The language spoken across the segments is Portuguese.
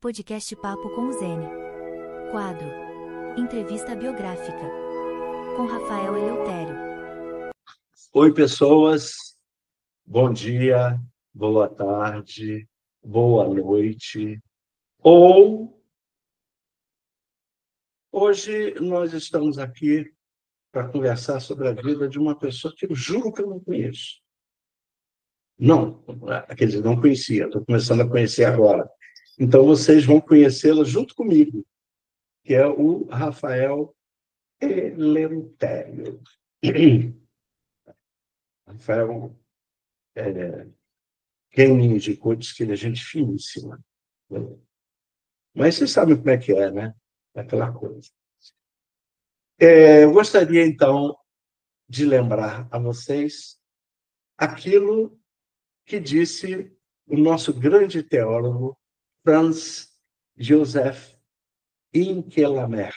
Podcast Papo com o Zene. Quadro: Entrevista Biográfica. Com Rafael Eleutério. Oi, pessoas. Bom dia, boa tarde, boa noite. Hoje nós estamos aqui para conversar sobre a vida de uma pessoa que eu juro que eu não conheço. Não, quer dizer, não conhecia, estou começando a conhecer agora. Então, vocês vão conhecê-la junto comigo, que é o Rafael Eleutério. Rafael, quem me indicou disse que ele é gente finíssima. Mas vocês sabem como é, né? Aquela coisa. Eu gostaria, então, de lembrar a vocês aquilo que disse o nosso grande teólogo Franz Josef Inkelamert,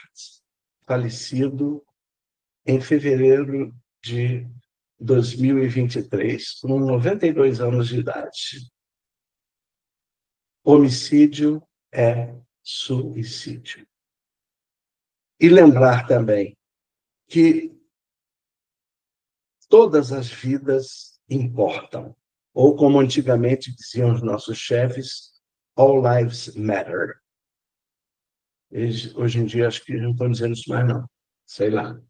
falecido em fevereiro de 2023, com 92 anos de idade. Homicídio é suicídio. E lembrar também que todas as vidas importam, ou como antigamente diziam os nossos chefes, all lives matter. Eles, hoje em dia, acho que não estão dizendo isso mais, não. Sei lá.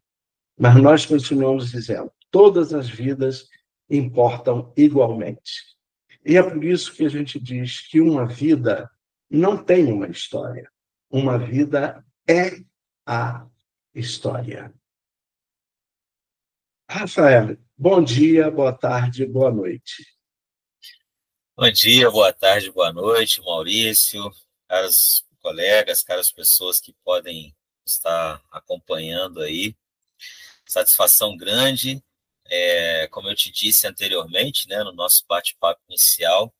Mas nós continuamos dizendo, todas as vidas importam igualmente. E é por isso que a gente diz que uma vida não tem uma história. Uma vida é a história. Rafael, bom dia, boa tarde, boa noite. Bom dia, boa tarde, boa noite, Maurício, caros colegas, caras pessoas que podem estar acompanhando aí. Satisfação grande, como eu te disse anteriormente, né, no nosso bate-papo inicial,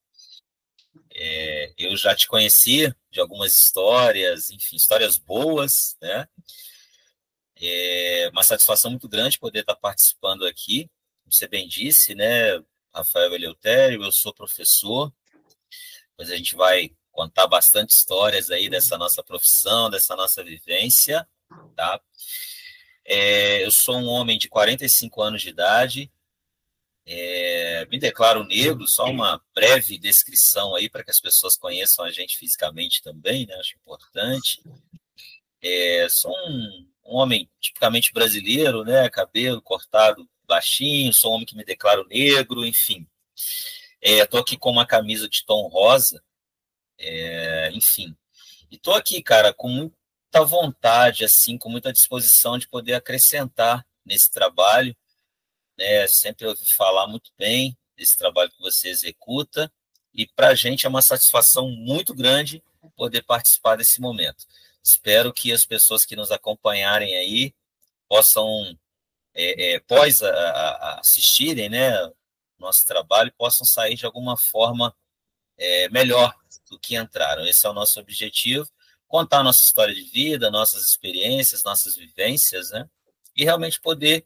eu já te conhecia de algumas histórias, enfim, histórias boas, né? Uma satisfação muito grande poder estar participando aqui. Como você bem disse, né, Rafael Eleutério, eu sou professor, mas a gente vai contar bastante histórias aí dessa nossa profissão, dessa nossa vivência, tá? Eu sou um homem de 45 anos de idade, me declaro negro, só uma breve descrição aí para que as pessoas conheçam a gente fisicamente também, né? Acho importante. Sou um homem tipicamente brasileiro, né? Cabelo cortado baixinho, sou um homem que me declaro negro, enfim. Estou aqui com uma camisa de tom rosa, enfim. E estou aqui, cara, com muita vontade, assim, com muita disposição de poder acrescentar nesse trabalho, né? Sempre ouvi falar muito bem desse trabalho que você executa, e para a gente é uma satisfação muito grande poder participar desse momento. Espero que as pessoas que nos acompanharem aí possam, após assistirem, né, nosso trabalho, possam sair de alguma forma melhor do que entraram. Esse é o nosso objetivo, contar nossa história de vida, nossas experiências, nossas vivências, né, e realmente poder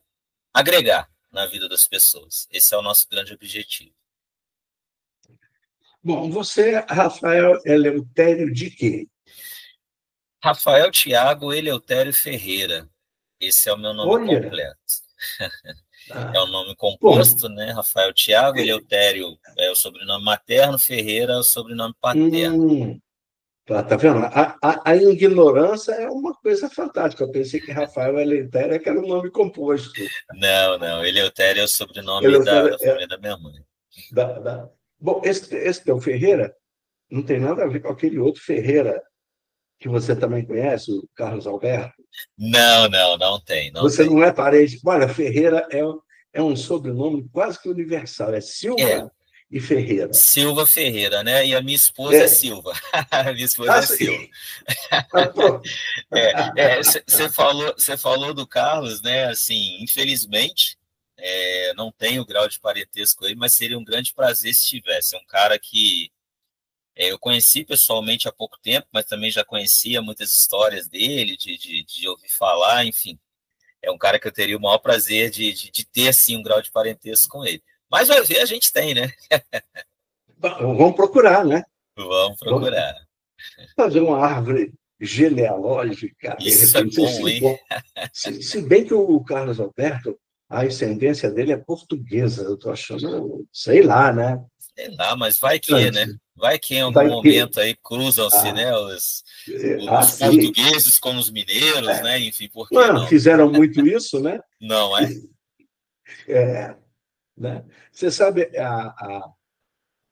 agregar na vida das pessoas. Esse é o nosso grande objetivo. Bom, você, Rafael Eleutério, de quê? Rafael Tiago Eleutério Ferreira. Esse é o meu nome completo. É o nome composto, né? Rafael Tiago Eleutério é o sobrenome materno, Ferreira é o sobrenome paterno. Tá vendo? A ignorância é uma coisa fantástica. Eu pensei que Rafael Eleutério é que era um nome composto. Não. Eleutério é o sobrenome da família da minha mãe. Bom, esse teu Ferreira não tem nada a ver com aquele outro Ferreira que você também conhece, o Carlos Alberto? Não tem. Você não é parente. Olha, Ferreira é um sobrenome quase que universal. É Silva e Ferreira. Silva Ferreira, né? E a minha esposa é Silva. A minha esposa é Silva. Você falou do Carlos, né? Assim, infelizmente, não tenho grau de parentesco com ele, mas seria um grande prazer se tivesse. É um cara que eu conheci pessoalmente há pouco tempo, mas também já conhecia muitas histórias dele, de ouvir falar, enfim. É um cara que eu teria o maior prazer de ter, assim, um grau de parentesco com ele. Mas vai ver, a gente tem, né? Vamos procurar, né? Vamos procurar. Fazer uma árvore genealógica, de Isso é repente. bom, hein? Se bem que o Carlos Alberto, a ascendência dele é portuguesa, eu estou achando, sei lá, né? Sei lá, mas vai que, né? Vai que em algum Vai que. momento aí cruzam-se, Ah, né? Os assim, portugueses com os mineiros, né? Enfim, por que não, não? fizeram muito isso, né? Não é? É, né? Você sabe,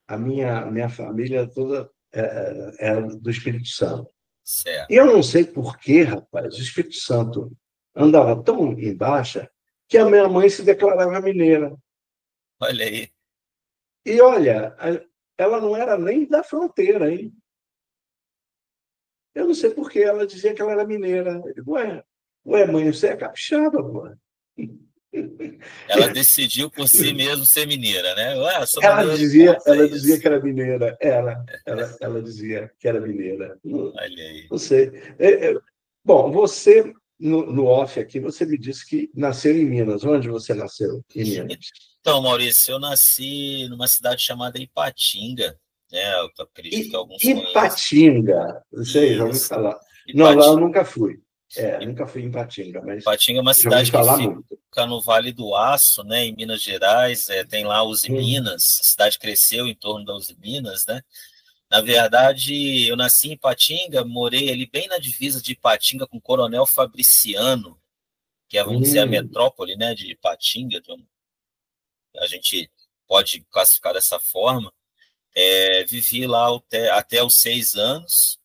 a minha família toda é do Espírito Santo. E Certo. eu não sei por que, rapaz, o Espírito Santo andava tão em baixa que a minha mãe se declarava mineira. Olha aí. E olha, ela não era nem da fronteira, hein? Eu não sei por que ela dizia que ela era mineira. Eu digo, ué, mãe, você é capixaba, pô. Ela decidiu por si mesmo ser mineira, né? Ué, eu sou Ela mineiro e dizia, ponto, é ela dizia isso. que era mineira. Ela dizia que era mineira. Não, Olha aí. não sei. Bom, você, no off aqui, você me disse que nasceu em Minas. Onde você nasceu em Minas? Então, Maurício, eu nasci numa cidade chamada Ipatinga, né? Eu acredito que alguns conheçam. Ipatinga. Você já ouviu Isso. falar? Não, lá eu Ipatinga, nunca fui. Nunca fui em Ipatinga, mas Ipatinga é uma já ouvi cidade que falar muito. fica no Vale do Aço, né? Em Minas Gerais. Tem lá Uzi Hum, Minas. A cidade cresceu em torno da Uzi Minas, né? Na verdade, eu nasci em Ipatinga, morei ali bem na divisa de Ipatinga com Coronel Fabriciano, que é, vamos dizer, a hum, metrópole, né, de Ipatinga, a gente pode classificar dessa forma. Vivi lá até os 6 anos.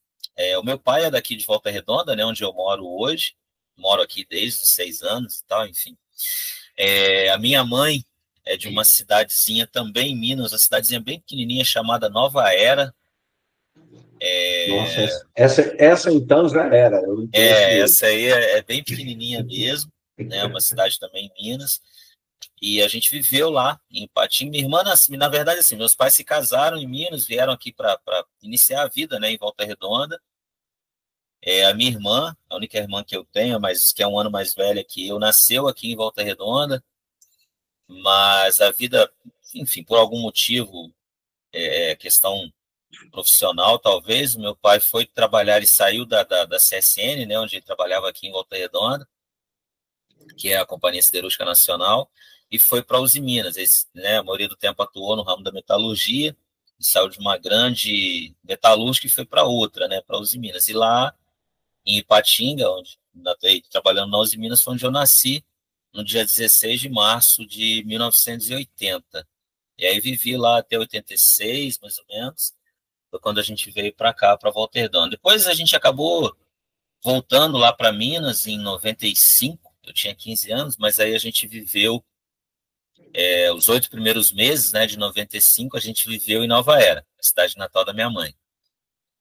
O meu pai é daqui de Volta Redonda, né, onde eu moro hoje. Moro aqui desde os 6 anos e tal, enfim. A minha mãe é de uma cidadezinha também em Minas, uma cidadezinha bem pequenininha chamada Nova Era. nossa, essa então já era. Eu não conheço mesmo. Essa aí é bem pequenininha mesmo, né? Uma cidade também em Minas. E a gente viveu lá em Ipatinga. Minha irmã, na verdade, assim, meus pais se casaram em Minas, vieram aqui para iniciar a vida, né, em Volta Redonda. A minha irmã, a única irmã que eu tenho, mas que é um ano mais velha que eu, nasceu aqui em Volta Redonda, mas a vida, enfim, por algum motivo, questão profissional, talvez, o meu pai foi trabalhar e saiu da CSN, né, onde ele trabalhava aqui em Volta Redonda, que é a Companhia Siderúrgica Nacional, e foi para Uzi Minas. Ele, né, a maioria do tempo atuou no ramo da metalurgia, e saiu de uma grande metalúrgica e foi para outra, né, para Uzi Minas. E lá em Ipatinga, onde trabalhando na Uzi Minas, foi onde eu nasci, no dia 16 de março de 1980. E aí vivi lá até 86, mais ou menos, foi quando a gente veio para cá, para Volta Redonda. Depois a gente acabou voltando lá para Minas em 95, eu tinha 15 anos, mas aí a gente viveu os 8 primeiros meses, né, de 95, a gente viveu em Nova Era, a cidade natal da minha mãe.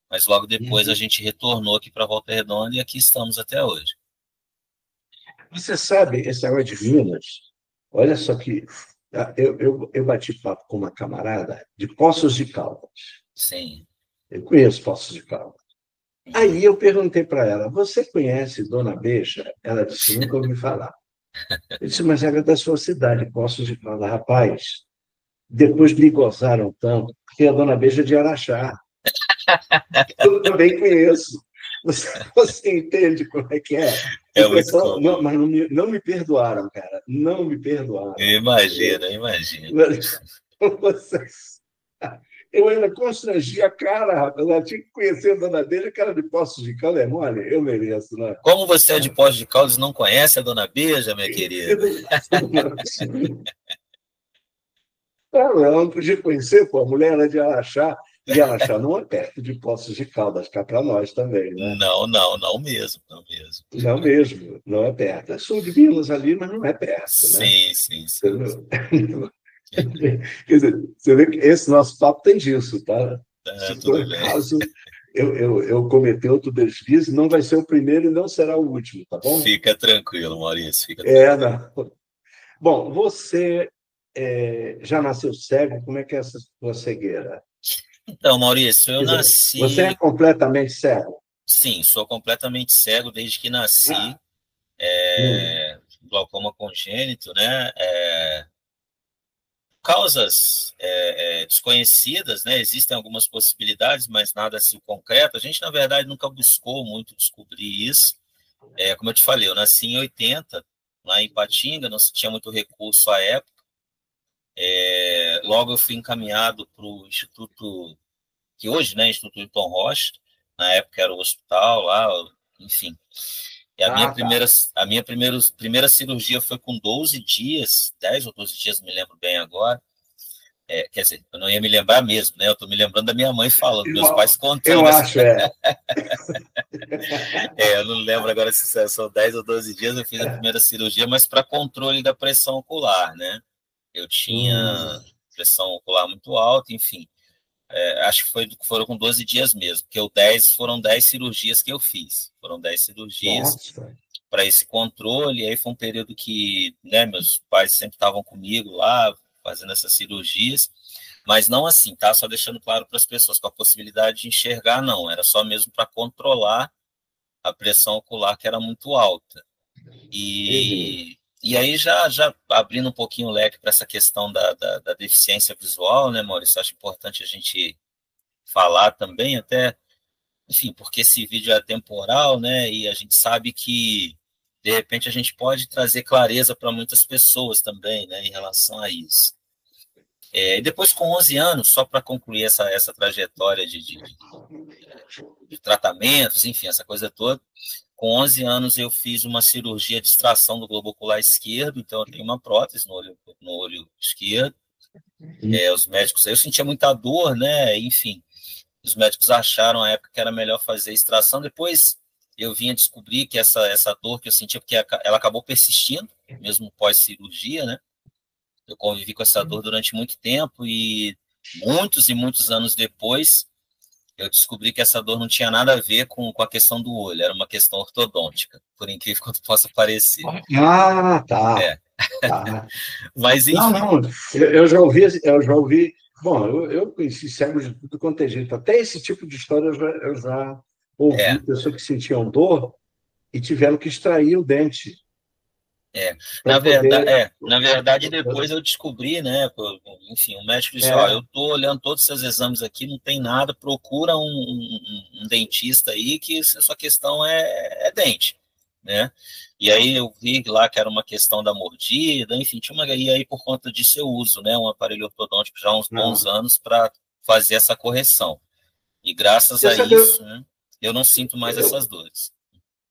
Mas logo depois a gente retornou aqui para Volta Redonda e aqui estamos até hoje. Você sabe, esse negócio de Minas, olha só que eu bati papo com uma camarada de Poços de Caldas. Sim. Eu conheço Poços de Caldas. Uhum. Aí eu perguntei para ela, você conhece Dona Beija? Ela disse, nunca ouvi falar. Eu disse, mas ela é da sua cidade, Poços de Caldas. Rapaz, depois me gozaram tanto, porque a Dona Beija é de Araxá. Eu também conheço. Você entende como é que é? É O muito pessoal, não, comum. mas não me perdoaram, cara. Não me perdoaram. Eu imagino. Você, eu ainda constrangi a cara, rapaz. Ela tinha que conhecer a dona dele, cara de Poços de Caldas é mole. Eu mereço, né? Como você é de Poços de Caldas e não conhece a Dona Beija, minha querida? Ela não podia conhecer, pô, a mulher era de Araxá, e Araxá não é perto de Poços de Caldas, cá para nós também, né? Não, não, não mesmo, não mesmo. Não mesmo, não é perto. É sul de Minas ali, mas não é perto, né? Sim, sim, sim. Entendeu? Quer dizer, você vê que esse nosso papo tem disso, tá? Tá, Se por tudo bem. acaso eu cometer outro deslize, não vai ser o primeiro e não será o último, tá bom? Fica tranquilo, Maurício, fica tranquilo. Não. Bom, você já nasceu cego? Como é que é essa sua cegueira? Então, Maurício, eu Quer dizer, você é nasci, completamente cego? sim, sou completamente cego desde que nasci, Ah, hum, glaucoma congênito, né? causas desconhecidas, né? Existem algumas possibilidades, mas nada assim concreto. A gente, na verdade, nunca buscou muito descobrir isso. Como eu te falei, eu nasci em 80, lá em Ipatinga, não se tinha muito recurso à época. Logo eu fui encaminhado para o Instituto, que hoje, né, Instituto Hilton Rocha, na época era o hospital lá, enfim. E a minha primeira cirurgia foi com 12 dias, 10 ou 12 dias, me lembro bem agora. Quer dizer, eu não ia me lembrar mesmo, né? Eu estou me lembrando da minha mãe falando, meus pais contando. Eu acho, eu não lembro agora se são 10 ou 12 dias, eu fiz a primeira cirurgia, mas para controle da pressão ocular, né? Eu tinha pressão ocular muito alta, enfim. Acho que foram com 12 dias mesmo, porque foram 10 cirurgias que eu fiz. Foram 10 cirurgias para esse controle, e aí foi um período que, né, meus pais sempre estavam comigo lá, fazendo essas cirurgias, mas não assim, tá? Só deixando claro para as pessoas, com a possibilidade de enxergar, não. Era só mesmo para controlar a pressão ocular, que era muito alta. E aí, já abrindo um pouquinho o leque para essa questão da deficiência visual, né, Maurício? Acho importante a gente falar também, até, enfim, porque esse vídeo é atemporal, né, e a gente sabe que, de repente, a gente pode trazer clareza para muitas pessoas também, né, em relação a isso. E depois, com 11 anos, só para concluir essa trajetória de tratamentos, enfim, essa coisa toda, com 11 anos eu fiz uma cirurgia de extração do globo ocular esquerdo, então eu tenho uma prótese no olho esquerdo. Os médicos, eu sentia muita dor, né, enfim, os médicos acharam à época que era melhor fazer extração. Depois eu vim a descobrir que essa dor que eu sentia, porque ela acabou persistindo, mesmo pós-cirurgia, né? Eu convivi com essa dor durante muito tempo e muitos anos depois eu descobri que essa dor não tinha nada a ver com a questão do olho, era uma questão ortodôntica, por incrível que possa parecer. Tá. Mas, enfim. Não, eu já ouvi. Bom, eu conheci cegos de tudo quanto é jeito. Até esse tipo de história eu já ouvi. Pessoas que sentiam dor e tiveram que extrair o dente. Na verdade, depois eu descobri, né? Enfim, o médico disse: eu estou olhando todos esses exames aqui, não tem nada, procura um dentista aí, que a sua questão é dente, né? E aí eu vi lá que era uma questão da mordida, enfim, e aí por conta disso eu uso, né, um aparelho ortodôntico já há uns bons anos para fazer essa correção. E graças a isso, né, eu não sinto mais essas dores.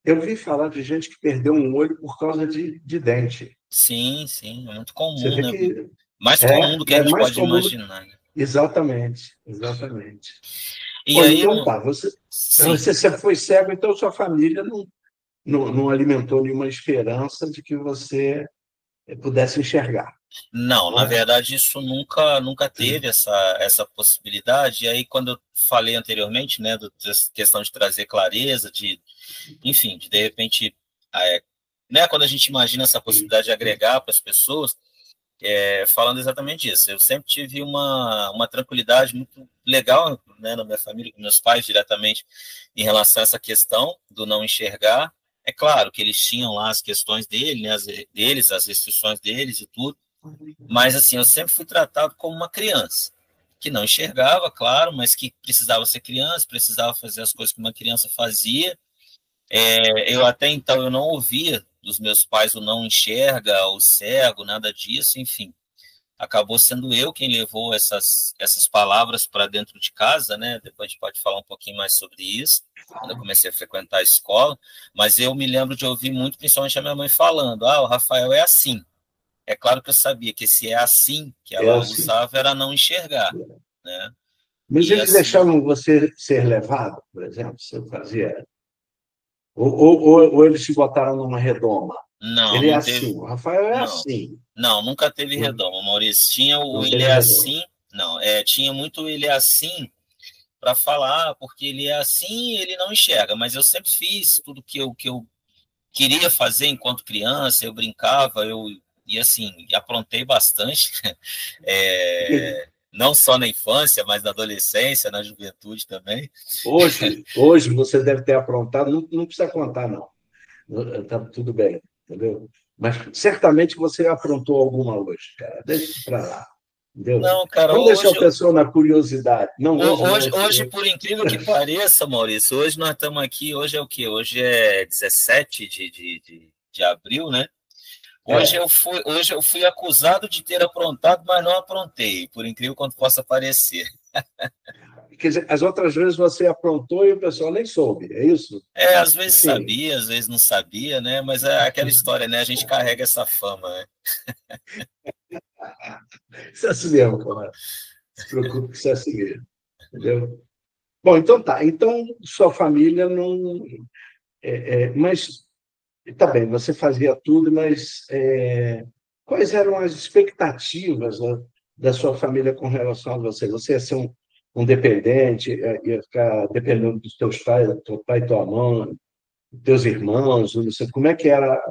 Eu vi falar de gente que perdeu um olho por causa de dente. Sim, é muito comum, Você vê né? Que mais comum do que a gente pode imaginar. Né? Exatamente. E aí, então, você sempre foi cego, então sua família não alimentou nenhuma esperança de que você pudesse enxergar. Não, na verdade, isso nunca teve essa possibilidade. E aí, quando eu falei anteriormente, né, da questão de trazer clareza, enfim, de repente, né, quando a gente imagina essa possibilidade de agregar para as pessoas, falando exatamente isso. Eu sempre tive uma tranquilidade muito legal, né, na minha família, com meus pais diretamente, em relação a essa questão do não enxergar. É claro que eles tinham lá as questões deles, as restrições deles e tudo, mas assim, eu sempre fui tratado como uma criança, que não enxergava, claro, mas que precisava ser criança, precisava fazer as coisas que uma criança fazia. Eu até então eu não ouvia dos meus pais o não enxerga, o cego, nada disso, enfim. Acabou sendo eu quem levou essas palavras para dentro de casa, né? Depois a gente pode falar um pouquinho mais sobre isso, quando eu comecei a frequentar a escola, mas eu me lembro de ouvir muito, principalmente a minha mãe falando: o Rafael é assim. É claro que eu sabia que esse assim que ela usava era não enxergar, né? Mas eles deixavam você ser levado, por exemplo? Você fazia... Ou eles te botaram numa redoma? Não, ele não é teve... assim, o Rafael é assim. Não, nunca teve redoma, Maurício. Tinha o ele é assim, tinha muito ele é assim para falar, porque ele é assim e ele não enxerga, mas eu sempre fiz tudo que eu queria fazer enquanto criança, eu brincava, e assim, aprontei bastante, não só na infância, mas na adolescência, na juventude também. Hoje você deve ter aprontado, não precisa contar, não. Está tudo bem, entendeu? Mas certamente você aprontou alguma hoje, cara. Deixa isso para lá. Entendeu? Não, cara, Vamos deixar o pessoal na curiosidade. Não, hoje, por incrível que pareça, Maurício, hoje nós estamos aqui, hoje é o quê? Hoje é 17 de abril, né? Hoje eu fui acusado de ter aprontado, mas não aprontei, por incrível quanto possa parecer. Quer dizer, as outras vezes você aprontou e o pessoal nem soube, é isso? Às vezes Sim. sabia, às vezes não sabia, né? Mas é aquela história, né? A gente carrega essa fama, né? Isso é assim mesmo, cara. Se preocupe que isso é assim mesmo. Entendeu? Bom, então tá. Então, sua família não. Mas, tá bem, você fazia tudo, mas quais eram as expectativas, né, da sua família com relação a você? Você ia ser um dependente, ia ficar dependendo dos teus pais, teu pai e tua mãe, teus irmãos, não sei como é que era.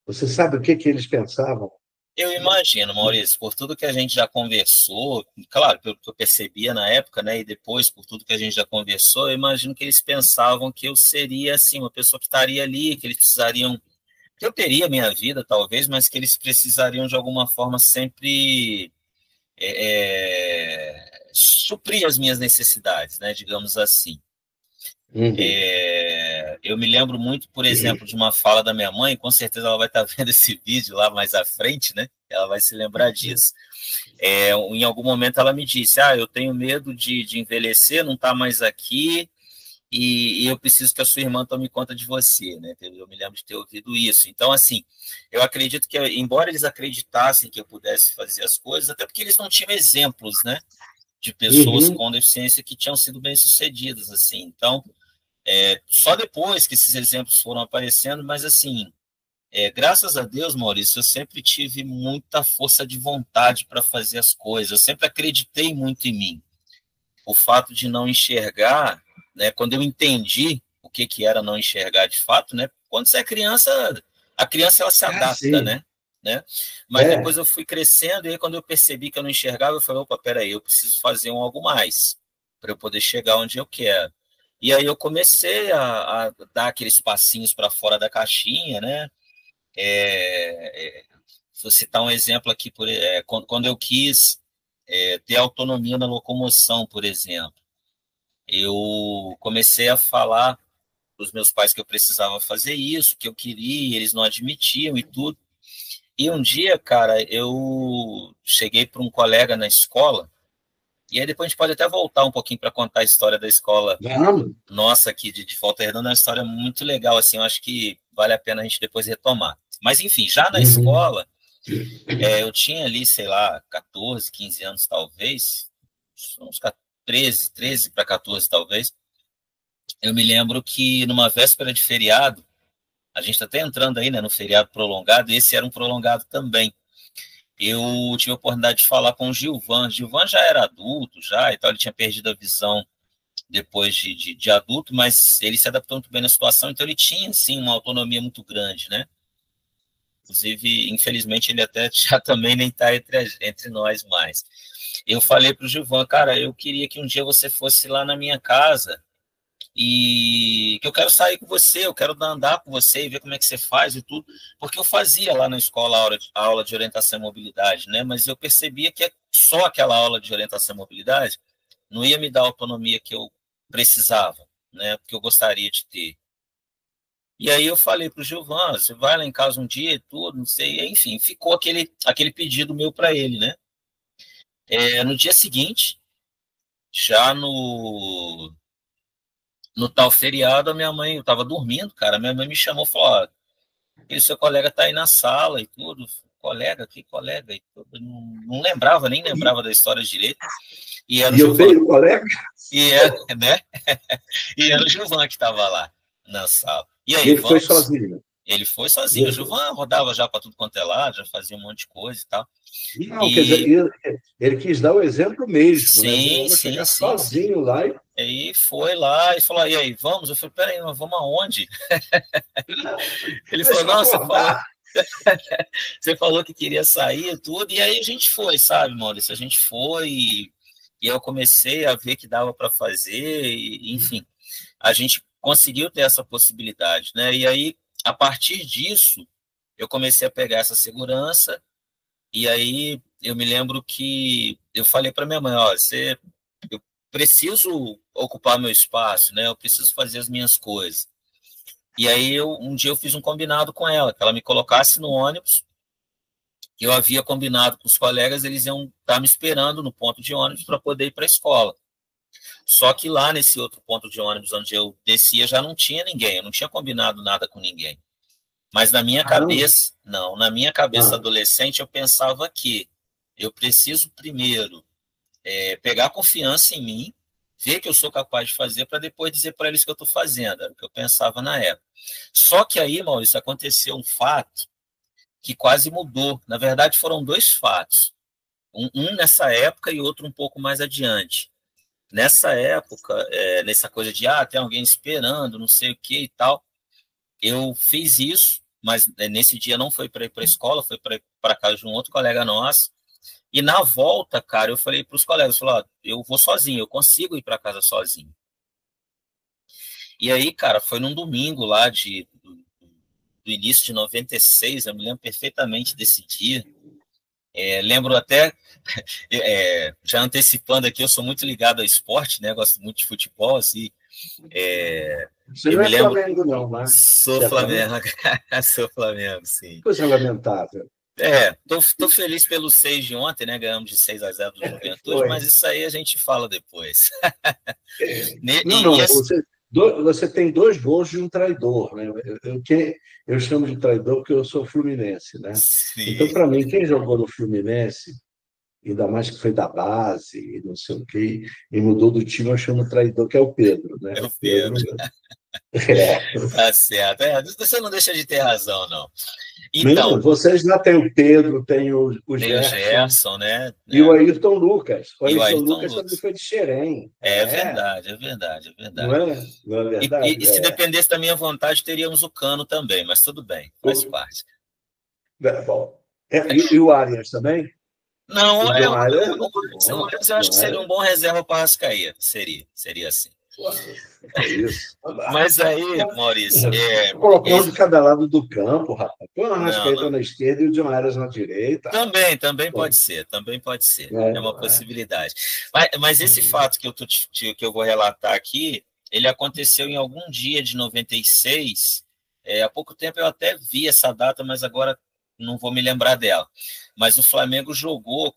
Você sabe o que que eles pensavam? Eu imagino, Maurício, por tudo que a gente já conversou, claro, pelo que eu percebia na época, né, e depois, por tudo que a gente já conversou, eu imagino que eles pensavam que eu seria, assim, uma pessoa que estaria ali, que eles precisariam, que eu teria minha vida, talvez, mas que eles precisariam, de alguma forma, sempre suprir as minhas necessidades, né, digamos assim. Uhum. Eu me lembro muito, por exemplo, de uma fala da minha mãe, com certeza ela vai estar vendo esse vídeo lá mais à frente, né? Ela vai se lembrar disso. Em algum momento ela me disse, eu tenho medo de envelhecer, não está mais aqui, e eu preciso que a sua irmã tome conta de você, né? Eu me lembro de ter ouvido isso. Então, assim, eu acredito que, embora eles acreditassem que eu pudesse fazer as coisas, até porque eles não tinham exemplos, né? De pessoas Uhum. com deficiência que tinham sido bem-sucedidas, assim. Então, só depois que esses exemplos foram aparecendo, mas assim, graças a Deus, Maurício, eu sempre tive muita força de vontade para fazer as coisas, eu sempre acreditei muito em mim. O fato de não enxergar, né, quando eu entendi o que era não enxergar de fato, né, quando você é criança, a criança ela se adapta, Sim. né? Mas depois eu fui crescendo e aí quando eu percebi que eu não enxergava, eu falei, opa, peraí, eu preciso fazer algo mais para eu poder chegar onde eu quero. E aí eu comecei a dar aqueles passinhos para fora da caixinha, né? Vou citar um exemplo aqui, quando eu quis ter autonomia na locomoção, por exemplo, eu comecei a falar para os meus pais que eu precisava fazer isso, que eu queria, eles não admitiam e tudo. E um dia, cara, eu cheguei para um colega na escola, e aí depois a gente pode até voltar um pouquinho para contar a história da escola Vamos. nossa aqui de Volta Redonda, é uma história muito legal, assim, eu acho que vale a pena a gente depois retomar. Mas, enfim, já na Uhum. escola, eu tinha ali, sei lá, 14, 15 anos, talvez, uns 13 para 14, talvez. Eu me lembro que numa véspera de feriado, a gente está até entrando aí, né, no feriado prolongado, e esse era um prolongado também. Eu tive a oportunidade de falar com o Gilvan. Gilvan já era adulto, já, e tal, ele tinha perdido a visão depois de adulto, mas ele se adaptou muito bem na situação, então ele tinha, sim, uma autonomia muito grande, né? Inclusive, infelizmente, ele até já também nem está entre nós mais. Eu falei para o Gilvan, cara, eu queria que um dia você fosse lá na minha casa e que eu quero sair com você, eu quero andar com você e ver como é que você faz e tudo, porque eu fazia lá na escola aula de orientação e mobilidade, né? Mas eu percebia que só aquela aula de orientação e mobilidade não ia me dar a autonomia que eu precisava, né? Porque eu gostaria de ter. E aí eu falei para o Gilvan, você vai lá em casa um dia e tudo, não sei, enfim, ficou aquele pedido meu para ele, né? No dia seguinte, já no tal feriado, a minha mãe, eu estava dormindo, cara, minha mãe me chamou e falou, ó, aquele seu colega tá aí na sala e tudo, colega, que colega, e tudo, não lembrava, nem lembrava da história direito, e era o E eu Gilvan, tenho colega, né? E era o Gilvan que estava lá na sala. E e aí, ele foi vamos? sozinho. Ele foi sozinho. O Gilvan rodava já para tudo quanto é lado, já fazia um monte de coisa e tal. Não, quer dizer, E ele quis dar o exemplo mesmo, né? Eu sim, vou sim, chegar sim, sim. sozinho lá e Aí foi lá e falou: e aí, vamos? Eu falei: peraí, mas vamos aonde? Ele falou: deixa eu não, acordar. você falou que queria sair e tudo. E aí a gente foi, sabe, Maurício? A gente foi e eu comecei a ver que dava para fazer, e, enfim, a gente conseguiu ter essa possibilidade, né? E aí, a partir disso, eu comecei a pegar essa segurança, e aí eu me lembro que eu falei para minha mãe, ó, eu preciso ocupar meu espaço, né? Eu preciso fazer as minhas coisas. E aí um dia eu fiz um combinado com ela, que ela me colocasse no ônibus. Eu havia combinado com os colegas, eles iam estar me esperando no ponto de ônibus para poder ir para a escola. Só que lá nesse outro ponto de ônibus onde eu descia já não tinha ninguém, eu não tinha combinado nada com ninguém. Mas na minha cabeça, não, na minha cabeça adolescente, eu pensava que eu preciso primeiro pegar confiança em mim, ver que eu sou capaz de fazer, para depois dizer para eles que eu estou fazendo, era o que eu pensava na época. Só que aí, Maurício, aconteceu um fato que quase mudou. Na verdade, foram dois fatos. Um nessa época e outro um pouco mais adiante. Nessa época, nessa coisa de, tem alguém esperando, não sei o que e tal, eu fiz isso, mas nesse dia não foi para ir para a escola, foi para casa de um outro colega nosso. E na volta, cara, eu falei para os colegas, eu vou sozinho, eu consigo ir para casa sozinho. E aí, cara, foi num domingo lá do início de 96, eu me lembro perfeitamente desse dia. Lembro até, já antecipando aqui, eu sou muito ligado ao esporte, né? Gosto muito de futebol, assim. Você não é Flamengo, não, né? Sou Flamengo, sou Flamengo, sim. Coisa lamentável. Tô feliz pelo 6 de ontem, né? Ganhamos de 6-0 do Juventude, mas isso aí a gente fala depois. Você tem 2 gols de um traidor, né? Eu chamo de traidor porque eu sou fluminense, né? Sim. Então, para mim, quem jogou no Fluminense, ainda mais que foi da base, e não sei o quê, e mudou do time, eu chamo de traidor, que é o Pedro, né? É o Pedro. Tá certo. Você não deixa de ter razão, não. Então, vocês já têm o Pedro, tem o Gerson, né? E o Ayrton Lucas. O Ayrton Lucas também foi de Xerém. É verdade. Não é verdade? E se dependesse da minha vontade, teríamos o Cano também, mas tudo bem, faz parte. Bom. E o Arias também? Não, eu acho que seria um bom reserva para Arrascaeta. Seria assim. É isso. Mas aí, Maurício... Colocou um de cada lado do campo, rapaz. Põe o Arrascaeta na esquerda e o John Arias na direita. Também pode ser. É uma possibilidade. Mas esse fato que eu vou relatar aqui, ele aconteceu em algum dia de 96. Há pouco tempo eu até vi essa data, mas agora não vou me lembrar dela. Mas o Flamengo jogou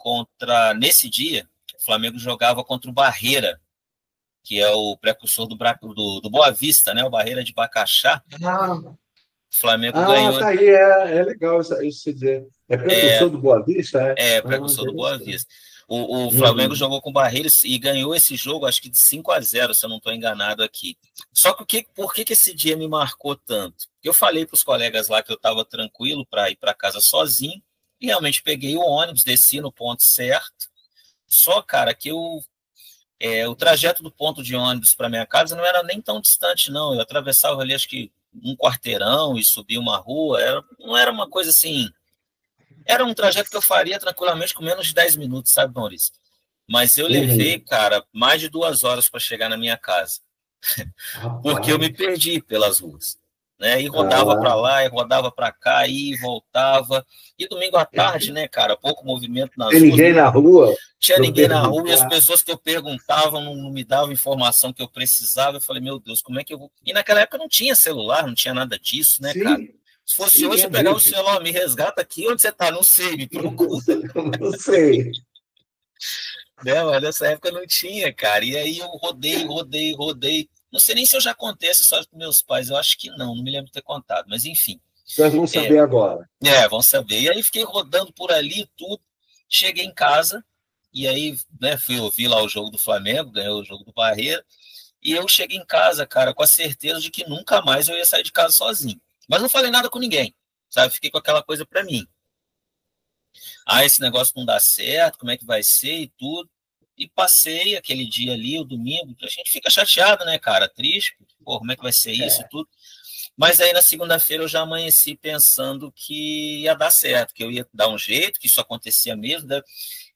nesse dia, o Flamengo jogava contra o Barreira, que é o precursor do Boa Vista, né? O Barreira de Bacaxá. O Flamengo ganhou. Tá aí, é legal isso dizer. É precursor do Boa Vista? Precursor do Boa Vista. O Flamengo jogou com o Barreira e ganhou esse jogo, acho que de 5-0, se eu não estou enganado aqui. Só que por que esse dia me marcou tanto? Eu falei para os colegas lá que eu estava tranquilo para ir para casa sozinho, e realmente peguei o ônibus, desci no ponto certo. Só, cara, que o trajeto do ponto de ônibus para minha casa não era nem tão distante, não. Eu atravessava ali, acho que um quarteirão e subia uma rua. Não era uma coisa assim... Era um trajeto que eu faria tranquilamente com menos de 10 minutos, sabe, Maurício? Mas eu levei, cara, mais de 2 horas para chegar na minha casa. Porque eu me perdi pelas ruas. Né? E rodava para lá, e rodava para cá, e voltava. E domingo à tarde, né, cara? Pouco movimento nas ruas. Ninguém na rua? Tinha ninguém na rua, e as pessoas que eu perguntava não me davam informação que eu precisava. Eu falei, meu Deus, como é que eu vou... E naquela época não tinha celular, não tinha nada disso, né, cara? Se fosse hoje, eu pegar o celular, me resgata aqui, onde você tá? Não sei, me procura. Não sei. Mas nessa época não tinha, cara. E aí eu rodei. Não sei nem se eu já contei essa história com meus pais, eu acho que não me lembro de ter contado, mas enfim. Vocês vão saber agora. Vão saber. E aí fiquei rodando por ali e tudo, cheguei em casa, e aí fui ouvir lá o jogo do Flamengo, ganhou o jogo do Barreira, e eu cheguei em casa, cara, com a certeza de que nunca mais eu ia sair de casa sozinho. Mas não falei nada com ninguém, sabe? Fiquei com aquela coisa para mim. Esse negócio não dá certo, como é que vai ser e tudo. E passei aquele dia ali, o domingo, a gente fica chateado, né, cara? Triste, como é que vai ser isso e tudo. Mas aí na segunda-feira eu já amanheci pensando que ia dar certo, que eu ia dar um jeito, que isso acontecia mesmo. Né?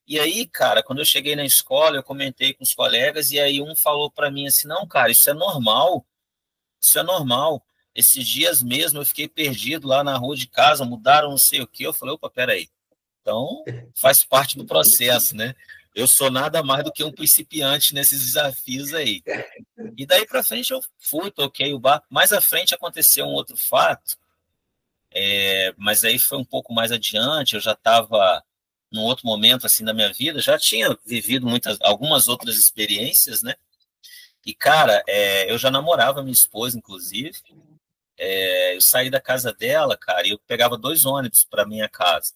E aí, cara, quando eu cheguei na escola, eu comentei com os colegas, e aí um falou para mim assim, não, cara, isso é normal. Esses dias mesmo eu fiquei perdido lá na rua de casa, mudaram não sei o quê. Eu falei, opa, peraí. Então, faz parte do processo, né? Eu sou nada mais do que um principiante nesses desafios aí. E daí para frente eu fui, toquei o barco. Mais à frente aconteceu um outro fato, mas aí foi um pouco mais adiante, eu já estava num outro momento assim da minha vida, já tinha vivido algumas outras experiências, né? E, cara, eu já namorava minha esposa, inclusive. Eu saí da casa dela, cara, e eu pegava 2 ônibus para minha casa.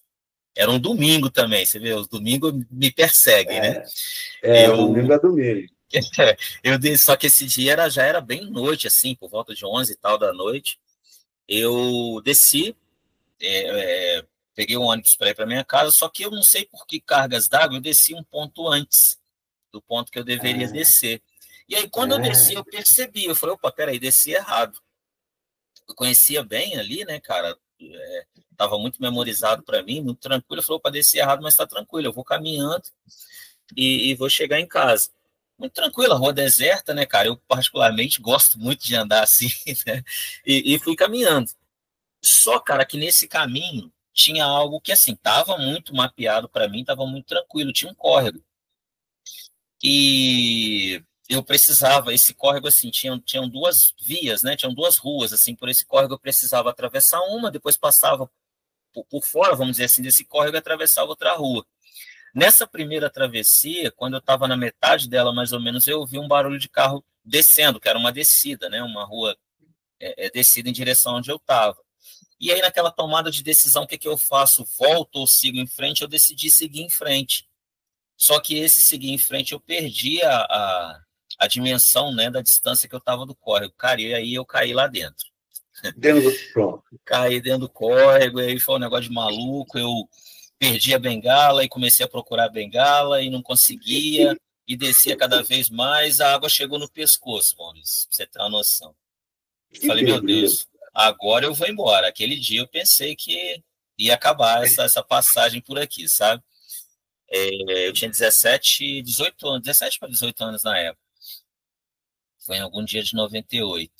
Era um domingo também, você vê, os domingos me perseguem, né? Domingo é domingo. Só que esse dia já era bem noite, assim, por volta de 11 e tal da noite. Eu desci, peguei um ônibus para ir para minha casa, só que eu não sei por que cargas d'água, eu desci um ponto antes do ponto que eu deveria descer. E aí, quando eu desci, eu percebi, eu falei, opa, peraí, desci errado. Eu conhecia bem ali, né, cara, estava muito memorizado para mim, muito tranquilo. Eu falei, opa, desci errado, mas está tranquilo, eu vou caminhando e vou chegar em casa. Muito tranquilo, a rua deserta, né, cara? Eu, particularmente, gosto muito de andar assim, né? E fui caminhando. Só, cara, que nesse caminho tinha algo que, assim, estava muito mapeado para mim, estava muito tranquilo. Tinha um córrego. E eu precisava, esse córrego, assim, tinham 2 vias, né? Tinham 2 ruas, assim, por esse córrego eu precisava atravessar uma, depois passava por fora, vamos dizer assim, desse córrego e atravessava outra rua. Nessa primeira travessia, quando eu estava na metade dela, mais ou menos, eu ouvi um barulho de carro descendo, que era uma descida, né? Uma rua descida em direção onde eu estava. E aí, naquela tomada de decisão, o que eu faço? Volto ou sigo em frente? Eu decidi seguir em frente. Só que esse seguir em frente, eu perdi a dimensão, né, da distância que eu estava do córrego. Cara, e aí eu caí lá dentro. Pronto. Caí dentro do córrego, e aí foi um negócio de maluco. Eu perdi a bengala e comecei a procurar a bengala e não conseguia, e descia cada vez mais. A água chegou no pescoço, Maurício, pra você ter uma noção. Falei, meu Deus, agora eu vou embora. Aquele dia eu pensei que ia acabar essa passagem por aqui, sabe? Eu tinha 18 anos, 17 para 18 anos na época. Foi em algum dia de 98.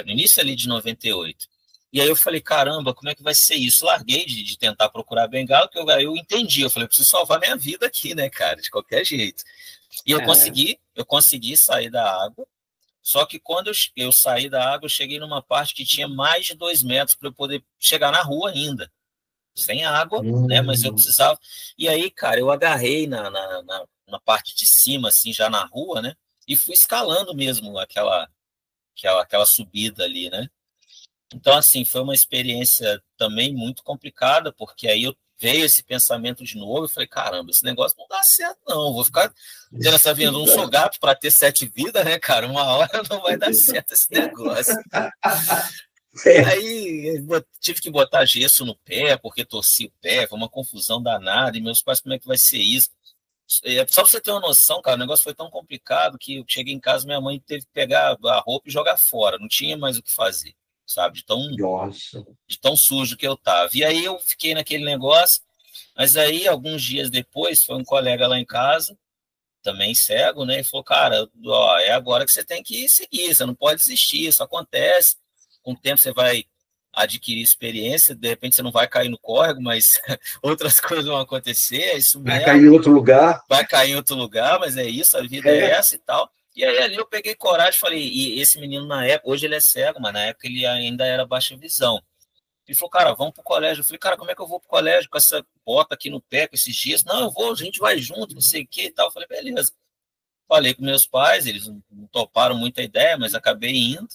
No início ali de 98. E aí eu falei, caramba, como é que vai ser isso? Larguei de tentar procurar bengala, porque eu entendi. Eu falei, eu preciso salvar minha vida aqui, né, cara? De qualquer jeito. E eu consegui sair da água. Só que quando eu saí da água, eu cheguei numa parte que tinha mais de 2 metros para eu poder chegar na rua ainda. Sem água, né? Mas eu precisava. E aí, cara, eu agarrei na parte de cima, assim, já na rua, né? E fui escalando mesmo aquela subida ali, né? Então, assim, foi uma experiência também muito complicada, porque aí veio esse pensamento de novo e falei, caramba, esse negócio não dá certo, não. Vou ficar tendo essa vida, não sou gato para ter 7 vidas, né, cara? Uma hora não vai dar certo esse negócio. Aí tive que botar gesso no pé, porque torci o pé, foi uma confusão danada, e meus pais, como é que vai ser isso? Só pra você ter uma noção, cara, o negócio foi tão complicado que eu cheguei em casa, minha mãe teve que pegar a roupa e jogar fora, não tinha mais o que fazer, sabe? De tão sujo que eu tava. E aí eu fiquei naquele negócio, mas aí, alguns dias depois, foi um colega lá em casa, também cego, né? E falou, cara, ó, é agora que você tem que seguir, você não pode desistir, isso acontece. Com o tempo você vai adquirir experiência, de repente você não vai cair no córrego, mas outras coisas vão acontecer, é isso mesmo. Vai cair em outro lugar. Vai cair em outro lugar, mas é isso, a vida é essa e tal. E aí ali eu peguei coragem e falei, e esse menino na época, hoje ele é cego, mas na época ele ainda era baixa visão. Ele falou, cara, vamos pro colégio. Eu falei, cara, como é que eu vou pro colégio com essa bota aqui no pé, com esses dias? Não, eu vou, a gente vai junto, não sei o que e tal. Eu falei, beleza. Falei com meus pais, eles não toparam muita ideia, mas acabei indo.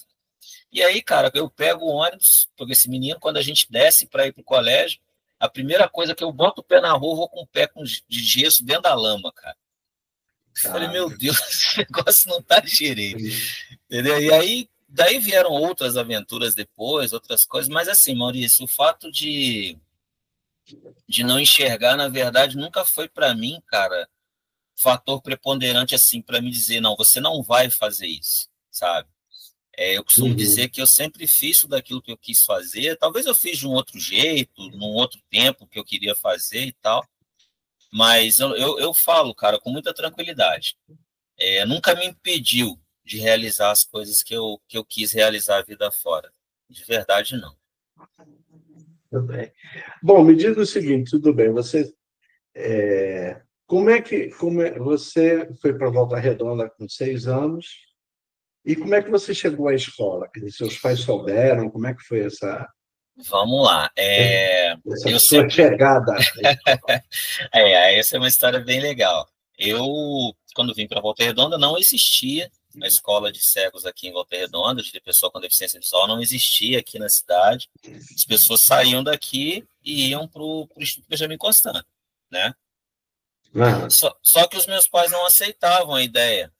E aí, cara, eu pego o ônibus, porque esse menino, quando a gente desce para ir pro colégio, a primeira coisa que eu boto o pé na rua, eu vou com o pé de gesso dentro da lama, cara. Eu falei, meu Deus, esse negócio não tá direito. Entendeu? E aí, daí vieram outras aventuras depois, outras coisas, mas assim, Maurício, o fato de não enxergar, na verdade, nunca foi para mim, cara, fator preponderante assim para me dizer, não, você não vai fazer isso, sabe? Eu costumo dizer que eu sempre fiz tudo aquilo que eu quis fazer, talvez eu fiz de um outro jeito, num outro tempo que eu queria fazer e tal, mas eu falo, cara, com muita tranquilidade. Nunca me impediu de realizar as coisas que eu quis realizar a vida fora. De verdade, não. Tudo bem. Bom, me diga o seguinte, tudo bem, você foi para Volta Redonda com 6 anos, e como é que você chegou à escola? Quer dizer, seus pais souberam, como é que foi Vamos lá. essa Eu sua sempre. chegada? Essa é uma história bem legal. Eu, quando vim para Volta Redonda, não existia a escola de cegos aqui em Volta Redonda, de pessoa com deficiência visual, não existia aqui na cidade. As pessoas saíam daqui e iam para o Instituto Benjamin Constant, né? Ah, Só que os meus pais não aceitavam a ideia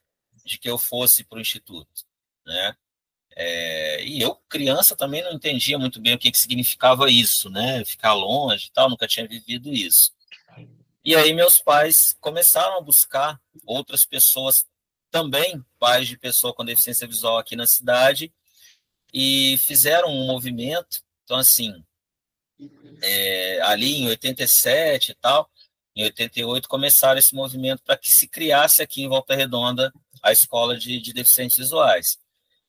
de que eu fosse para o Instituto, né? E eu, criança, também não entendia muito bem o que significava isso, né? Ficar longe e tal, nunca tinha vivido isso. E aí meus pais começaram a buscar outras pessoas, também pais de pessoa com deficiência visual aqui na cidade, e fizeram um movimento. Então, assim, ali em 87 e tal, em 88 começaram esse movimento para que se criasse aqui em Volta Redonda a escola de deficientes visuais.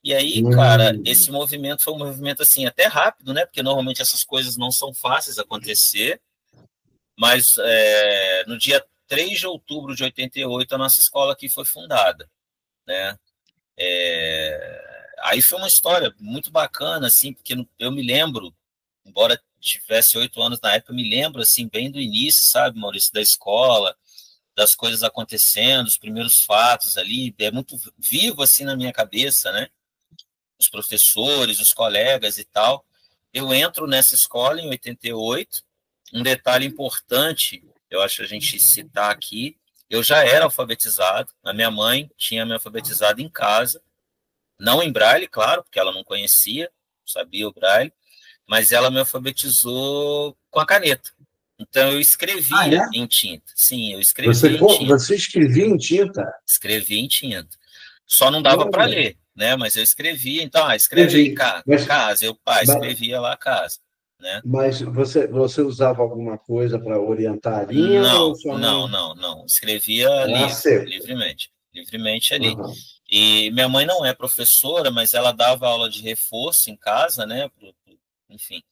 E aí, cara, esse movimento foi um movimento, assim, até rápido, né? Porque normalmente essas coisas não são fáceis acontecer, mas no dia 3 de outubro de 88 a nossa escola aqui foi fundada, né? Aí foi uma história muito bacana, assim, porque eu me lembro, embora tivesse 8 anos na época, eu me lembro, assim, bem do início, sabe, Maurício, da escola, das coisas acontecendo, os primeiros fatos ali, é muito vivo, assim, na minha cabeça, né? Os professores, os colegas e tal. Eu entro nessa escola em 88. Um detalhe importante, eu acho a gente citar aqui, eu já era alfabetizado, a minha mãe tinha me alfabetizado em casa, não em braille, claro, porque ela não conhecia, sabia o braille, mas ela me alfabetizou com a caneta. Então eu ah, é? escrevia em tinta. Sim, eu escrevia em tinta. Você escrevia em tinta? Escrevia em tinta. Só não dava para Olha, ler, né? Mas eu escrevia, então, escreve aí entendi. Mas, casa, eu mas, escrevia lá casa, né? mas você usava alguma coisa para orientar a linha ou Não, só não, não? não, não. Escrevia Ah, livre, seco. livremente ali. Aham. E minha mãe não é professora, mas ela dava aula de reforço em casa, né? Enfim.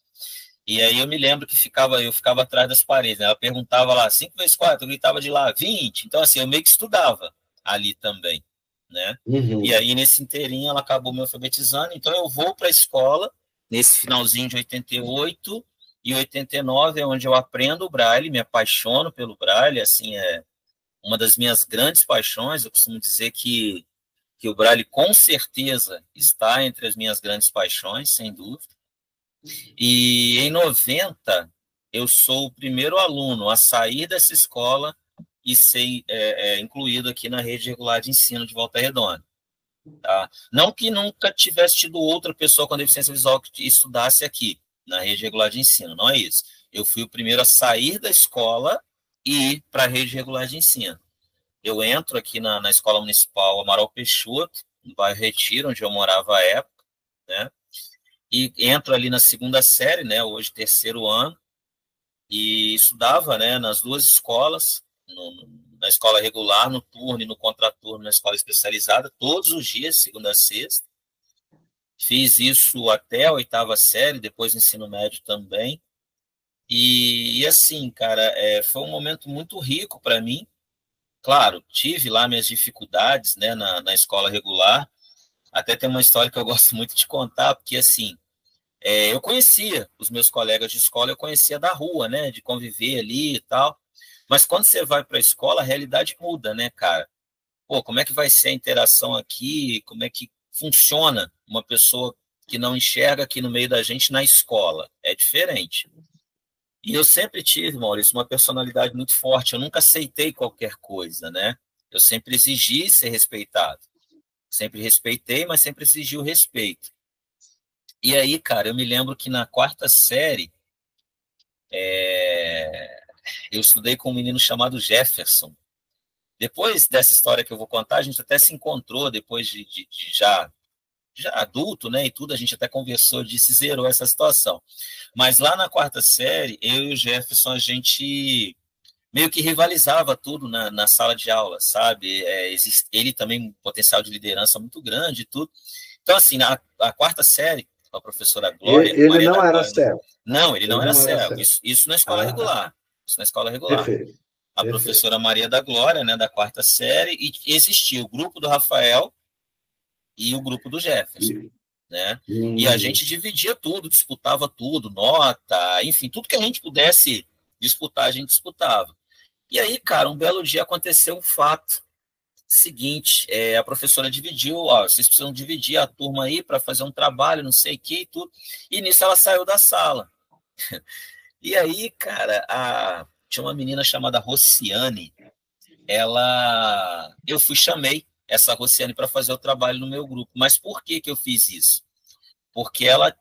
E aí eu me lembro que eu ficava atrás das paredes, né? Ela perguntava lá, 5 vezes 4, eu gritava de lá, 20. Então, assim, eu meio que estudava ali também, né? E Uhum. aí, nesse inteirinho, ela acabou me alfabetizando. Então, eu vou para a escola, nesse finalzinho de 88 e 89, é onde eu aprendo o Braille, me apaixono pelo Braille, assim, é uma das minhas grandes paixões. Eu costumo dizer que o Braille, com certeza, está entre as minhas grandes paixões, sem dúvida. E em 90, eu sou o primeiro aluno a sair dessa escola e ser incluído aqui na rede regular de ensino de Volta Redonda. Tá? Não que nunca tivesse tido outra pessoa com deficiência visual que estudasse aqui, na rede regular de ensino, não é isso. Eu fui o primeiro a sair da escola e ir para a rede regular de ensino. Eu entro aqui na Escola Municipal Amaral Peixoto, no bairro Retiro, onde eu morava à época, né? E entro ali na segunda série, né? Hoje terceiro ano, e estudava, né? Nas duas escolas, na escola regular, no turno e no contraturno, na escola especializada, todos os dias, segunda a sexta. Fiz isso até a oitava série, depois no ensino médio também. E assim, cara, foi um momento muito rico para mim. Claro, tive lá minhas dificuldades, né, na escola regular. Até tem uma história que eu gosto muito de contar, porque assim, eu conhecia os meus colegas de escola, eu conhecia da rua, né, de conviver ali e tal. Mas quando você vai para a escola, a realidade muda, né, cara? Pô, como é que vai ser a interação aqui? Como é que funciona uma pessoa que não enxerga aqui no meio da gente na escola? É diferente. E eu sempre tive, Maurício, uma personalidade muito forte. Eu nunca aceitei qualquer coisa, né? Eu sempre exigi ser respeitado. Sempre respeitei, mas sempre exigi o respeito. E aí, cara, eu me lembro que na quarta série, eu estudei com um menino chamado Jefferson. Depois dessa história que eu vou contar, a gente até se encontrou depois de já adulto, né, e tudo, a gente até conversou, disse, zerou essa situação. Mas lá na quarta série, eu e o Jefferson, a gente meio que rivalizava tudo na sala de aula, sabe? Ele também um potencial de liderança muito grande e tudo. Então, assim, a quarta série, com a professora Glória, Ele Maria não da era Glória. cego. Não, ele não Ele era não era cego. cego. Isso na escola regular. Isso na escola regular. Perfeito. A professora Maria da Glória, né, da quarta série, e existia o grupo do Rafael e o grupo do Jefferson, né? E a gente dividia tudo, disputava tudo, nota, enfim, tudo que a gente pudesse disputar, a gente disputava. E aí, cara, um belo dia aconteceu um fato seguinte, a professora dividiu, ó, vocês precisam dividir a turma aí para fazer um trabalho, não sei o que e tudo, e nisso ela saiu da sala. E aí, cara, tinha uma menina chamada Rociane, eu chamei essa Rociane para fazer o trabalho no meu grupo. Mas por que eu fiz isso? Porque ela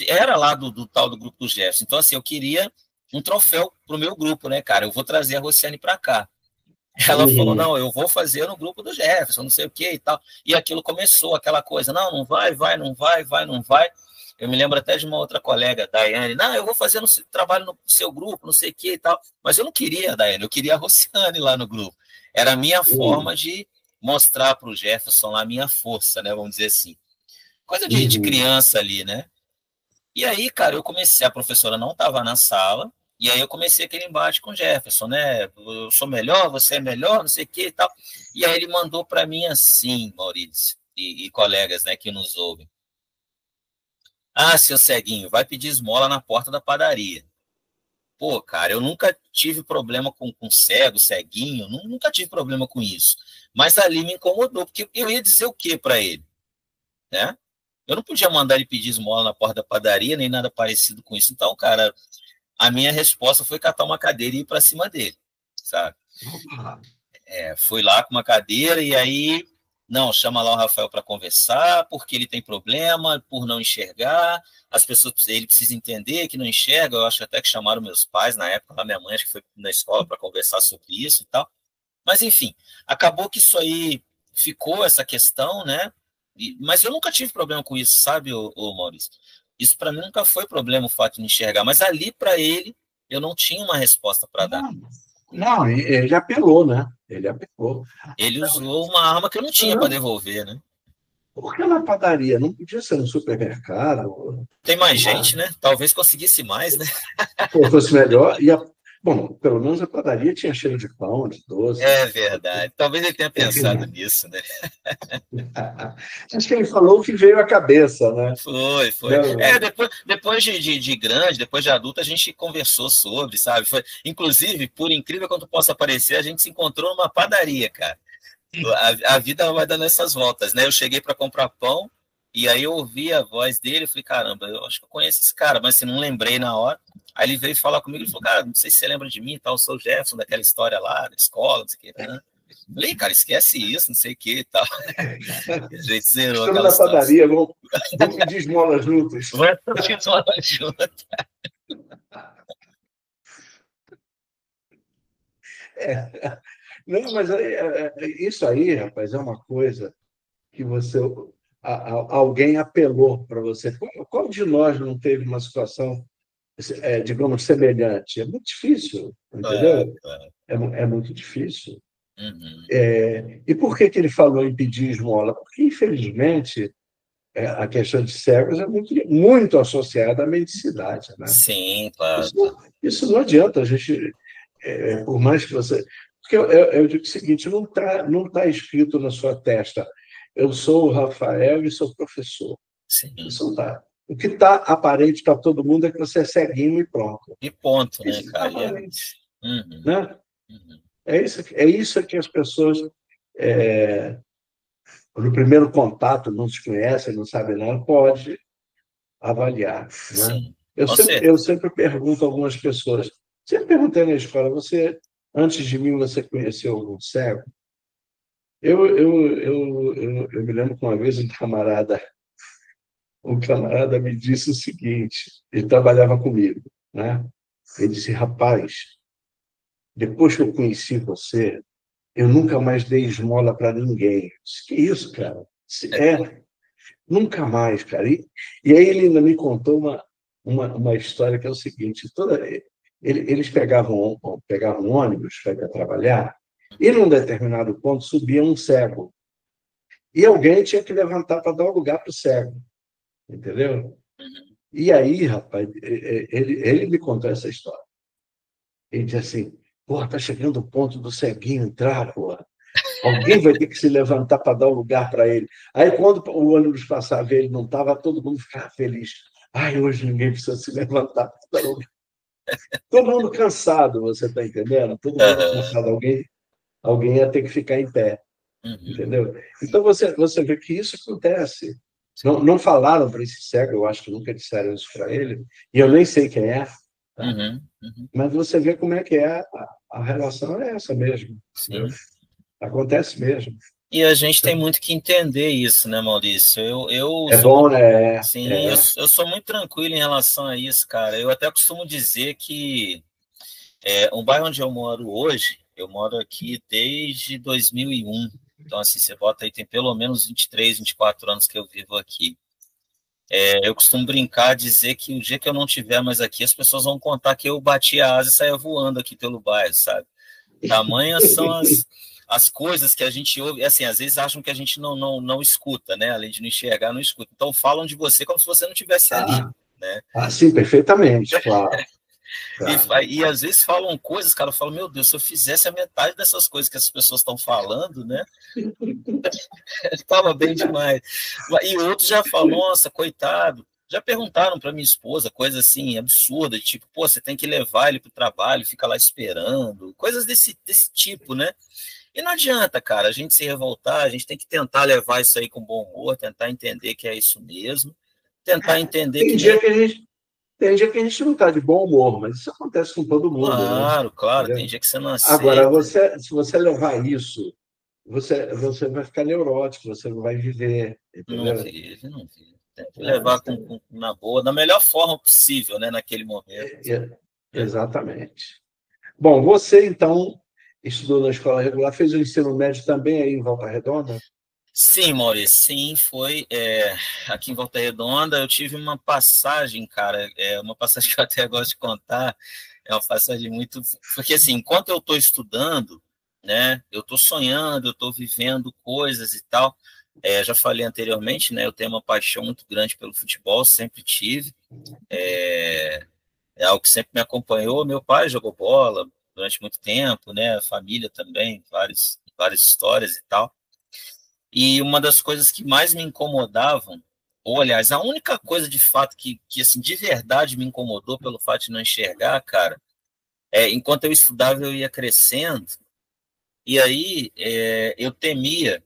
era lá do tal do grupo do Jefferson. Então, assim, eu queria um troféu para o meu grupo, né, cara? Eu vou trazer a Rociane para cá. Ela falou, não, eu vou fazer no grupo do Jefferson, não sei o que e tal. E aquilo começou, aquela coisa, não vai, não vai. Eu me lembro até de uma outra colega, Daiane, não, eu vou fazer trabalho no seu grupo, não sei o que e tal. Mas eu não queria a Daiane, eu queria a Rociane lá no grupo. Era a minha forma de mostrar para o Jefferson lá a minha força, né, vamos dizer assim. Coisa de criança ali, né? E aí, cara, a professora não estava na sala, e aí eu comecei aquele embate com o Jefferson, né? Eu sou melhor, você é melhor, não sei o que e tal. E aí ele mandou para mim assim, Maurício, e colegas, né, que nos ouvem. Ah, seu ceguinho, vai pedir esmola na porta da padaria. Pô, cara, eu nunca tive problema com cego, ceguinho, nunca tive problema com isso. Mas ali me incomodou, porque eu ia dizer o que para ele, né? Eu não podia mandar ele pedir esmola na porta da padaria, nem nada parecido com isso. Então, cara, a minha resposta foi catar uma cadeira e ir para cima dele, sabe? Fui lá com uma cadeira e aí, não, chama lá o Rafael para conversar, porque ele tem problema por não enxergar, ele precisa entender que não enxerga. Eu acho até que chamaram meus pais na época, a minha mãe acho que foi na escola para conversar sobre isso e tal. Mas, enfim, acabou que isso aí ficou, essa questão, né? Mas eu nunca tive problema com isso, sabe, ô Maurício? Isso para mim nunca foi problema, o fato de me enxergar. Mas ali, para ele, eu não tinha uma resposta para dar. Não, ele apelou, né? Ele apelou. Ele usou uma arma que eu não tinha para devolver, né? Por que na padaria? Não podia ser no supermercado? Tem mais gente, né? Talvez conseguisse mais, né? Ou fosse melhor. Bom, pelo menos a padaria tinha cheiro de pão, de doce. É verdade. Talvez ele tenha pensado nisso, né? Acho que ele falou o que veio à cabeça, né? Foi. Depois de grande, depois de adulto, a gente conversou sobre, sabe? Inclusive, por incrível quanto possa parecer, a gente se encontrou numa padaria, cara. A vida vai dando essas voltas, né? Eu cheguei para comprar pão e aí eu ouvi a voz dele, eu falei, caramba, eu acho que eu conheço esse cara, mas assim, não lembrei na hora. Aí ele veio falar comigo e falou, cara, não sei se você lembra de mim, tal, eu sou o Jefferson, daquela história lá, da escola, não sei o que. Né? Falei, cara, esquece isso, não sei o que e tal. A gente zerou aquela história. Na padaria, vamos pedir esmola juntos. Vamos pedir esmola juntos. Não, mas isso aí, rapaz, é uma coisa que alguém apelou para você. Qual de nós não teve uma situação, digamos, semelhante? É muito difícil, entendeu? É muito difícil. Uhum. E por que ele falou em pedir esmola? Porque, infelizmente, a questão de cegos é muito associada à mendicidade. Né? Sim, claro. Isso não adianta a gente, por mais que você... Porque eu digo o seguinte, não tá escrito na sua testa, eu sou o Rafael e sou professor. Sim. Isso não tá. O que está aparente para todo mundo é que você é ceguinho e pronto. E ponto, né, cara? Uhum. Né? Uhum. É isso que as pessoas, no primeiro contato, não se conhecem, não sabem nada, pode avaliar. Né? Eu sempre pergunto a algumas pessoas, sempre perguntei na escola, antes de mim, você conheceu algum cego? Eu me lembro que uma vez um camarada me disse o seguinte, ele trabalhava comigo, né? Ele disse, rapaz, depois que eu conheci você, eu nunca mais dei esmola para ninguém. Eu disse, que isso, cara? Nunca mais, cara. E aí ele ainda me contou uma história que é o seguinte, eles pegavam um ônibus para trabalhar e, num determinado ponto, subia um cego. E alguém tinha que levantar para dar um lugar para o cego. Entendeu? Uhum. E aí, rapaz, ele me contou essa história. Ele disse assim, pô, tá chegando o ponto do ceguinho entrar, pô. Alguém vai ter que se levantar para dar um lugar para ele. Aí, quando o ônibus passava e ele não estava, todo mundo ficava feliz. Ai, hoje ninguém precisa se levantar para dar lugar. Todo mundo cansado, você está entendendo? Todo mundo Aham. cansado. Alguém ia ter que ficar em pé, Uhum. entendeu? Então, você vê que isso acontece. Não falaram para esse cego, eu acho que nunca disseram isso para ele, e eu nem sei quem é, tá? Uhum. Uhum. Mas você vê como é que é, a relação é essa mesmo, entendeu? Sim. Acontece mesmo. E a gente tem muito que entender isso, né, Maurício? Eu É sou bom, muito, né? sim, eu sou muito tranquilo em relação a isso, cara. Eu até costumo dizer que um bairro onde eu moro hoje, eu moro aqui desde 2001. Então, assim, você bota aí, tem pelo menos 23, 24 anos que eu vivo aqui. Eu costumo brincar, dizer que o dia que eu não tiver mais aqui, as pessoas vão contar que eu bati a asa e saia voando aqui pelo bairro, sabe? Tamanhas são as coisas que a gente ouve, assim, às vezes acham que a gente não escuta, né? Além de não enxergar, não escuta. Então falam de você como se você não estivesse ali, Ah, né? sim, perfeitamente, claro, claro. E às vezes falam coisas, cara, eu falo, meu Deus, se eu fizesse a metade dessas coisas que as pessoas estão falando, né? Estava bem demais. E outros já falam, nossa, coitado. Já perguntaram para minha esposa coisas assim absurdas, tipo, pô, você tem que levar ele para o trabalho, fica lá esperando, coisas desse tipo, né? E não adianta, cara, a gente se revoltar, a gente tem que tentar levar isso aí com bom humor, tentar entender que é isso mesmo, tentar entender Tem que dia nem. que a gente, tem dia que a gente não está de bom humor, mas isso acontece com todo mundo, né? Claro, claro, tem Entendeu? dia que você não Agora, aceita. se você levar isso, você vai ficar neurótico, você não vai viver, Não entendeu? vive, não vive. Tem que Ah, levar na boa, da melhor forma possível, né, naquele momento. Né? exatamente. Bom, você, então, estudou na escola regular, fez o ensino médio também aí em Volta Redonda? Sim, Maurício, sim, foi aqui em Volta Redonda. Eu tive uma passagem, cara, uma passagem que eu até gosto de contar. É uma passagem muito. Porque, assim, enquanto eu estou estudando, né, eu estou sonhando, eu estou vivendo coisas e tal. Já falei anteriormente, né, eu tenho uma paixão muito grande pelo futebol, sempre tive. É algo que sempre me acompanhou. Meu pai jogou bola durante muito tempo, né, a família também, várias histórias e tal. E uma das coisas que mais me incomodavam, ou aliás, a única coisa de fato que assim, de verdade me incomodou pelo fato de não enxergar, cara, enquanto eu estudava eu ia crescendo, e aí eu temia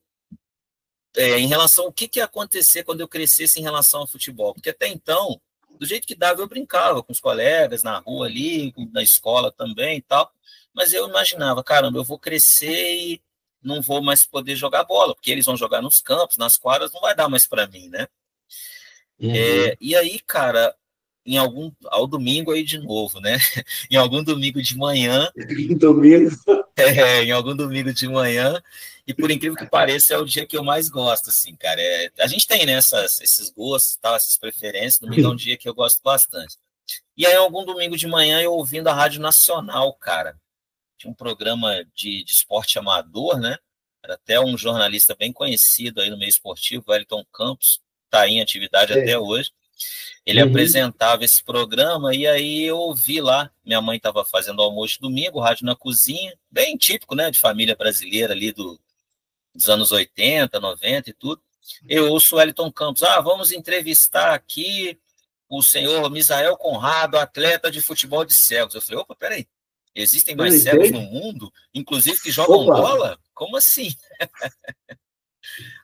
em relação ao que ia acontecer quando eu crescesse em relação ao futebol, porque até então, do jeito que dava, eu brincava com os colegas na rua ali, na escola também e tal, mas eu imaginava, caramba, eu vou crescer e não vou mais poder jogar bola, porque eles vão jogar nos campos, nas quadras, não vai dar mais para mim, né? Uhum. E aí, cara, ao domingo aí de novo, né? Em algum domingo de manhã, Domingo. em algum domingo de manhã, e por incrível que pareça, é o dia que eu mais gosto, assim, cara. A gente tem, né, esses gostos, tal, essas preferências. Domingo é um dia que eu gosto bastante. E aí, algum domingo de manhã, eu ouvindo a Rádio Nacional, cara. Tinha um programa de esporte amador, né? Era até um jornalista bem conhecido aí no meio esportivo, Wellington Campos, está em atividade até É. hoje. Ele Uhum. apresentava esse programa e aí eu ouvi lá. Minha mãe estava fazendo almoço domingo, rádio na cozinha, bem típico, né, de família brasileira ali dos anos 80, 90 e tudo. Eu ouço o Wellington Campos, vamos entrevistar aqui o senhor Misael Conrado, atleta de futebol de cegos. Eu falei, opa, peraí, existem mais Peraí, cegos no tem? mundo, inclusive que jogam Opa! bola? Como assim?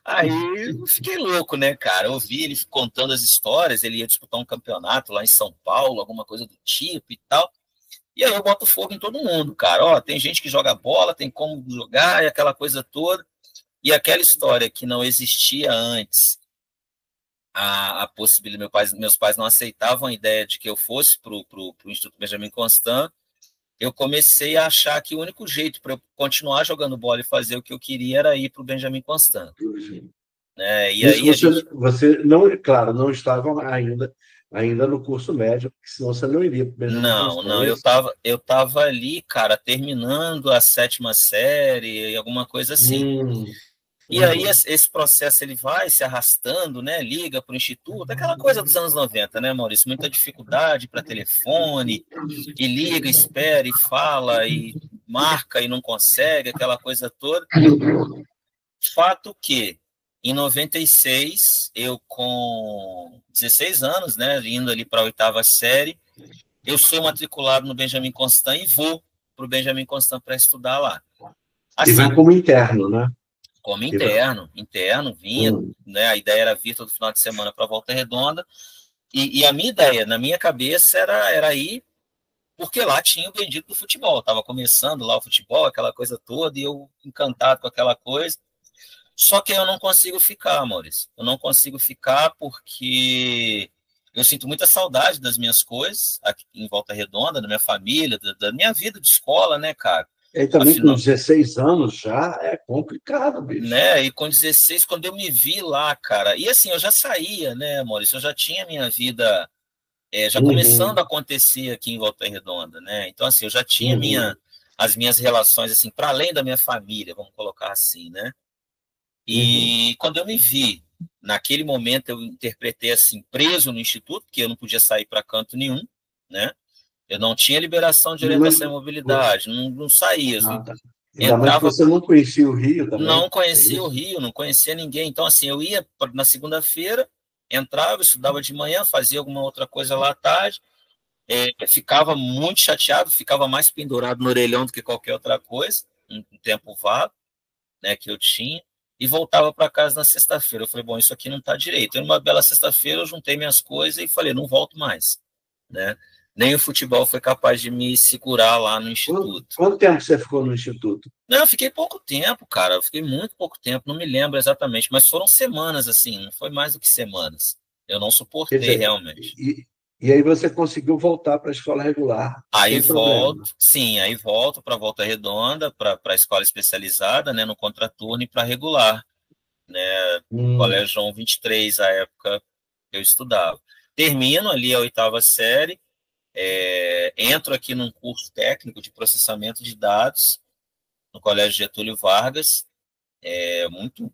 Aí eu fiquei louco, né, cara? Eu vi ele contando as histórias, ele ia disputar um campeonato lá em São Paulo, alguma coisa do tipo e tal. E aí eu boto fogo em todo mundo, cara. Ó, tem gente que joga bola, tem como jogar e aquela coisa toda. E aquela história que não existia antes, a possibilidade, meus pais não aceitavam a ideia de que eu fosse para o Instituto Benjamin Constant. Eu comecei a achar que o único jeito para eu continuar jogando bola e fazer o que eu queria era ir para o Benjamin Constant. Né? E Isso aí a gente. você não, claro, não estava ainda no curso médio, porque senão você não iria para o Benjamin Constant, Não, é isso? eu tava ali, cara, terminando a sétima série e alguma coisa assim. Hum. E aí esse processo ele vai se arrastando, né? Liga para o instituto, aquela coisa dos anos 90, né, Maurício? Muita dificuldade para telefone, e liga, espera, e fala, e marca e não consegue, aquela coisa toda. Fato que, em 96, eu com 16 anos, né, indo ali para a 8ª série, eu sou matriculado no Benjamin Constant e vou para o Benjamin Constant para estudar lá. Assim, e vai como interno, né? Como interno, vinha, né? A ideia era vir todo final de semana para Volta Redonda, e a minha ideia, na minha cabeça, era ir, porque lá tinha o bendito do futebol, estava começando lá o futebol, aquela coisa toda, e eu encantado com aquela coisa. Só que eu não consigo ficar, Maurício. Eu não consigo ficar porque eu sinto muita saudade das minhas coisas aqui em Volta Redonda, da minha família, da minha vida de escola, né, cara? E também afinal, com 16 anos já é complicado, bicho. Né? E com 16, quando eu me vi lá, cara, e assim, eu já saía, né, Maurício? Eu já tinha minha vida já começando a acontecer aqui em Volta Redonda, né? Então, assim, eu já tinha as minhas relações, assim, para além da minha família, vamos colocar assim, né? E quando eu me vi, naquele momento eu interpretei assim, preso no instituto, porque eu não podia sair para canto nenhum, né? Eu não tinha liberação de orientação e mobilidade, não saía. Tá. Ainda mais que você não conhecia o Rio também. Não conhecia o Rio, não conhecia ninguém. Então, assim, eu ia na segunda-feira, entrava, estudava de manhã, fazia alguma outra coisa lá à tarde, ficava muito chateado, ficava mais pendurado no orelhão do que qualquer outra coisa, um tempo vago, né, que eu tinha. E voltava para casa na sexta-feira. Eu falei, bom, isso aqui não está direito. E numa bela sexta-feira eu juntei minhas coisas e falei, não volto mais, né? Nem o futebol foi capaz de me segurar lá no instituto. Quanto tempo você ficou no instituto? Não, eu fiquei pouco tempo, cara. Eu fiquei muito pouco tempo, não me lembro exatamente, mas foram semanas, assim, não foi mais do que semanas. Eu não suportei, quer dizer, realmente. E aí você conseguiu voltar para a escola regular? Aí volto, sim, aí volto para a Volta Redonda, para a escola especializada, né, no contraturno e para regular, né, Colégio João 23, a época que eu estudava. Termino ali a 8ª série, entro aqui num curso técnico de processamento de dados no Colégio Getúlio Vargas, muito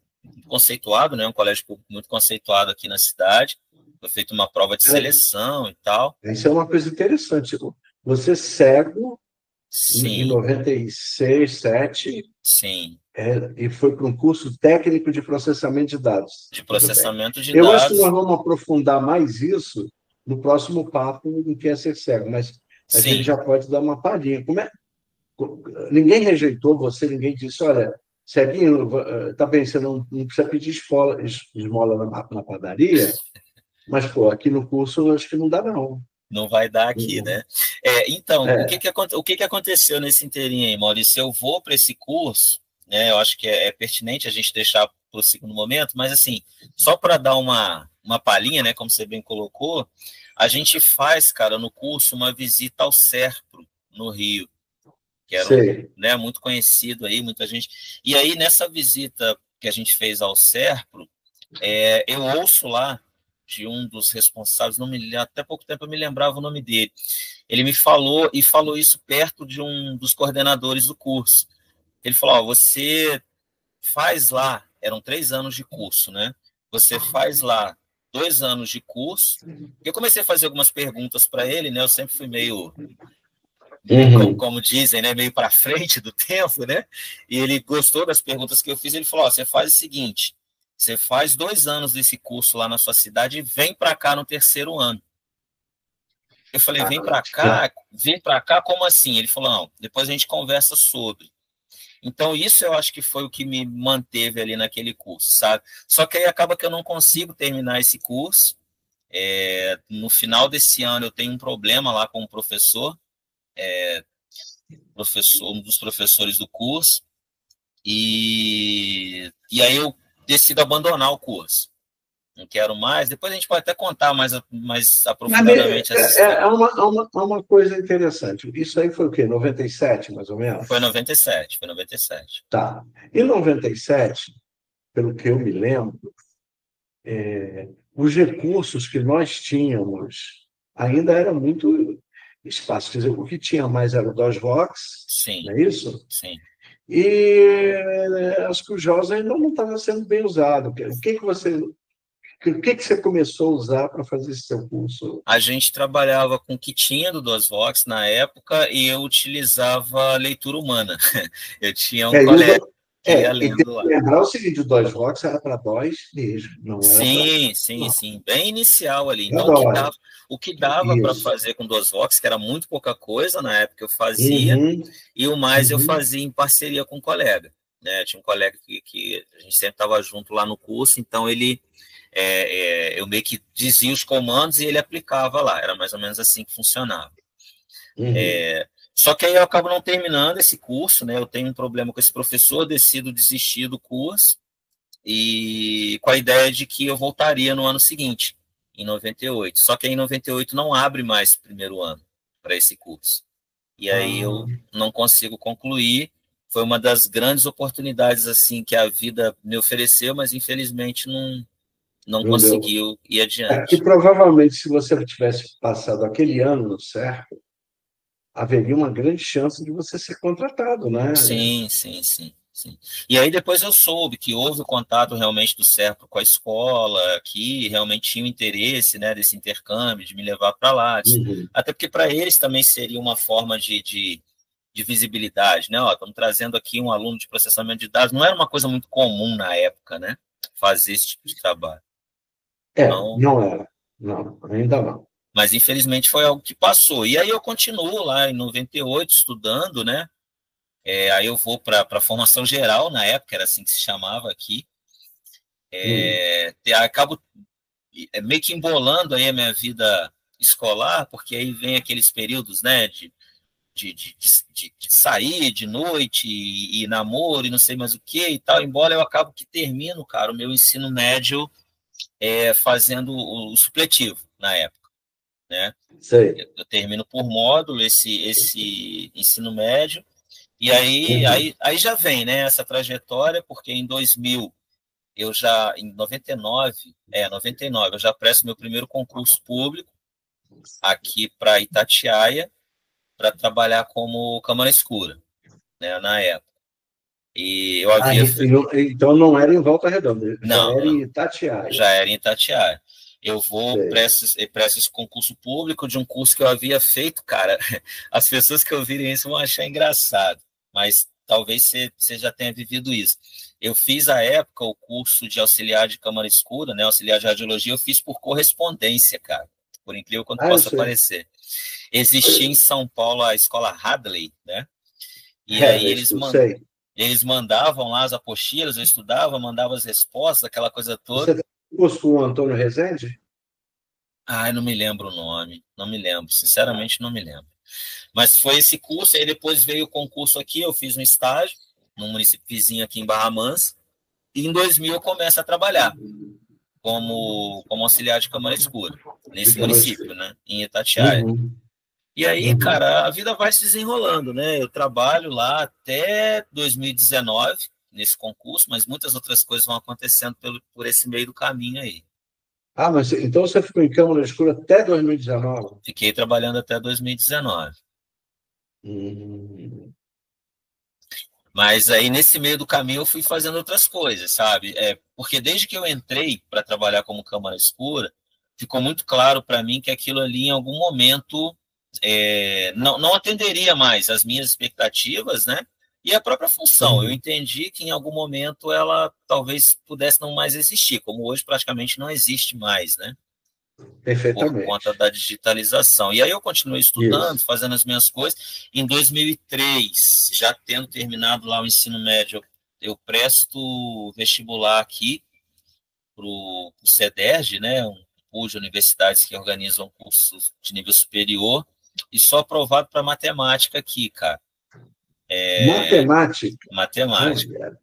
conceituado, né, um colégio público muito conceituado aqui na cidade. Foi feita uma prova de seleção e tal. Isso é uma coisa interessante. Você cego Sim. Em 96, 7. Sim. E foi para um curso técnico de processamento de dados. De processamento de dados. Eu acho que nós vamos aprofundar mais isso no próximo papo do que é ser cego, mas a gente já pode dar uma palhinha. Ninguém rejeitou você, ninguém disse, olha, ceguinho, tá bem, você não precisa pedir esmola na padaria, mas, pô, aqui no curso eu acho que não dá, não. Não vai dar aqui, né? Então, o que aconteceu nesse inteirinho aí, Maurício? Eu vou para esse curso, né? Eu acho que é pertinente a gente deixar para o segundo momento, mas, assim, só para dar uma palhinha, né? Como você bem colocou, a gente faz, cara, no curso, uma visita ao Serpro, no Rio, que era né, muito conhecido aí, muita gente. E aí, nessa visita que a gente fez ao Serpro, eu ouço lá de um dos responsáveis, até pouco tempo eu me lembrava o nome dele. Ele me falou, e falou isso perto de um dos coordenadores do curso. Ele falou, você faz lá, eram 3 anos de curso, né? Você faz lá 2 anos de curso. Eu comecei a fazer algumas perguntas para ele, né? Eu sempre fui meio como dizem, né? Meio para frente do tempo, né? E ele gostou das perguntas que eu fiz, ele falou, você faz o seguinte, você faz 2 anos desse curso lá na sua cidade e vem para cá no 3º ano. Eu falei, vem para cá, como assim? Ele falou, não, depois a gente conversa sobre. Então, isso eu acho que foi o que me manteve ali naquele curso, sabe? Só que aí acaba que eu não consigo terminar esse curso. No final desse ano eu tenho um problema lá com o professor, um dos professores do curso, e aí eu decido abandonar o curso. Não quero mais. Depois a gente pode até contar mais aprofundadamente essa história. É uma coisa interessante. Isso aí foi o quê? 97, mais ou menos? Foi 97. Tá. Em 97, pelo que eu me lembro, os recursos que nós tínhamos ainda era muito espaço. Quer dizer, o que tinha mais era o DOSVox, sim, não é isso? Sim. e acho que o JAWS ainda não estava sendo bem usado. O que você começou a usar para fazer esse seu curso? A gente trabalhava com o que tinha do DOSVox na época e eu utilizava leitura humana. Eu tinha um colega que ia E tem lendo que lá. lembrar o seguinte, o DOSVox era para DOS mesmo, não era para... Sim, sim, sim, bem inicial ali. Para Então, DOS, o que dava para isso. fazer com DOSVox, que era muito pouca coisa na época eu fazia, Uhum, e o mais eu uhum, fazia em parceria com um colega. Né? Tinha um colega que a gente sempre estava junto lá no curso, então eu meio que dizia os comandos e ele aplicava lá. Era mais ou menos assim que funcionava. uhum. Só que aí eu acabo não terminando esse curso, né? Eu tenho um problema com esse professor, decido desistir do curso e com a ideia de que eu voltaria no ano seguinte, em 98. Só que aí em 98 não abre mais primeiro ano para esse curso. E aí Ah, eu não consigo concluir. Foi uma das grandes oportunidades assim que a vida me ofereceu, mas infelizmente não não deu. conseguiu ir Que adiante. provavelmente, se você tivesse passado aquele ano certo, haveria uma grande chance de você ser contratado, né? Sim, sim, sim, sim. E aí depois eu soube que houve o contato realmente do Serpa com a escola, que realmente tinha o interesse, né, desse intercâmbio, de me levar para lá. Uhum. Até porque para eles também seria uma forma de visibilidade, né? Ó, estamos trazendo aqui um aluno de processamento de dados. Não era uma coisa muito comum na época, né? Fazer esse tipo de trabalho. Então, Não era. Não, ainda não. mas infelizmente foi algo que passou. E aí eu continuo lá em 98 estudando, né? Aí eu vou para a formação geral, na época era assim que se chamava aqui. Hum. Acabo meio que embolando aí a minha vida escolar, porque aí vem aqueles períodos, né, de sair de noite e namoro e não sei mais o que e tal, embora eu acabo que termino, cara, o meu ensino médio fazendo o supletivo na época, né? Sei. Eu termino por módulo esse ensino médio. E Uhum. aí já vem, né, essa trajetória, porque em 2000, em 99, eu já presto meu primeiro concurso público aqui para Itatiaia, para trabalhar como câmara escura, né, na época. E eu havia feito. Então não era em Volta Redonda, já Não, era não, em Itatiaia. já era em Itatiaia. Eu vou Sei. presto esse concurso público de um curso que eu havia feito, cara. As pessoas que ouvirem isso vão achar engraçado, mas talvez você já tenha vivido isso. Eu fiz à época o curso de auxiliar de câmara escura, né, auxiliar de radiologia, eu fiz por correspondência, cara, por incrível quanto Eu possa sei. parecer. Existia em São Paulo a escola Hadley, né? E aí Eu sei. eles mandavam lá as apostilas, eu estudava, mandava as respostas, aquela coisa Você toda. tem curso com o Antônio Rezende? Ai, não me lembro o nome, não me lembro, sinceramente não me lembro. Mas foi esse curso, aí depois veio o concurso aqui, eu fiz um estágio num município vizinho aqui em Barra Mansa, e em 2000 eu começo a trabalhar como auxiliar de câmara escura, De nesse câmara município, escura. né, em Itatiaia. Uhum. E aí, Uhum. cara, a vida vai se desenrolando, né? Eu trabalho lá até 2019, nesse concurso, mas muitas outras coisas vão acontecendo por esse meio do caminho aí. Mas então você ficou em câmara escura até 2019? Fiquei trabalhando até 2019. Uhum. Mas aí, nesse meio do caminho, eu fui fazendo outras coisas, sabe? Porque desde que eu entrei para trabalhar como câmara escura, ficou muito claro para mim que aquilo ali, em algum momento, não atenderia mais às minhas expectativas, né? E a própria função. Eu Uhum. entendi que, em algum momento, ela talvez pudesse não mais existir, como hoje praticamente não existe mais, né? Por conta Perfeitamente. da digitalização. E aí eu continuei estudando, Isso. fazendo as minhas coisas. Em 2003, já tendo terminado lá o ensino médio, eu presto vestibular aqui para o CEDERJ, né, um pool de universidades que organizam cursos de nível superior, e sou aprovado para matemática aqui, cara. Matemática. Matemática. Olha,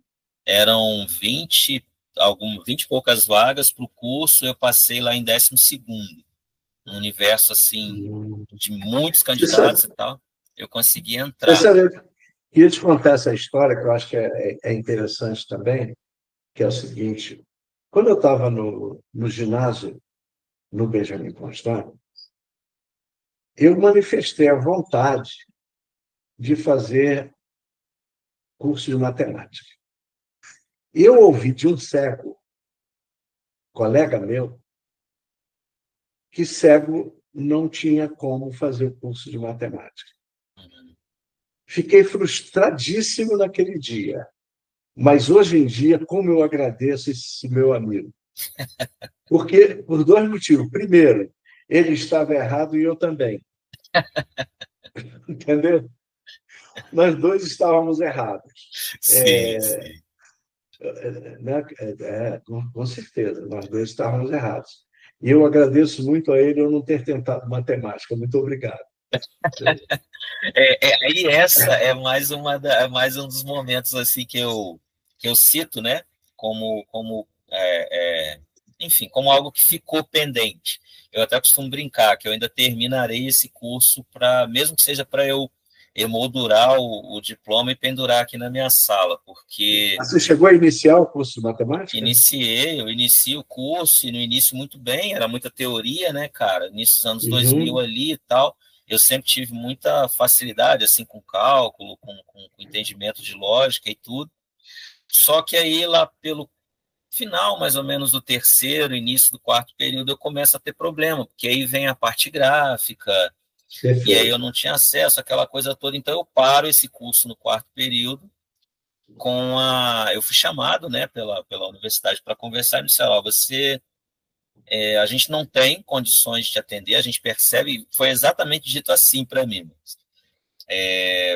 Eram 20 e poucas vagas para o curso, eu passei lá em 12º. Um universo assim hum. de muitos Você sabe, candidatos e tal, eu consegui você entrar. sabe, queria te contar essa história, que eu acho que é interessante também, que é o seguinte: quando eu estava no ginásio, no Benjamin Constant, eu manifestei a vontade de fazer curso de matemática. Eu ouvi de um cego, colega meu, que cego não tinha como fazer o curso de matemática. Fiquei frustradíssimo naquele dia. Mas hoje em dia, como eu agradeço esse meu amigo? Porque, por dois motivos. Primeiro, ele estava errado e eu também. Entendeu? Nós dois estávamos errados. Sim, sim. Né? Com certeza, nós dois estávamos errados. E eu agradeço muito a ele eu não ter tentado matemática. Muito obrigado. Aí essa é mais um dos momentos assim que eu cito, né? Enfim, como algo que ficou pendente. Eu até costumo brincar que eu ainda terminarei esse curso para, mesmo que seja para eu emoldurar o diploma e pendurar aqui na minha sala, porque Você chegou a iniciar o curso de matemática? eu inicio o curso, e no início muito bem, era muita teoria, né, cara? Início dos anos 2000 ali e tal. Eu sempre tive muita facilidade, assim, com cálculo, com entendimento de lógica e tudo. Só que aí, lá pelo final, mais ou menos, do terceiro, início do quarto período, eu começo a ter problema, porque aí vem a parte gráfica, Perfeito. e aí eu não tinha acesso àquela coisa toda, então eu paro esse curso no quarto período, eu fui chamado, né, pela universidade para conversar, e me disseram, a gente não tem condições de te atender, a gente percebe, foi exatamente dito assim para mim,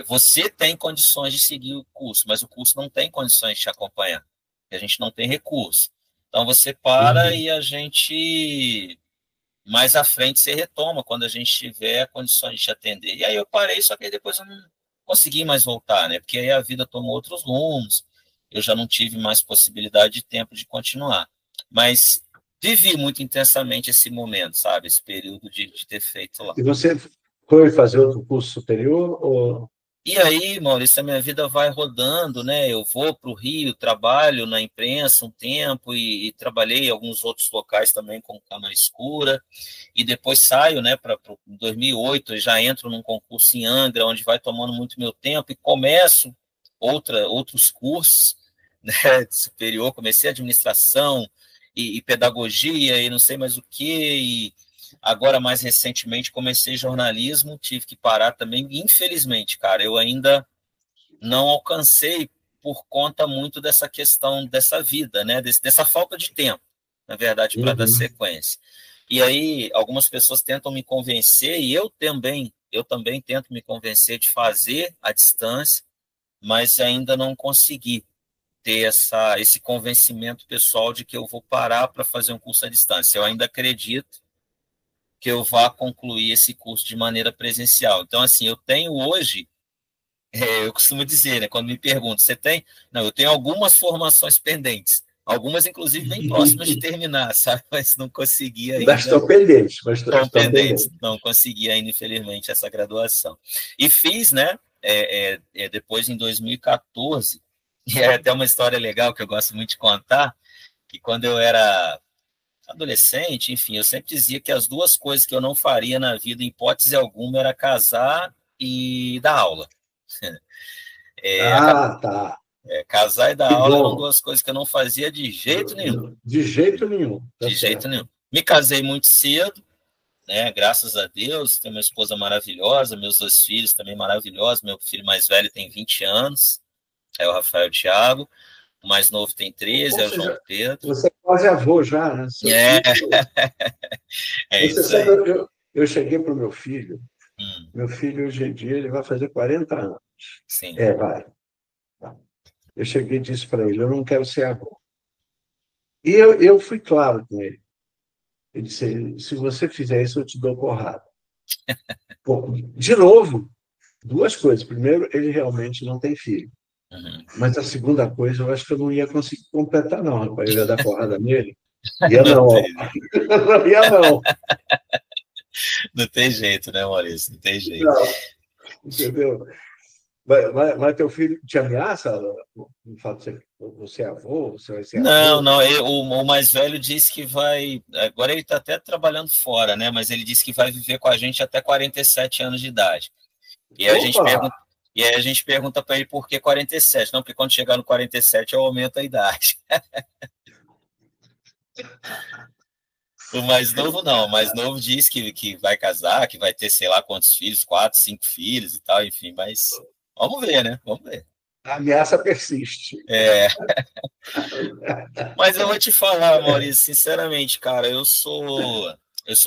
você tem condições de seguir o curso, mas o curso não tem condições de te acompanhar, a gente não tem recurso. Então você para e a gente, mais à frente, você retoma quando a gente tiver condições de te atender. E aí eu parei, só que aí depois eu não consegui mais voltar, né? Porque aí a vida tomou outros rumos, eu já não tive mais possibilidade de tempo de continuar. Mas vivi muito intensamente esse momento, sabe? Esse período de ter feito lá. E você foi fazer outro curso superior? Ou... E aí, Maurício, a minha vida vai rodando, né? Eu vou para o Rio, trabalho na imprensa um tempo e trabalhei em alguns outros locais também, como Câmara Escura, e depois saio, né, para 2008, já entro num concurso em Angra, onde vai tomando muito meu tempo e começo outros cursos, né, de superior, comecei administração e pedagogia e não sei mais o que, agora, mais recentemente, comecei jornalismo, tive que parar também. Infelizmente, cara, eu ainda não alcancei por conta muito dessa questão dessa vida, né? Dessa falta de tempo, na verdade, para dar sequência. E aí, algumas pessoas tentam me convencer, e eu também tento me convencer de fazer à distância, mas ainda não consegui ter esse convencimento pessoal de que eu vou parar para fazer um curso à distância. Eu ainda acredito que eu vá concluir esse curso de maneira presencial. Então, assim, eu tenho hoje, eu costumo dizer, né, quando me perguntam, você tem? Não, eu tenho algumas formações pendentes, algumas, inclusive, bem próximas de terminar, sabe? Mas não consegui ainda. Mas estão pendentes. Estão pendentes. Não consegui ainda, infelizmente, essa graduação. E fiz, né, depois, em 2014, e é até uma história legal que eu gosto muito de contar, que quando eu era adolescente, enfim, eu sempre dizia que as duas coisas que eu não faria na vida, em hipótese alguma, era casar e dar aula. Tá. Casar e dar aula eram duas coisas que eu não fazia de jeito nenhum. De jeito nenhum. De jeito nenhum. Me casei muito cedo, né? Graças a Deus, tenho uma esposa maravilhosa, meus 2 filhos também maravilhosos. Meu filho mais velho tem 20 anos, é o Rafael Thiago. O mais novo tem 13, é o João Pedro. Você é quase avô já, né? Isso sabe, aí. eu cheguei para o meu filho. Meu filho, hoje em dia, ele vai fazer 40 anos. Sim. Vai. Eu cheguei e disse para ele, eu não quero ser avô. E eu fui claro com ele. Ele disse, se você fizer isso, eu te dou porrada. Bom, de novo, 2 coisas. Primeiro, ele realmente não tem filho. Mas a segunda coisa, eu acho que eu não ia conseguir completar, não, rapaz. Eu ia dar porrada nele. Ia não. Não ia não. Não tem jeito, né, Maurício? Não tem jeito. Não. Entendeu? Mas teu filho te ameaça? No fato de você é avô? Você vai ser avô? Não. O mais velho disse que vai... Agora ele está até trabalhando fora, né? Mas ele disse que vai viver com a gente até 47 anos de idade. E a gente E aí a gente pergunta para ele por que 47. Não, porque quando chegar no 47 eu aumento a idade. O mais novo não, o mais novo diz que vai casar, que vai ter sei lá quantos filhos, 4, 5 filhos e tal, enfim, mas vamos ver, né? Vamos ver. A ameaça persiste. Mas eu vou te falar, Maurício, sinceramente, cara, eu sou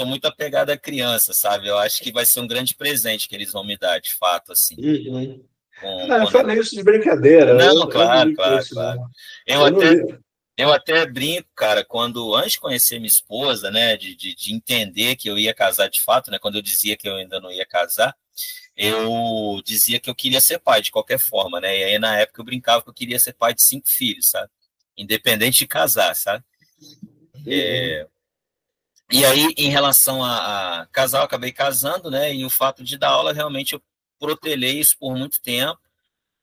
muito apegado à criança, sabe? Eu acho que vai ser um grande presente que eles vão me dar, de fato, assim. Uhum. Eu falei isso de brincadeira. Não, Eu não claro, ligo claro, isso, claro. não. Eu até, eu até brinco, cara, antes de conhecer minha esposa, né, de entender que eu ia casar de fato, né, quando eu dizia que eu ainda não ia casar, eu dizia que eu queria ser pai de qualquer forma, né, e aí na época eu brincava que eu queria ser pai de 5 filhos, sabe, independente de casar, sabe. E aí, em relação a casar, eu acabei casando, né, e o fato de dar aula, realmente, eu protelei isso por muito tempo,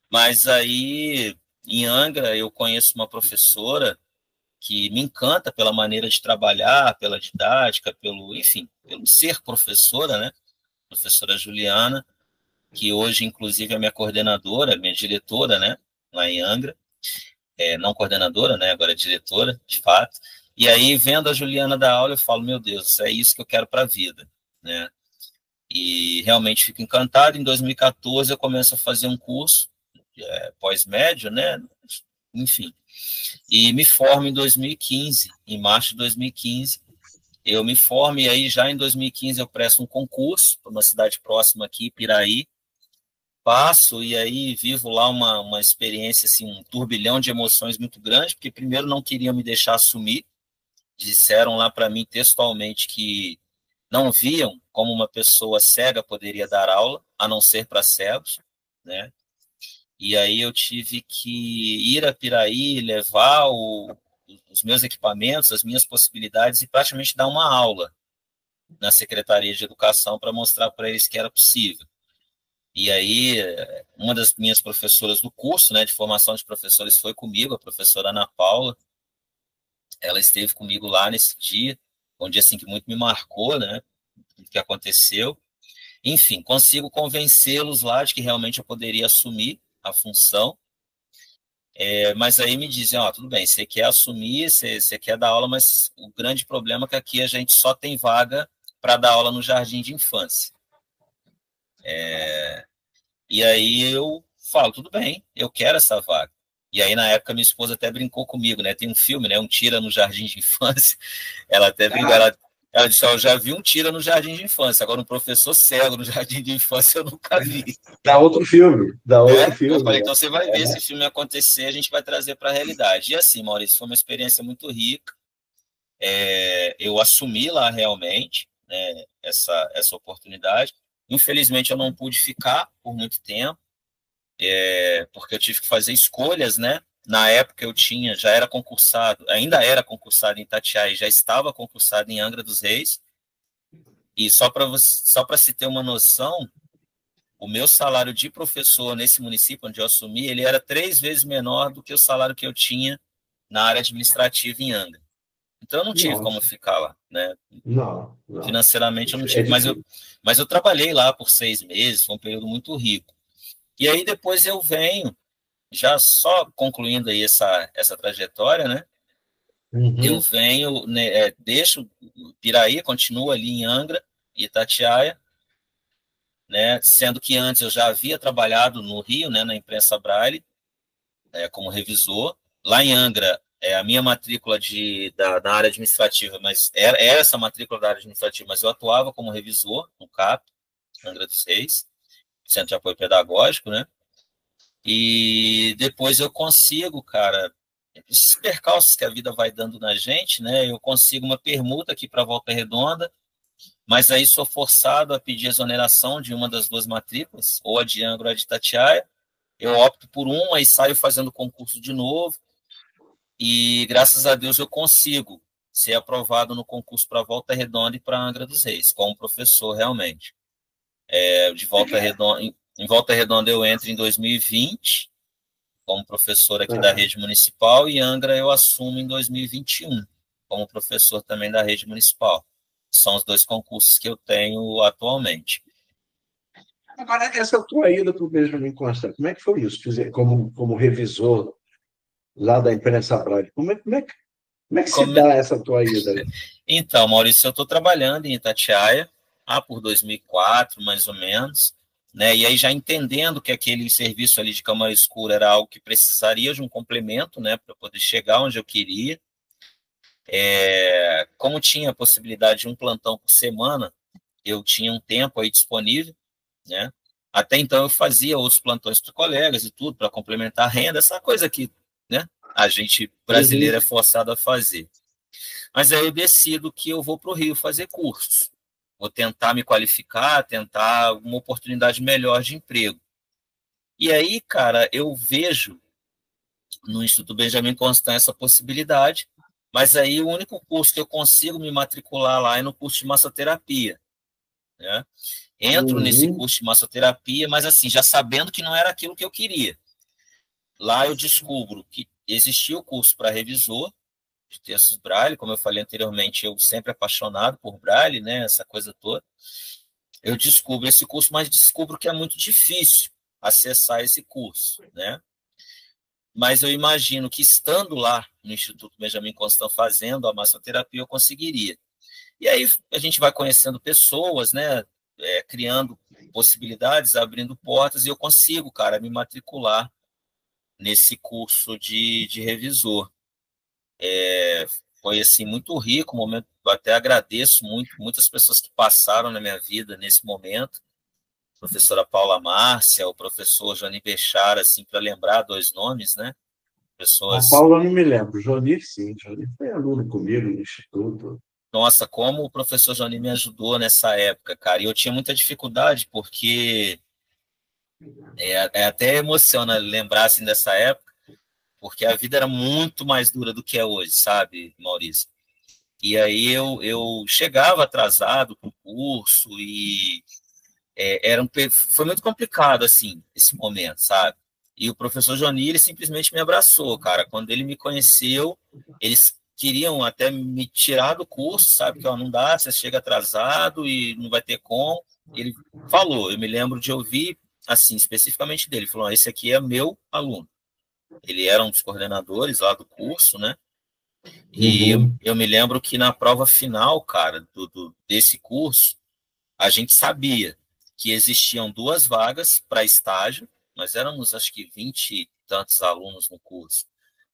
mas aí, em Angra, eu conheço uma professora que me encanta pela maneira de trabalhar, pela didática, enfim, pelo ser professora, né? Professora Juliana, que hoje, inclusive, é minha coordenadora, minha diretora, né? Lá em Angra. Não coordenadora, né? Agora é diretora, de fato. E aí, vendo a Juliana dar aula, eu falo, meu Deus, é isso que eu quero para a vida, né? E realmente fico encantado. Em 2014, eu começo a fazer um curso pós-médio, né? Enfim, e me formo em 2015, em março de 2015. Eu me formo e aí já em 2015 eu presto um concurso para uma cidade próxima aqui, Piraí. Passo e aí vivo lá uma experiência, assim, um turbilhão de emoções muito grande, porque primeiro não queriam me deixar assumir, disseram lá para mim textualmente que não viam como uma pessoa cega poderia dar aula, a não ser para cegos, né? E aí eu tive que ir a Piraí, levar os meus equipamentos, as minhas possibilidades e praticamente dar uma aula na Secretaria de Educação para mostrar para eles que era possível. E aí uma das minhas professoras do curso, né, de formação de professores foi comigo, a professora Ana Paula. Ela esteve comigo lá nesse dia, um dia assim que muito me marcou, né, o que aconteceu. Enfim, consigo convencê-los lá de que realmente eu poderia assumir a função. Mas aí me dizem, ó, tudo bem, você quer assumir, você quer dar aula, mas o grande problema é que aqui a gente só tem vaga para dar aula no jardim de infância. E aí eu falo, tudo bem, eu quero essa vaga. E aí, na época, minha esposa até brincou comigo, né? Tem um filme, né? Um Tira no Jardim de Infância. Ela até brincou, ela disse, ó, eu já vi um Tira no Jardim de Infância, agora um professor cego no Jardim de Infância eu nunca vi. Dá outro filme, Eu falei, então você vai ver esse filme acontecer, a gente vai trazer para a realidade. E assim, Maurício, foi uma experiência muito rica. Eu assumi lá realmente, né, essa oportunidade. Infelizmente, eu não pude ficar por muito tempo, porque eu tive que fazer escolhas, né? Na época eu já era concursado, ainda era concursado em Itatiaia, já estava concursado em Angra dos Reis. E só para se ter uma noção, o meu salário de professor nesse município onde eu assumi, ele era 3 vezes menor do que o salário que eu tinha na área administrativa em Angra. Então eu não tive como ficar lá, né? Não. Financeiramente eu não tive, mas eu trabalhei lá por 6 meses, foi um período muito rico. E aí depois eu venho, já só concluindo aí essa trajetória, né? Eu venho, né, deixo Piraí, continuo ali em Angra e Itatiaia, né? Sendo que antes eu já havia trabalhado no Rio, né, na imprensa Braille, como revisor. Lá em Angra, a minha matrícula da área administrativa, mas era essa matrícula da área administrativa, mas eu atuava como revisor no CAP, Angra dos Reis, Centro de Apoio Pedagógico, né? E depois eu consigo, cara, esses percalços que a vida vai dando na gente, né? Eu consigo uma permuta aqui para Volta Redonda, mas aí sou forçado a pedir exoneração de uma das 2 matrículas, ou a de Angra ou a de Itatiaia. Eu opto por uma e saio fazendo concurso de novo. E graças a Deus eu consigo ser aprovado no concurso para Volta Redonda e para Angra dos Reis, como professor realmente. De Volta Redonda, em Volta Redonda eu entro em 2020 como professor aqui da rede municipal e Angra eu assumo em 2021 como professor também da rede municipal. São os 2 concursos que eu tenho atualmente. Agora, essa tua ida para o Benjamin Constant, como é que foi isso? Quer dizer, como revisor lá da imprensa Braille, como é que se Como... dá essa tua ida aí? Então, Maurício, eu estou trabalhando em Itatiaia, por 2004, mais ou menos, né? E aí já entendendo que aquele serviço ali de câmara escura era algo que precisaria de um complemento, né, para poder chegar onde eu queria. Como tinha a possibilidade de um plantão por semana, eu tinha um tempo aí disponível, né? Até então eu fazia outros plantões para colegas e tudo, para complementar a renda, essa coisa que, né, a gente brasileiro é forçado a fazer. Mas aí eu decido que eu vou para o Rio fazer cursos. Vou tentar me qualificar, tentar uma oportunidade melhor de emprego. E aí, cara, eu vejo no Instituto Benjamin Constant essa possibilidade, mas aí o único curso que eu consigo me matricular lá é no curso de massoterapia, né? Entro nesse curso de massoterapia, mas assim, já sabendo que não era aquilo que eu queria. Lá eu descubro que existia o curso para revisor de textos Braille, como eu falei anteriormente, eu sempre apaixonado por Braille, né, essa coisa toda. Eu descubro esse curso, mas descubro que é muito difícil acessar esse curso, né? Mas eu imagino que estando lá no Instituto Benjamin Constant fazendo a massoterapia, eu conseguiria. E aí a gente vai conhecendo pessoas, né, criando possibilidades, abrindo portas, e eu consigo, cara, me matricular nesse curso de revisor. Foi, assim, muito rico, um momento, eu até agradeço muitas pessoas que passaram na minha vida nesse momento, a professora Paula Márcia, o professor Johnny Bechara, assim, para lembrar dois nomes, né, A pessoas... Paula não me lembro. Johnny, sim. Johnny foi aluno comigo no Instituto. Nossa, como o professor Johnny me ajudou nessa época, cara, e eu tinha muita dificuldade, porque até emociona lembrar, assim, dessa época, porque a vida era muito mais dura do que é hoje, sabe, Maurício? E aí eu chegava atrasado para o curso e foi muito complicado, assim, esse momento, sabe? E o professor Johnny, ele simplesmente me abraçou, cara. Quando ele me conheceu, eles queriam até me tirar do curso, sabe? Que ó, não dá, você chega atrasado e não vai ter como. Ele falou, eu me lembro de ouvir, assim, especificamente dele, falou, esse aqui é meu aluno. Ele era um dos coordenadores lá do curso, né? E eu me lembro que na prova final, cara, desse curso, a gente sabia que existiam 2 vagas para estágio, nós éramos acho que 20 e tantos alunos no curso.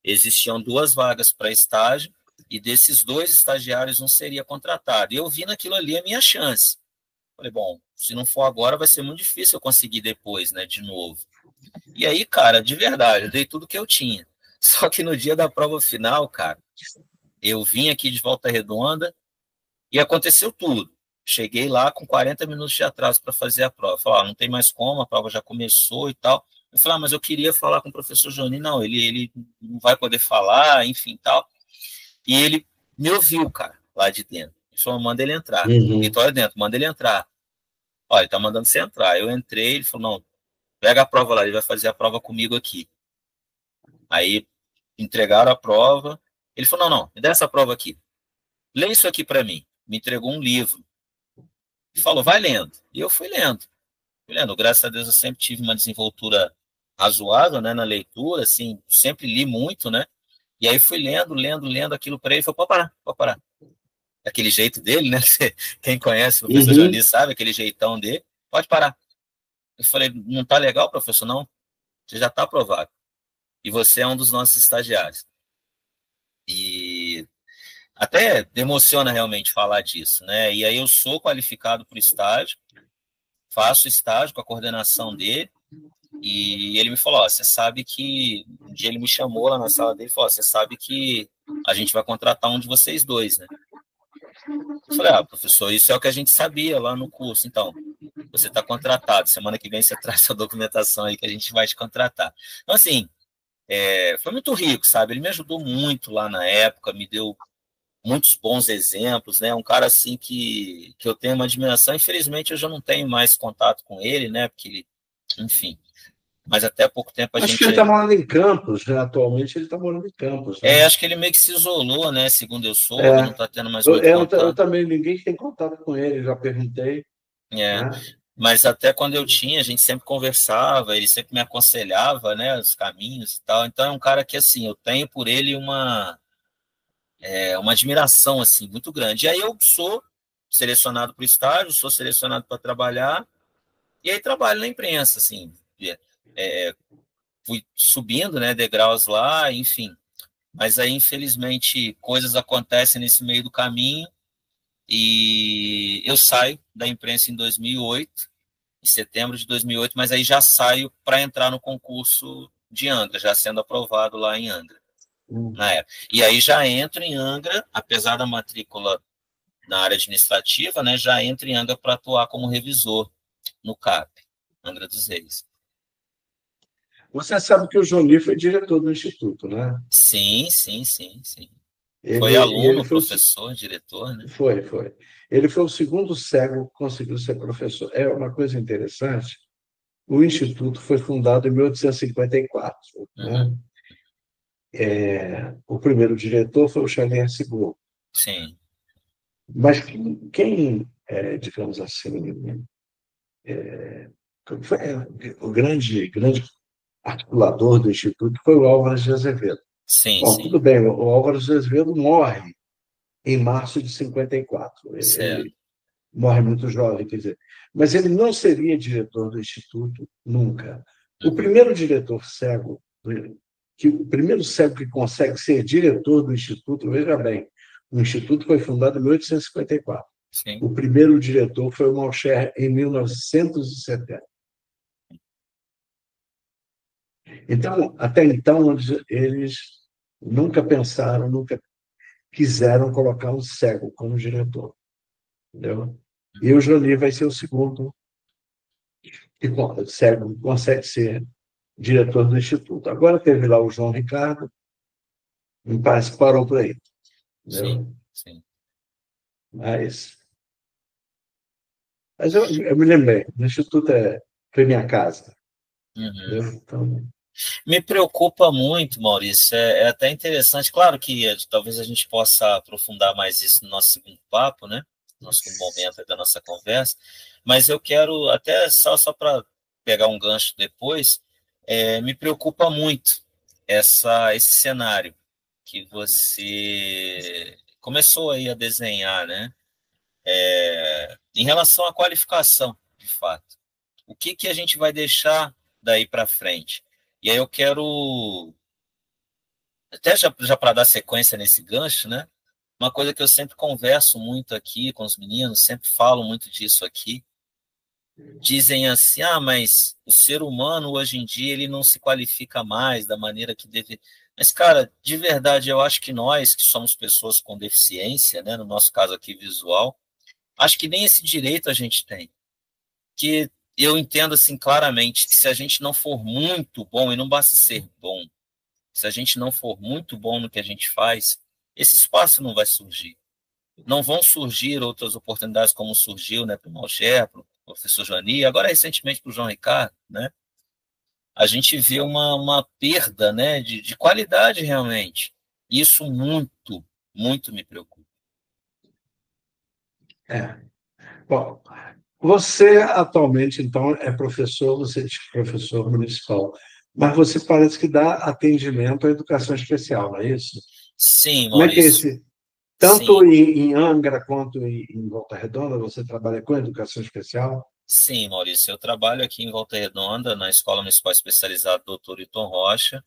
Existiam 2 vagas para estágio, e desses 2 estagiários, um seria contratado. E eu vi naquilo ali a minha chance. Falei, bom, se não for agora, vai ser muito difícil eu conseguir depois, né, de novo. E aí, cara, de verdade, eu dei tudo que eu tinha. Só que no dia da prova final, cara, eu vim aqui de Volta Redonda e aconteceu tudo. Cheguei lá com 40 minutos de atraso para fazer a prova. Falei, não tem mais como, a prova já começou e tal. Eu falei, mas eu queria falar com o professor Johnny. Não, ele não vai poder falar, enfim, tal. E ele me ouviu, cara, lá de dentro. Ele falou, manda ele entrar. Vitória dentro, manda ele entrar. Olha, ele tá mandando você entrar. Eu entrei, ele falou, não, pega a prova lá, ele vai fazer a prova comigo aqui. Aí entregaram a prova. Ele falou, não, me dá essa prova aqui. Lê isso aqui para mim. Me entregou um livro. E falou, vai lendo. E eu fui lendo. Graças a Deus eu sempre tive uma desenvoltura razoável, né, na leitura, assim, sempre li muito, né? E aí fui lendo aquilo para ele. Ele falou, pode parar. Aquele jeito dele, né? Quem conhece o professor Johnny sabe, aquele jeitão dele. Pode parar. Eu falei, não tá legal, professor? Não. Você já está aprovado. E você é um dos nossos estagiários. E até emociona realmente falar disso, né? E aí eu sou qualificado para o estágio, faço estágio com a coordenação dele, e ele me falou, você sabe que... Um dia ele me chamou lá na sala dele e falou, você sabe que a gente vai contratar um de vocês dois, né? Eu falei, professor, isso é o que a gente sabia lá no curso. Então, você está contratado, semana que vem você traz sua documentação aí que a gente vai te contratar. Então, assim, foi muito rico, sabe? Ele me ajudou muito lá na época, me deu muitos bons exemplos, né? Um cara assim que eu tenho uma admiração. Infelizmente eu já não tenho mais contato com ele, né? Porque ele, enfim, mas até há pouco tempo a Acho gente... que ele está morando em Campos, né? Atualmente ele está morando em Campos, né? acho que ele meio que se isolou, né? Segundo eu soube, não está tendo mais muito eu contato. também, ninguém tem contato com ele, já perguntei. É. Né? Mas até quando eu tinha, a gente sempre conversava, ele sempre me aconselhava, né, os caminhos e tal. Então é um cara que, assim, eu tenho por ele uma admiração, assim, muito grande. E aí eu sou selecionado para o estágio, sou selecionado para trabalhar, e aí trabalho na imprensa, assim. Fui subindo, né, degraus lá, enfim. Mas aí, infelizmente, coisas acontecem nesse meio do caminho, e eu saio da imprensa em 2008, em setembro de 2008, mas aí já saio para entrar no concurso de Angra, já sendo aprovado lá em Angra, na época. E aí já entro em Angra, apesar da matrícula na área administrativa, né, já entro em Angra para atuar como revisor no CAP, Angra dos Reis. Você sabe que o Johnny foi diretor do Instituto, né? Sim, sim, sim, sim. Foi aluno, professor, diretor, né? Foi. Ele foi o segundo cego que conseguiu ser professor. É uma coisa interessante. O Instituto foi fundado em 1854, né? O primeiro diretor foi o Xavier Sigol. Sim. Mas quem digamos assim, foi o grande articulador do Instituto foi o Álvares de Azevedo. Sim, Bom, sim. tudo bem, o Álvares de Azevedo morre em março de 54. Ele morre muito jovem, quer dizer. Mas ele não seria diretor do Instituto nunca. O primeiro diretor cego, o primeiro cego que consegue ser diretor do Instituto, veja bem, o Instituto foi fundado em 1854. Sim. O primeiro diretor foi o Malcher, em 1970. Então, até então, eles nunca pensaram, nunca quiseram colocar um cego como diretor. Entendeu? E o Johnny vai ser o segundo que cego consegue ser diretor do Instituto. Agora teve lá o João Ricardo, me parece que parou por aí. Entendeu? Sim. Mas eu me lembrei, o Instituto foi minha casa. Então, me preocupa muito, Maurício, é até interessante, claro que talvez a gente possa aprofundar mais isso no nosso segundo papo, né? No segundo momento da nossa conversa, mas eu quero, até só para pegar um gancho depois, me preocupa muito esse cenário que você começou aí a desenhar, né? Em relação à qualificação, de fato. O que a gente vai deixar daí para frente? E aí eu quero, até já para dar sequência nesse gancho, né? Uma coisa que eu sempre converso muito aqui com os meninos, sempre falo muito disso aqui, dizem assim, mas o ser humano hoje em dia ele não se qualifica mais da maneira que deve. Mas, cara, de verdade, eu acho que nós, que somos pessoas com deficiência, né, no nosso caso aqui visual, acho que nem esse direito a gente tem. Que eu entendo assim claramente que se a gente não for muito bom, e não basta ser bom, se a gente não for muito bom no que a gente faz, esse espaço não vai surgir. Não vão surgir outras oportunidades como surgiu, né, para o Malcher, para o professor Joani, agora recentemente para o João Ricardo, né? A gente vê uma perda, né, de qualidade realmente. Isso muito me preocupa. Bom, você atualmente, então, é professor, você é professor municipal, mas você parece que dá atendimento à educação especial, não é isso? Sim, Maurício. Como é que é esse? Tanto em Angra quanto em Volta Redonda, você trabalha com educação especial? Sim, Maurício, eu trabalho aqui em Volta Redonda, na Escola Municipal Especializada Dr. Hilton Rocha,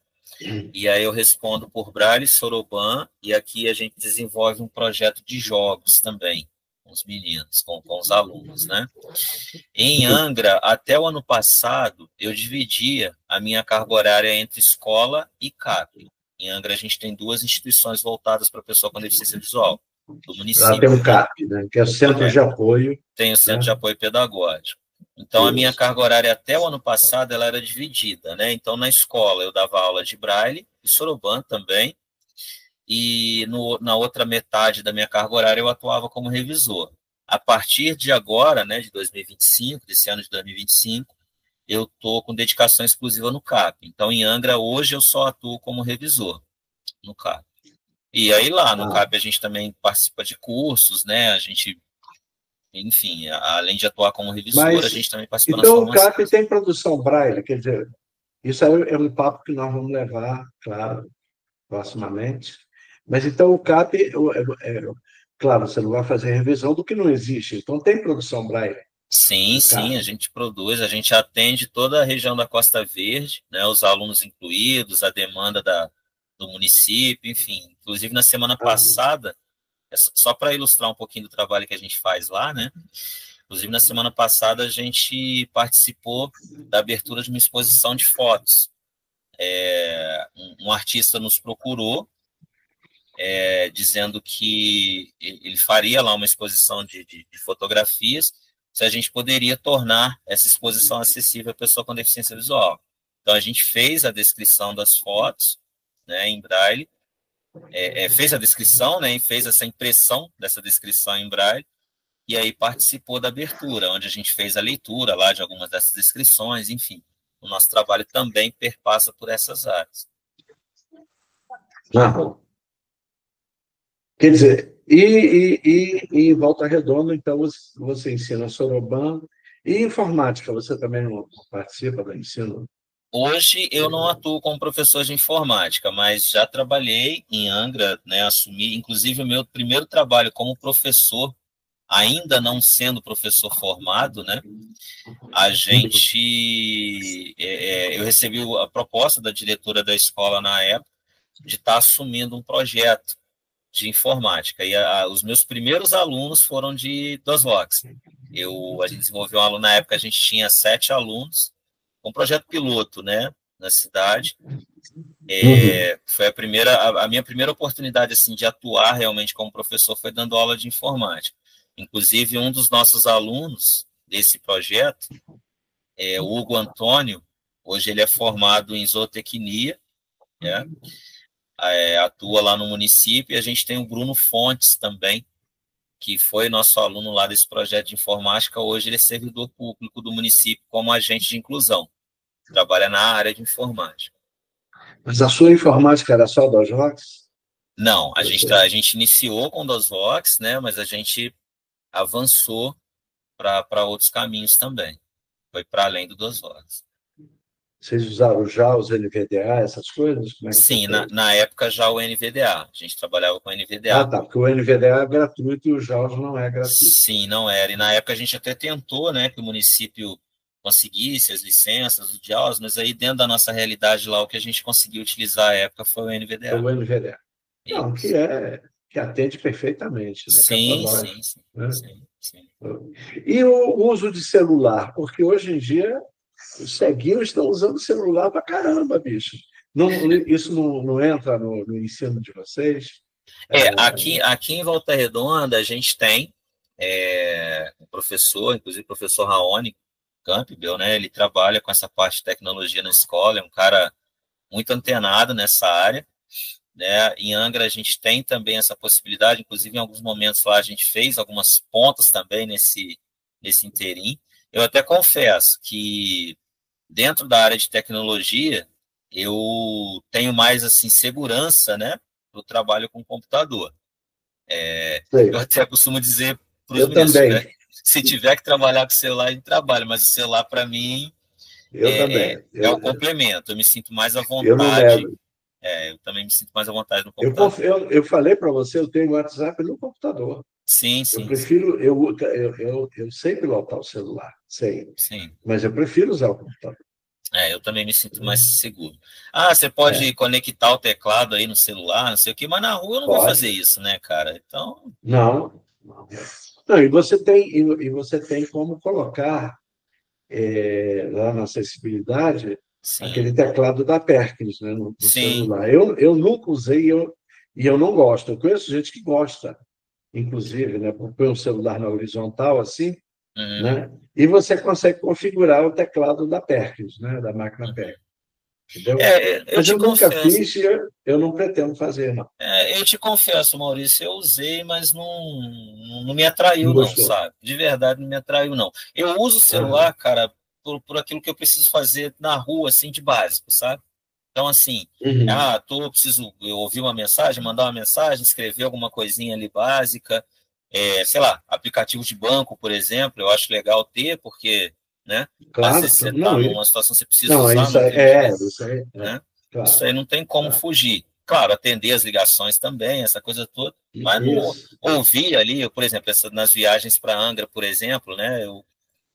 e aí eu respondo por Braille, Soroban, e aqui a gente desenvolve um projeto de jogos também, com os meninos, com os alunos, né? Em Angra, até o ano passado, eu dividia a minha carga horária entre escola e CAP. Em Angra, a gente tem duas instituições voltadas para a pessoa com deficiência visual, do município. Lá tem o CAP, né, que é o Centro de Apoio. Tem o Centro de Apoio Pedagógico. Então, a minha carga horária até o ano passado ela era dividida, né? Então, na escola, eu dava aula de Braille, e Soroban também, e na outra metade da minha carga horária eu atuava como revisor. A partir de agora, né, de 2025, desse ano de 2025, eu estou com dedicação exclusiva no CAP. Então, em Angra, hoje eu só atuo como revisor no CAP. E aí lá no CAP a gente também participa de cursos, né? A gente enfim, além de atuar como revisor, Mas, a gente também participa nas então, o formações. CAP tem produção Braille, quer dizer, isso aí é um papo que nós vamos levar, claro, proximamente. Mas, então, o CAP, claro, você não vai fazer revisão do que não existe. Então, tem produção Braille Sim, no sim, a CAP. gente produz, a gente atende toda a região da Costa Verde, né, os alunos incluídos, a demanda do município, enfim. Inclusive, na semana Ah, passada, só para ilustrar um pouquinho do trabalho que a gente faz lá, né? Inclusive, na semana passada, a gente participou da abertura de uma exposição de fotos. Um artista nos procurou, dizendo que ele faria lá uma exposição de fotografias, se a gente poderia tornar essa exposição acessível à pessoa com deficiência visual. Então, a gente fez a descrição das fotos, né, em Braille, fez a descrição, né, e fez essa impressão dessa descrição em Braille, e aí participou da abertura, onde a gente fez a leitura lá de algumas dessas descrições, enfim. O nosso trabalho também perpassa por essas áreas. não. Quer dizer, em Volta Redonda, então, você ensina Soroban e informática, você também não participa do ensino? Hoje eu não atuo como professor de informática, mas já trabalhei em Angra, né, assumi, inclusive o meu primeiro trabalho como professor, ainda não sendo professor formado, né, eu recebi a proposta da diretora da escola na época de estar assumindo um projeto de informática, e os meus primeiros alunos foram de DOSVox. A gente desenvolveu um aluno, na época a gente tinha 7 alunos, um projeto piloto, né, na cidade. Foi a minha primeira oportunidade assim de atuar realmente como professor foi dando aula de informática. Inclusive, um dos nossos alunos desse projeto, o Hugo Antônio, hoje ele é formado em zootecnia, né, atua lá no município, e a gente tem o Bruno Fontes também, que foi nosso aluno lá desse projeto de informática. Hoje ele é servidor público do município como agente de inclusão, trabalha na área de informática. Mas a sua informática era só das ROCs? Não, a gente iniciou com o DOSVox, né, mas a gente avançou para outros caminhos também. Foi para além do DOSVox. Vocês usaram já os NVDA, essas coisas? Como é que Sim, você fez? na época já o NVDA. A gente trabalhava com o Ah, NVDA. tá, porque o NVDA é gratuito e o JAWS não é gratuito. Sim, não era. E na época a gente até tentou, né, que o município conseguisse as licenças do JAWS, mas aí dentro da nossa realidade lá, o que a gente conseguiu utilizar à época foi o Foi NVDA. o NVDA. Não, Isso. que atende perfeitamente, né? Que é para Sim, nós. sim, sim, Né? sim, sim. E o uso de celular, porque hoje em dia os ceguinhos estão usando celular para caramba, bicho. Não, isso não entra no ensino de vocês? Aqui em Volta Redonda a gente tem um professor, inclusive o professor Raoni Campbell, né? Ele trabalha com essa parte de tecnologia na escola, é um cara muito antenado nessa área, né? Em Angra a gente tem também essa possibilidade, inclusive em alguns momentos lá a gente fez algumas pontas também nesse interim. Eu até confesso que dentro da área de tecnologia eu tenho mais assim segurança, né, do trabalho com computador. Sei. Eu até costumo dizer para os Eu meninos, também. se tiver que trabalhar com celular, a gente trabalha, mas o celular para mim Eu também. é o complemento. Eu me sinto mais à Eu não vontade. nego. Eu também me sinto mais à vontade no computador. Eu falei para você, eu tenho WhatsApp no computador. Sim, Eu sim, sim. prefiro, eu sei pilotar o celular, sei, Sim. mas eu prefiro usar o computador. Eu também me sinto mais seguro. Ah, você pode conectar o teclado aí no celular, não sei o quê, mas na rua eu não vou fazer Pode. isso, né, cara? Então, Não. Não, e você tem como colocar lá na acessibilidade sim, aquele teclado da Perkins, né, no sim. celular. Eu nunca usei e eu não gosto. Eu conheço gente que gosta, inclusive, né, põe um celular na horizontal assim, Uhum, né, e você consegue configurar o teclado da Perkins, né, da máquina uhum. Perkins. Entendeu? Eu Mas te eu nunca confesso. fiz e eu não pretendo fazer, não. Eu te confesso, Maurício, eu usei, mas não me Não atraiu, não, gostou? sabe? De verdade, não me atraiu, não. Eu uso o Aham. celular, cara, por aquilo que eu preciso fazer na rua, assim, de básico, sabe? Então, assim, Uhum. preciso eu ouvir uma mensagem, mandar uma mensagem, escrever alguma coisinha ali básica. sei lá, aplicativo de banco, por exemplo, eu acho legal ter, porque, né, às Claro, vezes você está não, numa situação que você precisa não, usar, isso não aí, tem jeito, é, né? Isso claro, aí não tem como claro. fugir. Claro, atender as ligações também, essa coisa toda, mas não Isso. ouvir ali, por exemplo, nas viagens para Angra, por exemplo, né,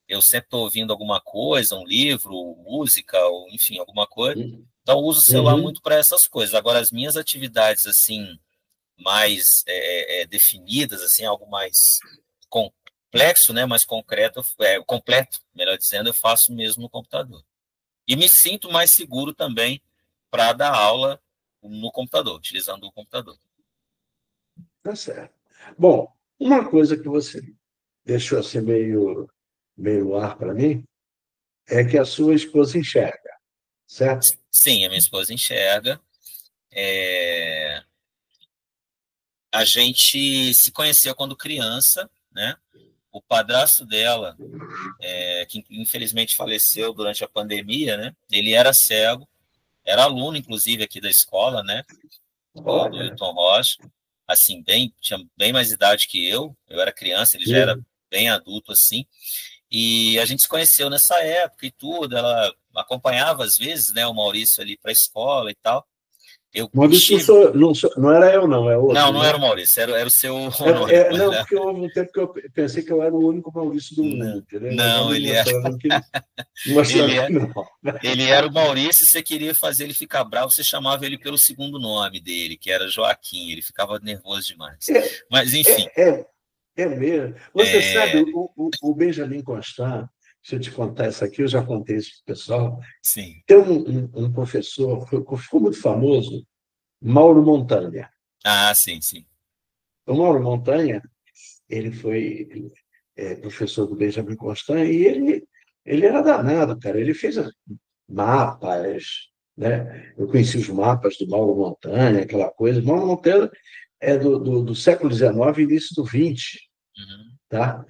eu sempre estou ouvindo alguma coisa, um livro, música, ou enfim, alguma coisa. Então, eu uso o celular Uhum. muito para essas coisas. Agora, as minhas atividades, assim, mais definidas, assim, algo mais complexo, né, mais concreto, completo, melhor dizendo, eu faço mesmo no computador. E me sinto mais seguro também para dar aula no computador, utilizando o computador. Tá certo. Bom, uma coisa que você deixou assim meio no ar para mim é que a sua esposa enxerga, certo? Sim, a minha esposa enxerga. A gente se conheceu quando criança, né? O padrasto dela, que infelizmente faleceu durante a pandemia, né? Ele era cego, era aluno, inclusive, aqui da escola, né? Do Olha, Hilton Rocha, assim, tinha bem mais idade que eu era criança, ele já era que bem adulto, assim, e a gente se conheceu nessa época e tudo, ela acompanhava às vezes, né, o Maurício ali para a escola e tal, eu Maurício estive, não era eu, não, é não, outro, não era o né? Maurício, era o seu Honório, mas Não, porque houve um tempo que eu pensei que eu era o único Maurício do mundo, não, entendeu? Mas já não, me ele era, mostraram que não. ele era o Maurício, você queria fazer ele ficar bravo, você chamava ele pelo segundo nome dele, que era Joaquim, ele ficava nervoso demais. É, Mas, enfim, é, é, é mesmo. Você sabe, é, o Benjamin Constant, se eu te contar isso aqui, eu já contei isso para o pessoal. sim. Tem um professor, ficou muito famoso, Mauro Montanha. Ah, sim, sim. O Mauro Montanha, ele foi professor do Benjamin Constant e ele era danado, cara. Ele fez mapas, né? Eu conheci os mapas do Mauro Montanha, aquela coisa. Mauro Montanha é do século XIX, início do XX, Uhum, tá?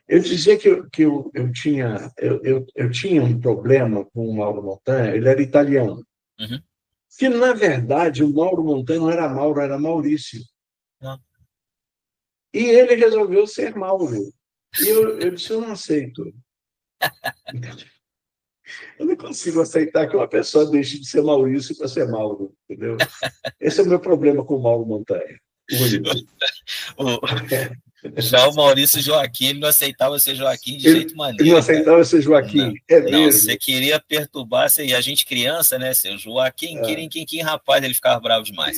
Eu dizia que eu tinha um problema com o Mauro Montanha, ele era italiano. uhum. Que, na verdade, o Mauro Montanha não era Mauro, era Maurício. Não. E ele resolveu ser Mauro. E eu disse, eu não aceito. Eu não consigo aceitar que uma pessoa deixe de ser Maurício para ser Mauro, entendeu? Esse é o meu problema com o Mauro Montanha, o único. O- Já o Maurício Joaquim, ele não aceitava ser Joaquim de jeito Ele não maneira, cara. aceitava ser Joaquim, Não, é não, você mesmo. queria perturbar, e a gente criança, né, seu Joaquim, quem, rapaz, ele ficava bravo demais.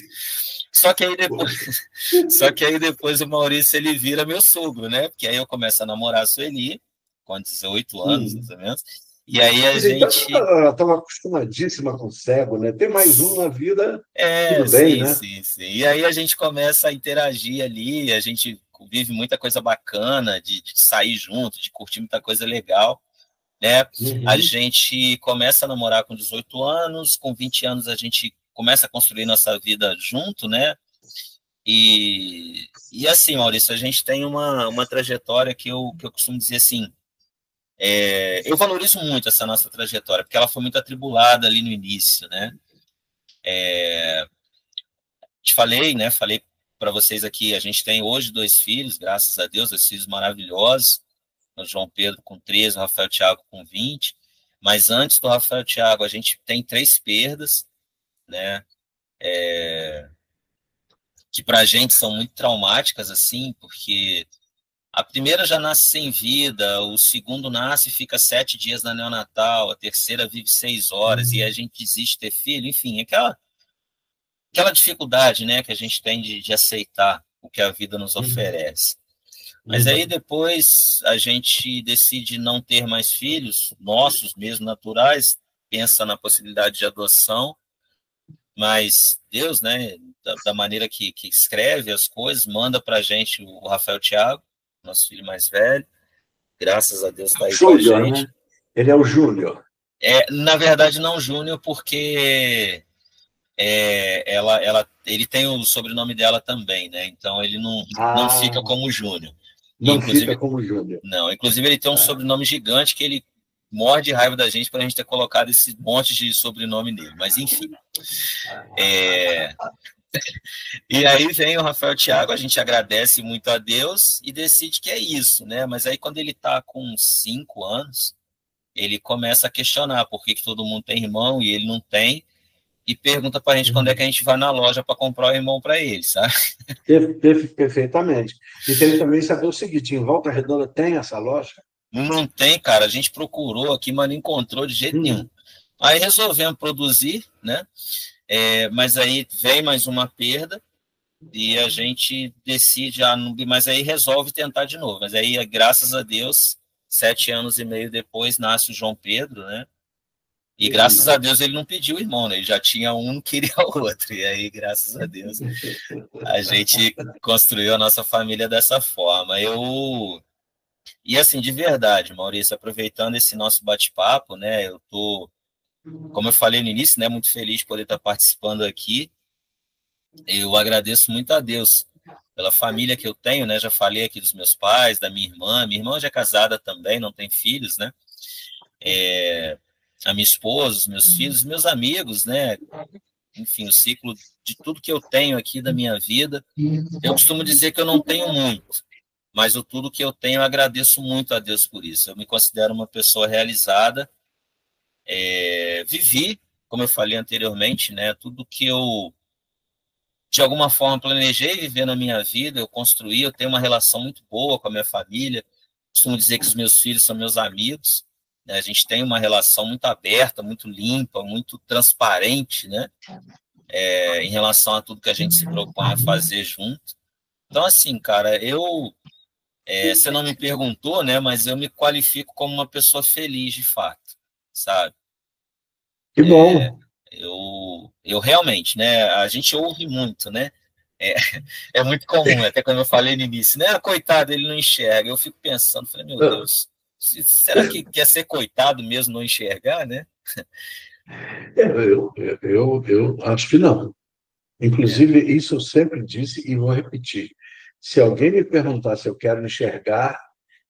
Só que aí depois, só que aí depois o Maurício, ele vira meu sogro, né, porque aí eu começo a namorar a Sueli, com 18 anos, mais ou menos, e aí a Mas então gente... ela estava acostumadíssima com o cego, né? Ter mais um na vida, tudo bem, Sim, né? sim, sim. E aí a gente começa a interagir ali, a gente vive muita coisa bacana de sair junto, de curtir muita coisa legal, né? A Uhum. gente começa a namorar com 18 anos, com 20 anos a gente começa a construir nossa vida junto, né? E assim, Maurício, a gente tem uma trajetória que eu costumo dizer assim, eu valorizo muito essa nossa trajetória, porque ela foi muito atribulada ali no início, né? Te falei, né? Falei para vocês aqui, a gente tem hoje 2 filhos, graças a Deus, 2 filhos maravilhosos, o João Pedro com 13, o Rafael Thiago com 20, mas antes do Rafael Thiago a gente tem 3 perdas, né? Que para a gente são muito traumáticas, assim, porque a primeira já nasce sem vida, o segundo nasce e fica 7 dias na neonatal, a terceira vive 6 horas e a gente desiste de ter filho, enfim, aquela dificuldade, né, que a gente tem de aceitar o que a vida nos Uhum. oferece. Mas aí Uhum. depois a gente decide não ter mais filhos, nossos mesmo naturais, pensa na possibilidade de adoção, mas Deus, né, da maneira que escreve as coisas, manda para a gente o Rafael Thiago, nosso filho mais velho, graças a Deus está aí com a Júnior, né? gente. Ele é o Júnior. Na verdade, não Júnior, porque ele tem o sobrenome dela também, né? Então ele não fica Ah, como Júnior. E, não fica inclusive, como Júnior. não, inclusive ele tem um Ah, sobrenome gigante que ele morde de raiva da gente para a gente ter colocado esse monte de sobrenome nele. Mas enfim, é, E aí vem o Rafael Thiago, a gente agradece muito a Deus e decide que é isso, né? Mas aí quando ele está com uns 5 anos, ele começa a questionar por que todo mundo tem irmão e ele não tem, e pergunta para a gente quando é que a gente vai na loja para comprar o irmão para ele, sabe? Perfeitamente. E queria também saber o seguinte: em Volta Redonda tem essa loja? Não tem, cara. A gente procurou aqui, mas não encontrou de jeito nenhum. Aí resolvemos produzir, né? Mas aí vem mais uma perda e a gente decide, mas aí resolve tentar de novo. Mas aí, graças a Deus, 7 anos e meio depois, nasce o João Pedro, né? E graças a Deus ele não pediu irmão, né? Ele já tinha um, não queria o outro. E aí, graças a Deus, a gente construiu a nossa família dessa forma. E assim, de verdade, Maurício, aproveitando esse nosso bate-papo, né? Eu tô, como eu falei no início, né? Muito feliz de poder estar participando aqui. Eu agradeço muito a Deus pela família que eu tenho, né? Já falei aqui dos meus pais, da minha irmã. Minha irmã já é casada também, não tem filhos, né? A minha esposa, os meus filhos, meus amigos, né? Enfim, o ciclo de tudo que eu tenho aqui da minha vida. Eu costumo dizer que eu não tenho muito, mas o tudo que eu tenho eu agradeço muito a Deus por isso. Eu me considero uma pessoa realizada. Vivi, como eu falei anteriormente, né? Tudo que eu de alguma forma planejei viver na minha vida, eu construí, eu tenho uma relação muito boa com a minha família. Costumo dizer que os meus filhos são meus amigos, né? A gente tem uma relação muito aberta, muito limpa, muito transparente, né? Em relação a tudo que a gente se propõe a fazer junto. Então, assim, cara, você não me perguntou, né? Mas eu me qualifico como uma pessoa feliz, de fato, sabe? Que bom! Eu realmente, né? A gente ouve muito, né? É, é muito comum, até como eu falei no início, né? Coitado, ele não enxerga. Eu fico pensando, falei, meu Deus, será que quer ser coitado mesmo não enxergar, né? Eu acho que não. Inclusive, isso eu sempre disse e vou repetir. Se alguém me perguntar se eu quero enxergar,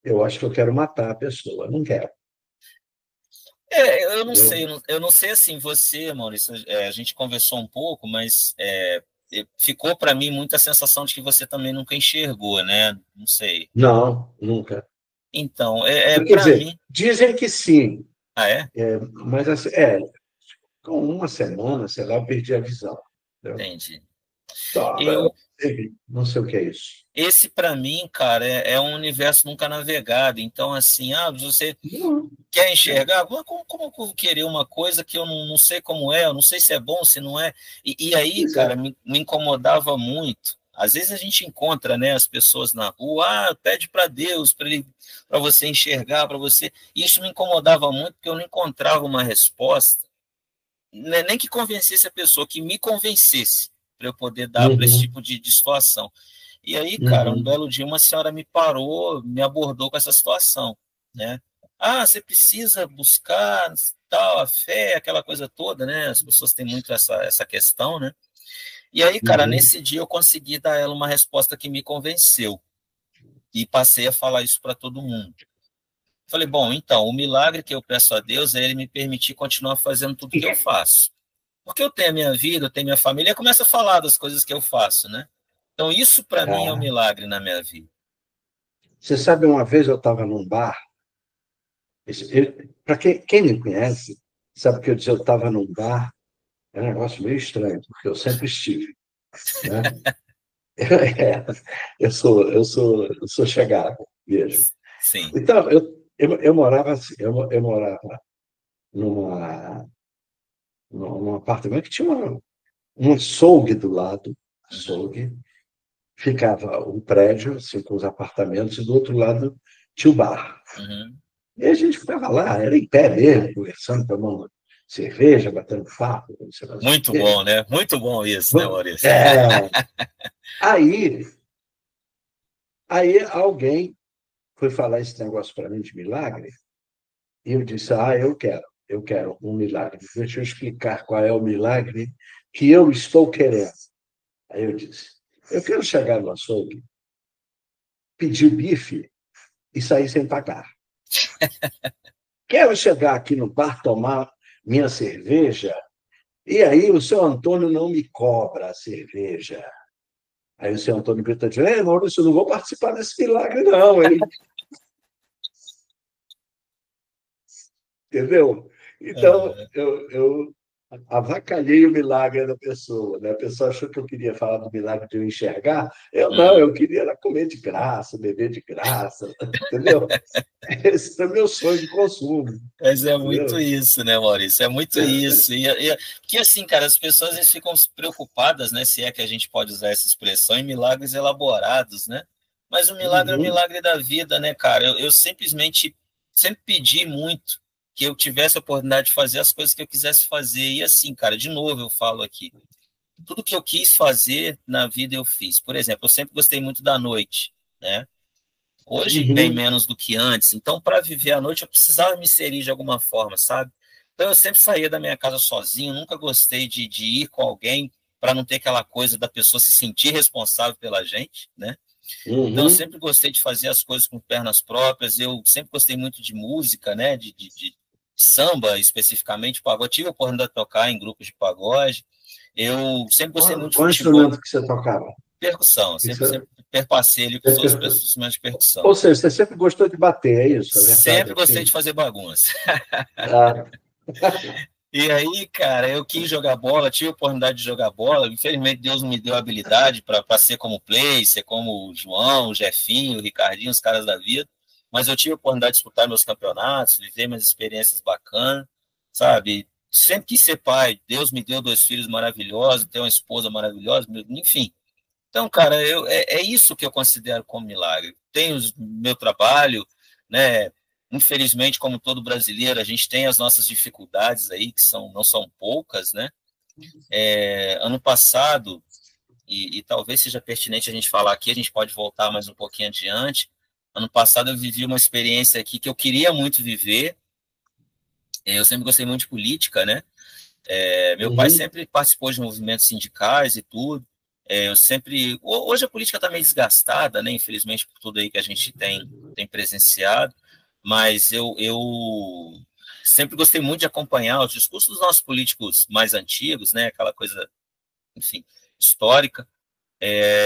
eu acho que eu quero matar a pessoa. Eu não quero. Eu não sei, eu não sei assim, você, Maurício, a gente conversou um pouco, mas ficou para mim muita sensação de que você também nunca enxergou, né? Não sei. Não, nunca. Então, Quer para dizer, mim. dizem que sim, Ah, é? mas assim, com uma semana, sei lá, eu perdi a visão. Entendeu? Entendi. Tá, Eu, não sei o que é isso. esse, para mim, cara, é um universo nunca navegado. Então, assim, você Não. quer enxergar? Mas como eu vou querer uma coisa que eu não sei como é, eu não sei se é bom, se não é? E aí, Pois cara, é. me incomodava muito. Às vezes a gente encontra, né, as pessoas na rua, pede para Deus, para você enxergar, para você. E isso me incomodava muito, porque eu não encontrava uma resposta, né, nem que convencesse a pessoa, que me convencesse para eu poder dar para esse Uhum, tipo de situação. E aí, cara, um uhum, belo dia uma senhora me parou, me abordou com essa situação, né? Você precisa buscar tal, a fé, aquela coisa toda, né? As pessoas têm muito essa questão, né? E aí, cara, uhum. nesse dia eu consegui dar a ela uma resposta que me convenceu e passei a falar isso para todo mundo. Falei, bom, então, o milagre que eu peço a Deus é ele me permitir continuar fazendo tudo que eu faço. Porque eu tenho a minha vida, eu tenho minha família, e começa a falar das coisas que eu faço, né? Então, isso para mim é um Ah, milagre na minha vida. você sabe, uma vez eu estava num bar, para quem me conhece, sabe que eu estava num bar, é um negócio meio estranho, porque eu sempre estive, né? É, eu sou chegado mesmo. Sim. Então, eu morava assim, eu morava numa, num apartamento que tinha um açougue do lado, Uhum, açougue, ficava um prédio assim, com os apartamentos, e do outro lado tinha o bar. uhum. E a gente ficava lá, era em pé mesmo, conversando, tomando cerveja, batendo papo, não sei mais o Muito quê. bom, né? Muito bom isso, né, Maurício? É, aí, aí alguém foi falar esse negócio para mim de milagre, e eu disse, eu quero um milagre. Deixa eu explicar qual é o milagre que eu estou querendo. Aí eu disse, eu quero chegar no açougue, pedir bife e sair sem pagar. Quero chegar aqui no bar, tomar minha cerveja E aí o seu Antônio não me cobra a cerveja. Aí o seu Antônio Brito diz, Maurício, eu não vou participar desse milagre, não, hein? Entendeu? Então, eu avacalhei o milagre da pessoa, né? A pessoa achou que eu queria falar do milagre de eu enxergar. Eu não, eu queria era comer de graça, beber de graça, entendeu? Esse é o meu sonho de consumo. Mas é muito Entendeu? isso, né, Maurício? É muito isso. Porque, assim, cara, as pessoas eles ficam preocupadas, né, se é que a gente pode usar essa expressão, em milagres elaborados, né? Mas o milagre é o Uhum, milagre da vida, né, cara? Eu simplesmente sempre pedi muito que eu tivesse a oportunidade de fazer as coisas que eu quisesse fazer. E, assim, cara, de novo eu falo aqui, tudo que eu quis fazer na vida eu fiz. Por exemplo, eu sempre gostei muito da noite, né? Hoje, bem uhum. menos do que antes. Então, para viver à noite, eu precisava me inserir de alguma forma, sabe? Então, eu sempre saía da minha casa sozinho, nunca gostei de ir com alguém para não ter aquela coisa da pessoa se sentir responsável pela gente, né? Então, eu Uhum. sempre gostei de fazer as coisas com pernas próprias. Eu sempre gostei muito de música, né? De samba, especificamente, pagode. Tive a oportunidade de tocar em grupos de pagode. Eu sempre gostei muito de Qual futebol, instrumento que você tocava? percussão. Que Sempre perpassei ali com todos os instrumentos de Ou percussão. seja, você sempre gostou de bater, é isso? É verdade, Sempre gostei assim? de fazer bagunça. Ah, E aí, cara, eu quis jogar bola, tive a oportunidade de jogar bola. Infelizmente, Deus não me deu habilidade para ser como Play, ser como o João, o Jefinho, o Ricardinho, os caras da vida. Mas eu tive a oportunidade de disputar meus campeonatos, viver minhas experiências bacanas, sabe? Sempre quis ser pai. Deus me deu 2 filhos maravilhosos, tenho uma esposa maravilhosa, enfim. Então, cara, é isso que eu considero como milagre. Tenho meu trabalho, né? Infelizmente, como todo brasileiro, a gente tem as nossas dificuldades aí, que não são poucas, né? Ano passado, e talvez seja pertinente a gente falar aqui, a gente pode voltar mais um pouquinho adiante. Ano passado eu vivi uma experiência aqui que eu queria muito viver. Eu sempre gostei muito de política, né? Meu pai uhum. sempre participou de movimentos sindicais e tudo. Eu sempre. Hoje a política está meio desgastada, né? Infelizmente, por tudo aí que a gente tem presenciado. Mas eu sempre gostei muito de acompanhar os discursos dos nossos políticos mais antigos, né? Aquela coisa, enfim, histórica.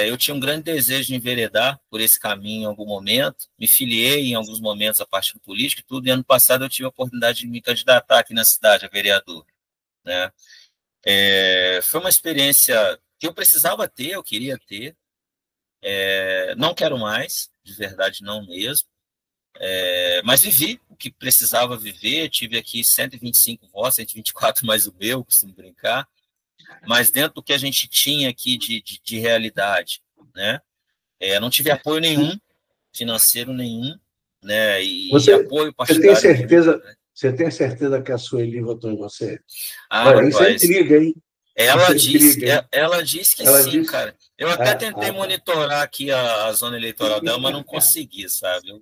Eu tinha um grande desejo de enveredar por esse caminho em algum momento. Me filiei em alguns momentos a partido político e tudo. E ano passado eu tive a oportunidade de me candidatar aqui na cidade a vereador, né? Foi uma experiência que eu precisava ter, eu queria ter. Não quero mais, de verdade não mesmo. Mas vivi o que precisava viver. Tive aqui 125 votos, 124 mais o meu, costumo brincar. Mas dentro do que a gente tinha aqui de realidade, né? Não tive apoio nenhum, financeiro nenhum, né? E Você, apoio você tem partidário nenhum. certeza, você tem certeza que a Sueli votou em você? Ah, Olha, isso é rapaz, intriga, hein? Isso Ela é disse, intriga, hein? ela disse que Ela sim, disse. cara. Eu até Ah, tentei ah, tá. monitorar aqui a zona eleitoral dela, mas não consegui, sabe?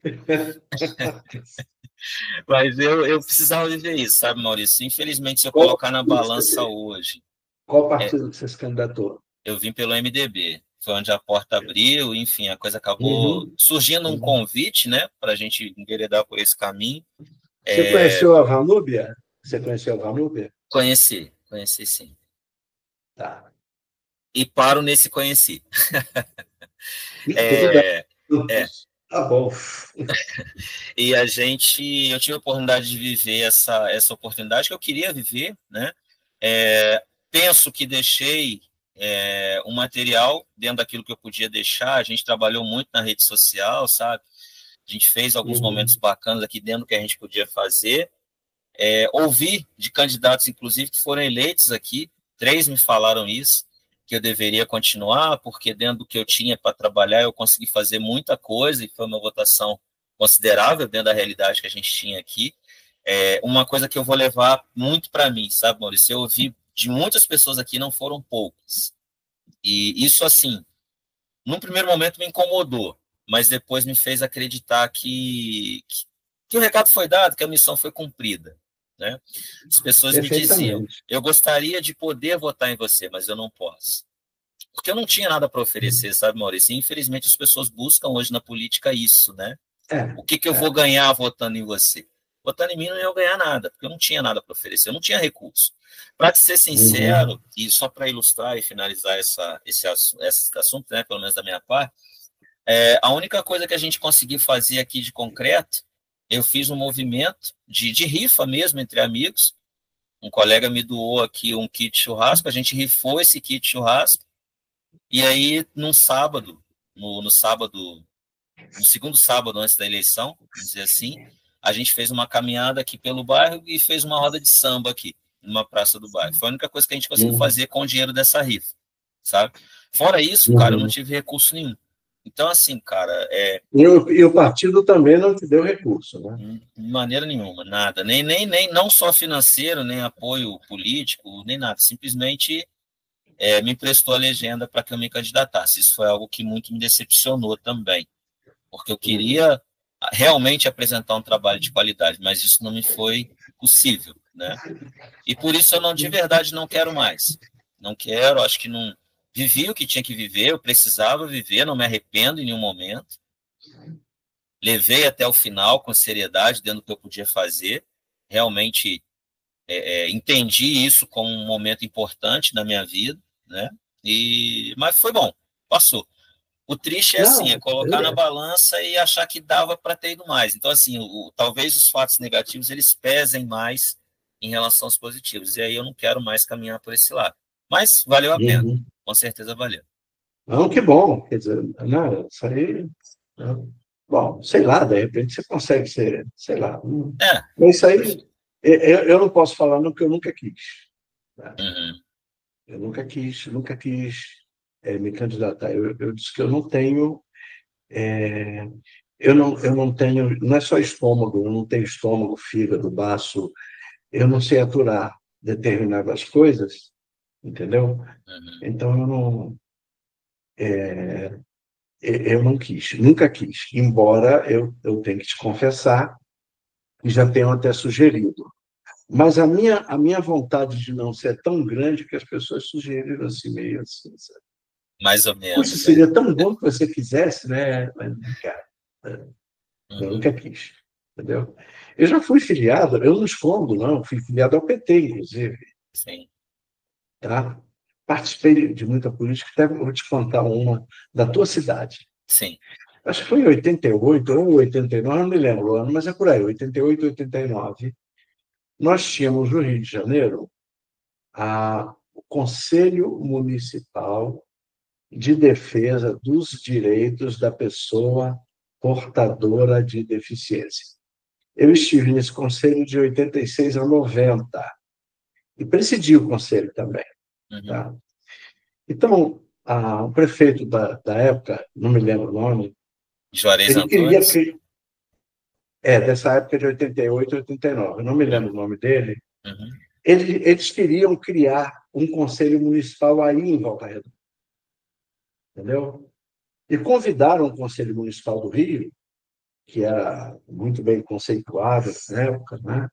Mas eu precisava viver isso, sabe, Maurício? Infelizmente, se eu Qual, colocar na balança hoje, qual é, partido que você se candidatou? eu vim pelo MDB. Foi onde a porta abriu, enfim, a coisa acabou Uhum, surgindo um uhum. convite, né, para a gente enveredar por esse caminho. Você conheceu a Vanúbia? Você conheceu a Vanúbia? Conheci sim. Tá. E paro nesse conheci. Tudo bem. É, é, Tá bom. E eu tive a oportunidade de viver essa oportunidade que eu queria viver, né? Penso que deixei um material dentro daquilo que eu podia deixar. A gente trabalhou muito na rede social, sabe? A gente fez alguns momentos Uhum. bacanas aqui dentro do que a gente podia fazer. Ouvi de candidatos, inclusive, que foram eleitos aqui, 3 me falaram isso, que eu deveria continuar, porque dentro do que eu tinha para trabalhar, eu consegui fazer muita coisa, e foi uma votação considerável dentro da realidade que a gente tinha aqui. Uma coisa que eu vou levar muito para mim, sabe, Maurício? Eu ouvi de muitas pessoas aqui, não foram poucas. E isso, assim, num primeiro momento me incomodou, mas depois me fez acreditar que o recado foi dado, que a missão foi cumprida, né? As pessoas me diziam, Perfeitamente. eu gostaria de poder votar em você, mas eu não posso. Porque eu não tinha nada para oferecer, sabe, Maurício? E, infelizmente, as pessoas buscam hoje na política isso, né? É, O que eu vou é. ganhar votando em você? votando em mim não iam ganhar nada, porque eu não tinha nada para oferecer, eu não tinha recurso. Para ser sincero, e só para ilustrar e finalizar esse assunto, né, pelo menos da minha parte, a única coisa que a gente conseguiu fazer aqui de concreto, eu fiz um movimento de rifa mesmo entre amigos. Um colega me doou aqui um kit churrasco, a gente rifou esse kit churrasco, e aí no segundo sábado antes da eleição, vamos dizer assim, a gente fez uma caminhada aqui pelo bairro e fez uma roda de samba aqui, numa praça do bairro. Foi a única coisa que a gente conseguiu fazer com o dinheiro dessa rifa, sabe? Fora isso, cara, eu não tive recurso nenhum. Então, assim, cara... E o partido também não te deu recurso, né? De maneira nenhuma, nada. Nem não só financeiro, nem apoio político, nem nada. Simplesmente me emprestou a legenda para que eu me candidatasse. Isso foi algo que muito me decepcionou também, porque eu queria realmente apresentar um trabalho de qualidade, mas isso não me foi possível, né? E por isso eu de verdade não quero mais. Não quero, acho que não... Vivi o que tinha que viver, eu precisava viver, não me arrependo em nenhum momento. Levei até o final com seriedade, dentro do que eu podia fazer. Realmente entendi isso como um momento importante na minha vida, né? Mas foi bom, passou. O triste é assim, é colocar na balança e achar que dava para ter ido mais. Então, assim, talvez os fatos negativos eles pesem mais em relação aos positivos. E aí eu não quero mais caminhar por esse lado. Mas valeu a pena, com certeza valeu. Não, que bom, quer dizer, não, isso aí... Bom, sei lá, de repente você consegue ser, sei lá. Mas isso aí, eu não posso falar no que eu nunca quis. Né? Eu nunca quis me candidatar. Eu disse que eu não tenho... eu não tenho... Não é só estômago, eu não tenho estômago, fígado, baço. Eu não sei aturar determinadas coisas, entendeu? Então, eu não quis, nunca quis, embora eu tenha que te confessar, e já tenho até sugerido. Mas a minha vontade de não ser tão grande que as pessoas sugeriram assim, meio assim, sabe? Mais ou menos. Poxa, seria tão bom que você fizesse, né? Mas, cara, eu nunca quis, entendeu? Eu já fui filiado, eu não escondo, não, fui filiado ao PT, inclusive. Sim. Tá? Participei de muita política, até vou te contar uma da tua cidade. Sim. Acho que foi em 88 ou 89, não me lembro o ano, mas é por aí, 88, 89. Nós tínhamos no Rio de Janeiro o Conselho Municipal de Defesa dos Direitos da Pessoa Portadora de Deficiência. Eu estive nesse conselho de 86 a 90 e presidi o conselho também. Tá? Então, o prefeito da época, não me lembro o nome, Juarez ele queria... Antunes? dessa época de 88, 89, eu não me lembro o nome dele. Uhum. Eles queriam criar um conselho municipal aí em Volta Redonda. Entendeu? E convidaram o Conselho Municipal do Rio, que era muito bem conceituado na época, né?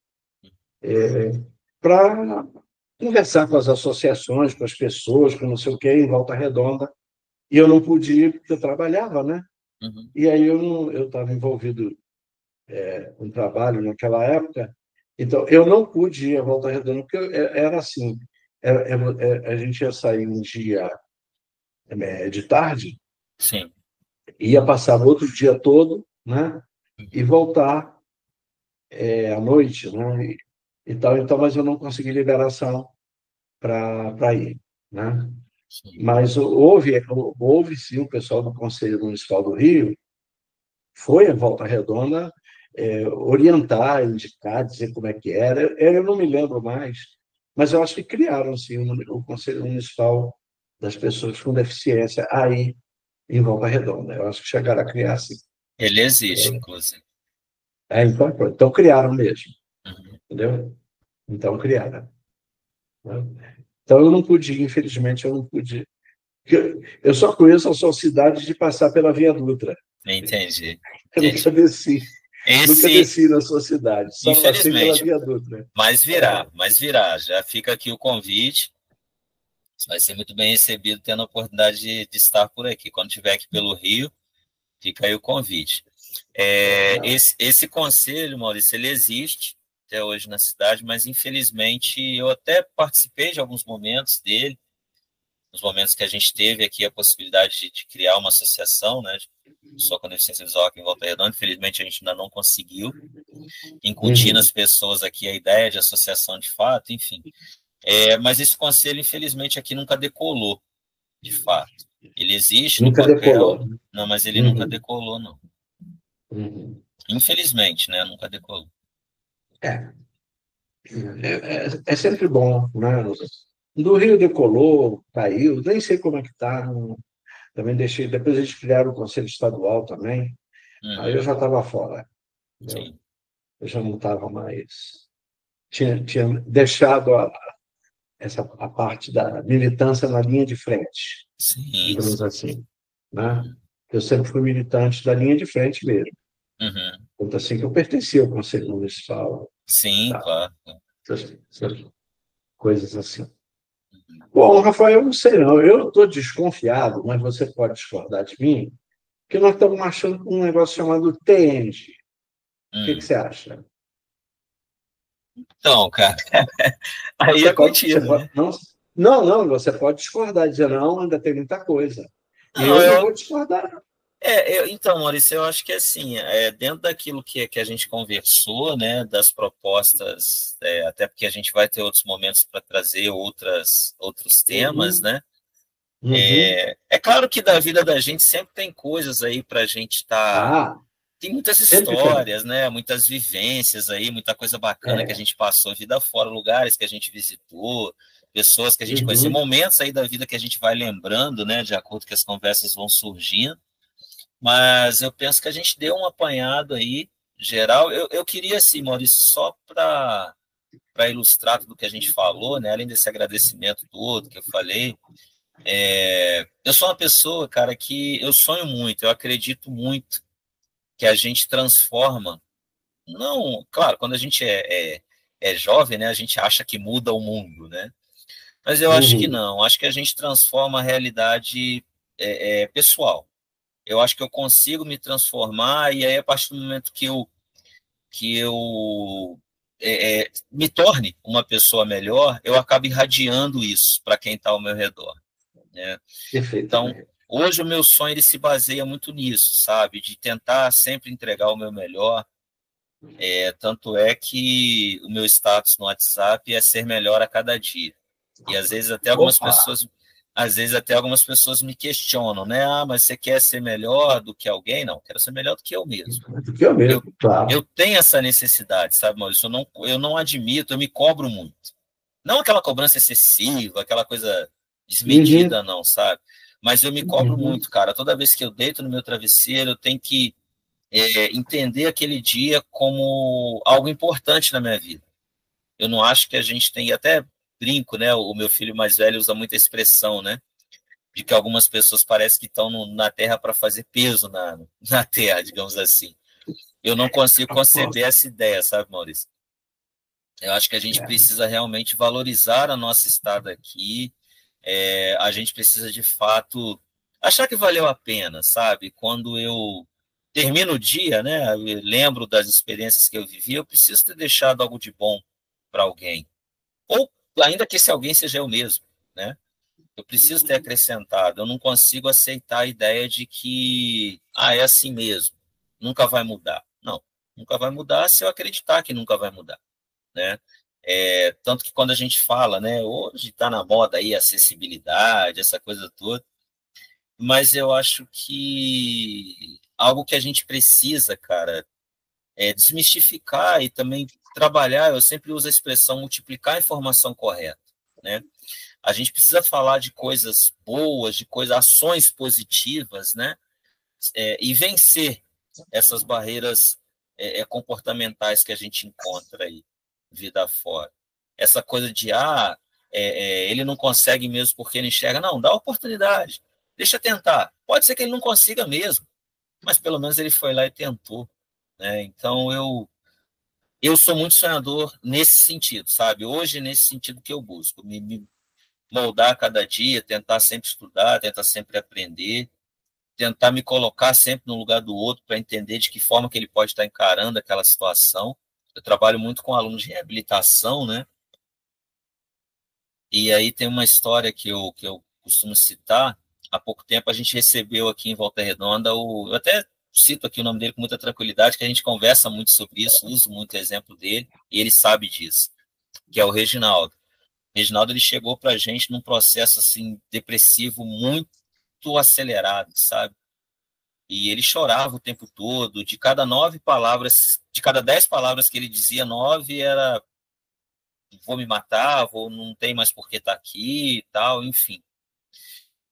Para conversar com as associações, com as pessoas, com não sei o quê, em Volta Redonda. E eu não podia, porque eu trabalhava, né? Uhum. E aí eu estava envolvido com trabalho naquela época, então eu não pude ir a Volta Redonda, porque era assim, a gente ia sair um dia de tarde, Sim. ia passar o outro dia todo, né? E voltar à noite, né? E tal, então, mas eu não consegui liberação para ir, né? Sim. Mas houve sim o pessoal do Conselho Municipal do Rio foi a Volta Redonda orientar, indicar, dizer como é que era. Eu não me lembro mais, mas eu acho que criaram sim o Conselho Municipal das Pessoas com Deficiência aí em Volta Redonda. Eu acho que chegaram a criar sim. Ele existe, inclusive. Então criaram mesmo, Uhum. entendeu? Então criaram. Então eu não pude, infelizmente, eu não pude. Eu só conheço a sua cidade de passar pela Via Dutra. Entendi. Eu nunca desci. Nunca desci na sua cidade, só passei pela Via Dutra. Mas virá. Já fica aqui o convite. Você vai ser muito bem recebido tendo a oportunidade de estar por aqui. Quando estiver aqui pelo Rio, fica aí o convite. Esse conselho, Maurício, ele existe até hoje na cidade, mas infelizmente eu até participei de alguns momentos dele, nos momentos que a gente teve aqui a possibilidade de criar uma associação, né, só com deficiência visual aqui em Volta Redonda. Infelizmente a gente ainda não conseguiu incutir nas pessoas aqui a ideia de associação de fato, enfim. Mas esse conselho, infelizmente, aqui nunca decolou, de fato. Ele existe no papel, decolou. Não, mas ele nunca decolou, não. Infelizmente, né? Nunca decolou. É sempre bom, né? Do Rio decolou, caiu, nem sei como é que está. Também deixei. Depois eles criaram o Conselho Estadual também. Aí eu já estava fora. Sim. Eu já não estava mais. Tinha deixado a parte da militância na linha de frente, digamos assim. Né? Eu sempre fui militante da linha de frente mesmo. Tanto assim que eu pertencia ao Conselho Municipal. Sim, claro. Essas coisas assim. Bom, Rafael, eu não sei não. Eu estou desconfiado, mas você pode discordar de mim, que nós estamos achando um negócio chamado TNG. O que você acha? Então, cara, aí é contigo, né? Não, você pode discordar, dizer, não, ainda tem muita coisa. Eu não vou discordar. Então, Maurício, eu acho que assim, dentro daquilo que a gente conversou, né, das propostas, até porque a gente vai ter outros momentos para trazer outros temas, né? É claro que da vida da gente sempre tem coisas aí para a gente estar. Tem muitas histórias, né? Muitas vivências aí, muita coisa bacana que a gente passou vida fora, lugares que a gente visitou, pessoas que a gente conheceu, momentos aí da vida que a gente vai lembrando, né? De acordo com as conversas vão surgindo. Mas eu penso que a gente deu um apanhado aí, geral. Eu queria, assim, Maurício, só para ilustrar tudo que a gente falou, né? Além desse agradecimento todo que eu falei, eu sou uma pessoa, cara, que eu sonho muito, eu acredito muito que a gente transforma. Não, claro, quando a gente é jovem, né? A gente acha que muda o mundo, né? Mas eu acho que não. Acho que a gente transforma a realidade pessoal. Eu acho que eu consigo me transformar, e aí, a partir do momento que eu me torne uma pessoa melhor, eu acabo irradiando isso para quem está ao meu redor. Né? Então, hoje o meu sonho ele se baseia muito nisso, sabe? De tentar sempre entregar o meu melhor. Tanto é que o meu status no WhatsApp é ser melhor a cada dia. E às vezes até algumas pessoas me questionam, né? Mas você quer ser melhor do que alguém? Não, quero ser melhor do que eu mesmo. Claro. Eu tenho essa necessidade, sabe, Maurício? Eu não admito, eu me cobro muito. Não aquela cobrança excessiva, aquela coisa desmedida, não, sabe? Mas eu me cobro muito, cara. Toda vez que eu deito no meu travesseiro, eu tenho que entender aquele dia como algo importante na minha vida. Eu não acho que a gente tem, até brinco, né? O meu filho mais velho usa muita expressão, né? De que algumas pessoas parecem que estão na Terra para fazer peso na Terra, digamos assim. Eu não consigo conceber essa ideia, sabe, Maurício? Eu acho que a gente precisa realmente valorizar a nossa estada aqui. A gente precisa, de fato, achar que valeu a pena, sabe? Quando eu termino o dia, né? Eu lembro das experiências que eu vivi, eu preciso ter deixado algo de bom para alguém. Ou ainda que esse alguém seja eu mesmo, né? Eu preciso ter acrescentado. Eu não consigo aceitar a ideia de que é assim mesmo, nunca vai mudar. Não, nunca vai mudar se eu acreditar que nunca vai mudar, né? Tanto que quando a gente fala, né, hoje está na moda aí a acessibilidade, essa coisa toda, mas eu acho que algo que a gente precisa, cara, é desmistificar e também trabalhar. Eu sempre uso a expressão multiplicar a informação correta, né? A gente precisa falar de coisas boas, de ações positivas, né? E vencer essas barreiras comportamentais que a gente encontra aí, vida fora. Essa coisa de, ele não consegue mesmo porque ele enxerga. Não, dá oportunidade, deixa tentar. Pode ser que ele não consiga mesmo, mas pelo menos ele foi lá e tentou. Né? Então, eu sou muito sonhador nesse sentido, sabe? Hoje, nesse sentido que eu busco, me moldar cada dia, tentar sempre estudar, tentar sempre aprender. tentar me colocar sempre no lugar do outro para entender de que forma que ele pode estar encarando aquela situação. Eu trabalho muito com alunos de reabilitação, né? E aí tem uma história que eu costumo citar. Há pouco tempo a gente recebeu aqui em Volta Redonda, eu até cito aqui o nome dele com muita tranquilidade, que a gente conversa muito sobre isso, uso muito o exemplo dele, e ele sabe disso, que é o Reginaldo. O Reginaldo, ele chegou para a gente num processo assim depressivo muito acelerado, sabe? E ele chorava o tempo todo. De cada 9 palavras, de cada 10 palavras que ele dizia, 9 era vou me matar, não tem mais por que estar aqui e tal, enfim.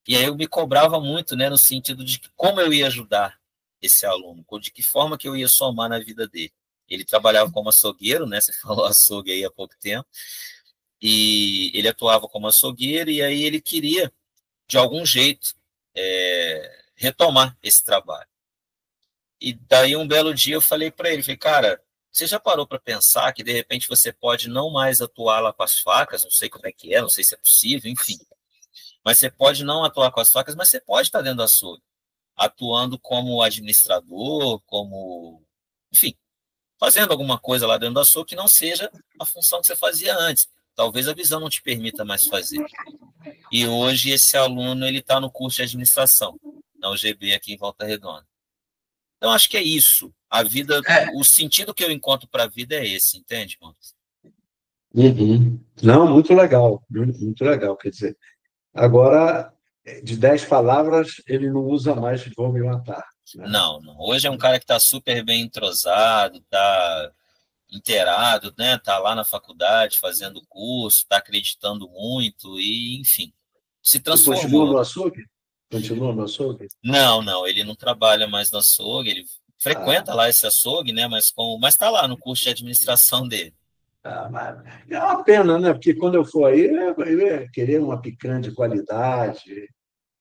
E aí eu me cobrava muito, né, no sentido de como eu ia ajudar esse aluno, de que forma que eu ia somar na vida dele. Ele trabalhava como açougueiro, né? Você falou açougue aí há pouco tempo. E ele atuava como açougueiro e aí ele queria, de algum jeito, retomar esse trabalho. E daí um belo dia eu falei para ele, falei, cara, você já parou para pensar que de repente você pode não mais atuar lá com as facas, não sei como é que é, não sei se é possível, enfim. Mas você pode não atuar com as facas, mas você pode estar dentro do açougue, atuando como administrador, enfim, fazendo alguma coisa lá dentro do açougue que não seja a função que você fazia antes. Talvez a visão não te permita mais fazer. E hoje esse aluno ele está no curso de administração, na UGB aqui em Volta Redonda. Então, acho que é isso. A vida, o sentido que eu encontro para a vida é esse, entende, Maurício? Uhum. Não, muito legal, muito legal. Quer dizer, agora, de 10 palavras, ele não usa mais vou me matar, né? Não. Hoje é um cara que está super bem entrosado, está inteirado, né? Está lá na faculdade fazendo curso, está acreditando muito e, enfim, se E continua no transformou. açougue? Continua no açougue? Não, ele não trabalha mais no açougue, ele Ah, frequenta lá esse açougue, né? Mas está lá no curso de administração dele. mas é uma pena, né? Porque quando eu for aí, eu ia querer uma picanha de qualidade,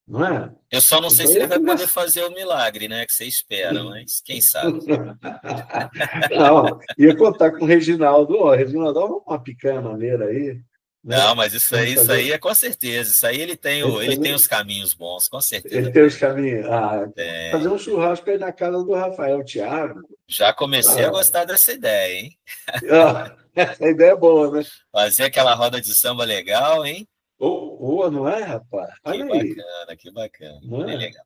não é? Eu só não sei Então, se eu ele ia vai poder conversar. fazer o milagre, né? Que você espera, mas quem sabe? Não, ia contar com o Reginaldo. Ó, Reginaldo, dá uma picanha maneira aí, Não, né? mas Vamos isso fazer. aí é com certeza. Isso aí ele tem os caminhos bons, com certeza Ele tem os tem. caminhos. Ah, fazer Tem. um churrasco aí na casa do Rafael Thiago. Já comecei a Ah, gostar dessa ideia, hein? essa ideia é boa, né? Fazer aquela roda de samba legal, hein? Ou não é, rapaz? Olha aí, Que bacana. não Bem é? legal.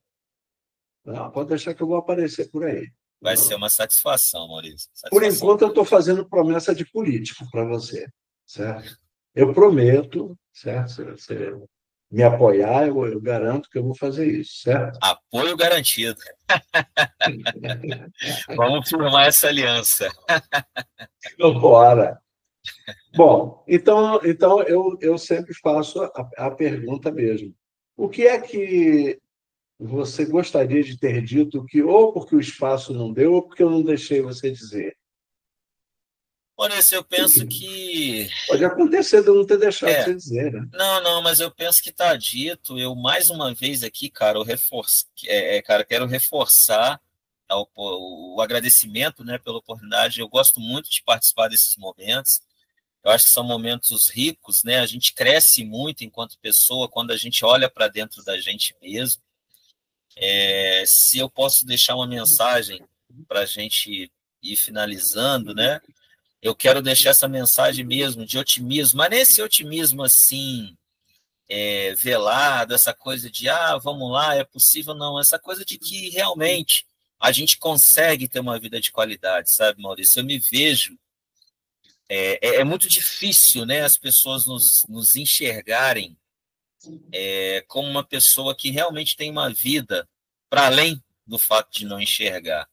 Não, pode deixar que eu vou aparecer por aí. Vai ser uma satisfação, Maurício. Por Satisfação. enquanto, eu estou fazendo promessa de político para você, certo? Eu prometo, certo? Se você me apoiar, eu garanto que eu vou fazer isso, certo? Apoio garantido. Vamos firmar essa aliança. Então, bora. Bom, então eu sempre faço a pergunta mesmo. O que é que você gostaria de ter dito que ou porque o espaço não deu, ou porque eu não deixei você dizer? Maurício, eu penso que Pode acontecer de eu não ter deixado é, você dizer, né? não, mas eu penso que está dito. Eu, mais uma vez aqui, cara, quero reforçar o agradecimento, né, pela oportunidade. Eu gosto muito de participar desses momentos. Eu acho que são momentos ricos, né? A gente cresce muito enquanto pessoa quando a gente olha para dentro da gente mesmo. Se eu posso deixar uma mensagem para a gente ir finalizando, né? Eu quero deixar essa mensagem mesmo de otimismo, mas nesse otimismo assim velado, essa coisa de vamos lá, é possível, não, essa coisa de que realmente a gente consegue ter uma vida de qualidade, sabe, Maurício? Eu me vejo, é muito difícil, né, as pessoas nos enxergarem como uma pessoa que realmente tem uma vida para além do fato de não enxergar.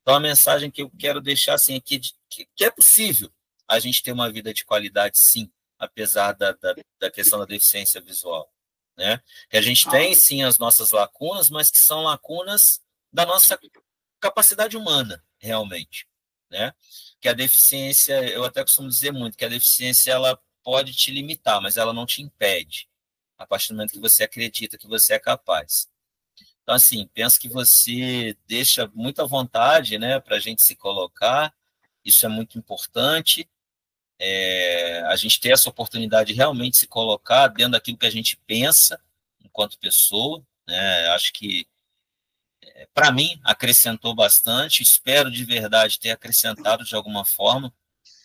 Então, a mensagem que eu quero deixar assim, aqui que é possível a gente ter uma vida de qualidade, sim, apesar da questão da deficiência visual. Né? Que a gente tem, sim, as nossas lacunas, mas que são lacunas da nossa capacidade humana, realmente. Né? Que a deficiência, eu até costumo dizer muito, que a deficiência ela pode te limitar, mas ela não te impede, a partir do momento que você acredita que você é capaz. Então, assim, penso que você deixa muita vontade, né, para a gente se colocar, isso é muito importante, a gente ter essa oportunidade de realmente se colocar dentro daquilo que a gente pensa enquanto pessoa, né, acho que para mim, acrescentou bastante, espero de verdade ter acrescentado de alguma forma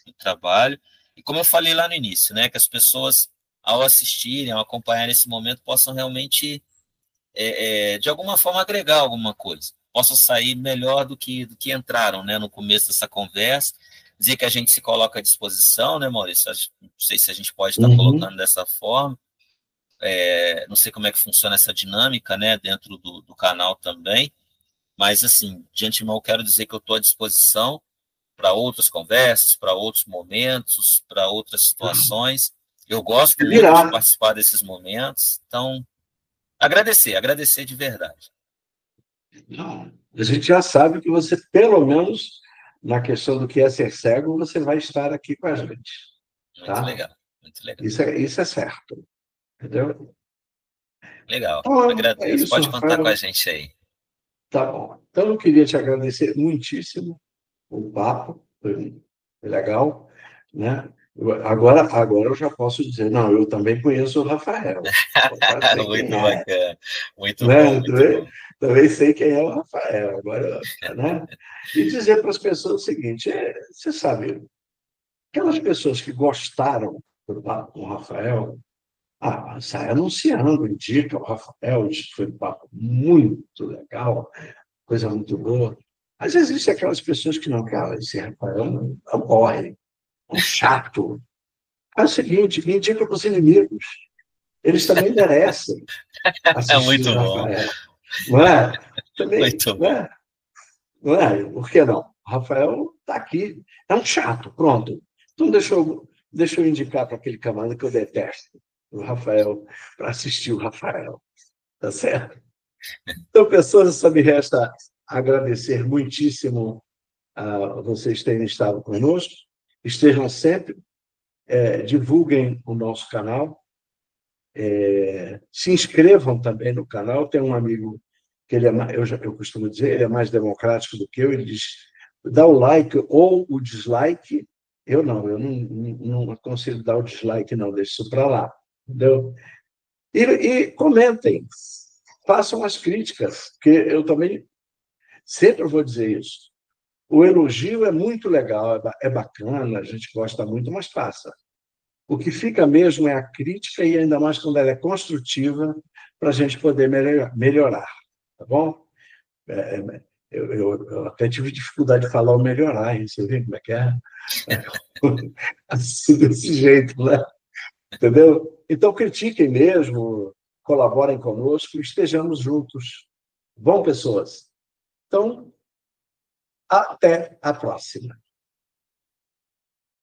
no trabalho. E como eu falei lá no início, né, que as pessoas, ao assistirem, ao acompanhar esse momento, possam realmente, de alguma forma, agregar alguma coisa. Possam sair melhor do que entraram, né, no começo dessa conversa. Dizer que a gente se coloca à disposição, né, Maurício? Não sei se a gente pode estar colocando dessa forma. Não sei como é que funciona essa dinâmica, né, dentro do canal também. Mas, assim, de antemão, eu quero dizer que eu estou à disposição para outras conversas, para outros momentos, para outras situações. Eu gosto muito de participar desses momentos. Então, agradecer de verdade. Não, a gente já sabe que você, pelo menos, na questão do que é ser cego, você vai estar aqui com a gente. Muito tá? legal, muito legal. Isso é certo. Entendeu? Legal, Então, agradeço. isso, Pode contar Rafael. com a gente aí. Tá bom. Então, eu queria te agradecer muitíssimo o papo, foi legal, né? Agora eu já posso dizer, não, eu também conheço o Rafael. Muito bacana, muito né? bom, muito bom. Também sei quem é o Rafael. Agora, né? E dizer para as pessoas o seguinte: você sabe, aquelas pessoas que gostaram do papo com o Rafael, sai anunciando, indica o Rafael, diz que foi um papo muito legal, coisa muito boa. Mas existem aquelas pessoas que não querem, esse Rafael não morre, é um chato. É o seguinte, me indica para os inimigos. Eles também merecem assistir Muito o bom. Rafael. Não é? Também, Muito bom. Não é? Por que não? O Rafael está aqui. É um chato, pronto. Então, deixa eu indicar para aquele camarada que eu detesto, o Rafael, para assistir o Rafael. Tá certo? Então, pessoas, só me resta agradecer muitíssimo a vocês terem estado conosco. Estejam sempre, divulguem o nosso canal, se inscrevam também no canal. Tem um amigo que eu costumo dizer, ele é mais democrático do que eu, ele diz, dá o like ou o dislike. Eu não aconselho dar o dislike, não, deixa isso para lá. Entendeu? E comentem, façam as críticas, porque eu também sempre vou dizer isso. O elogio é muito legal, é bacana, a gente gosta muito, mas faça. O que fica mesmo é a crítica, e ainda mais quando ela é construtiva, para a gente poder melhorar. Tá bom? Eu até tive dificuldade de falar o melhorar, hein? Você vê como é que é? Assim, desse jeito, né? Entendeu? Então, critiquem mesmo, colaborem conosco, estejamos juntos. Bom, pessoas? Então, até a próxima.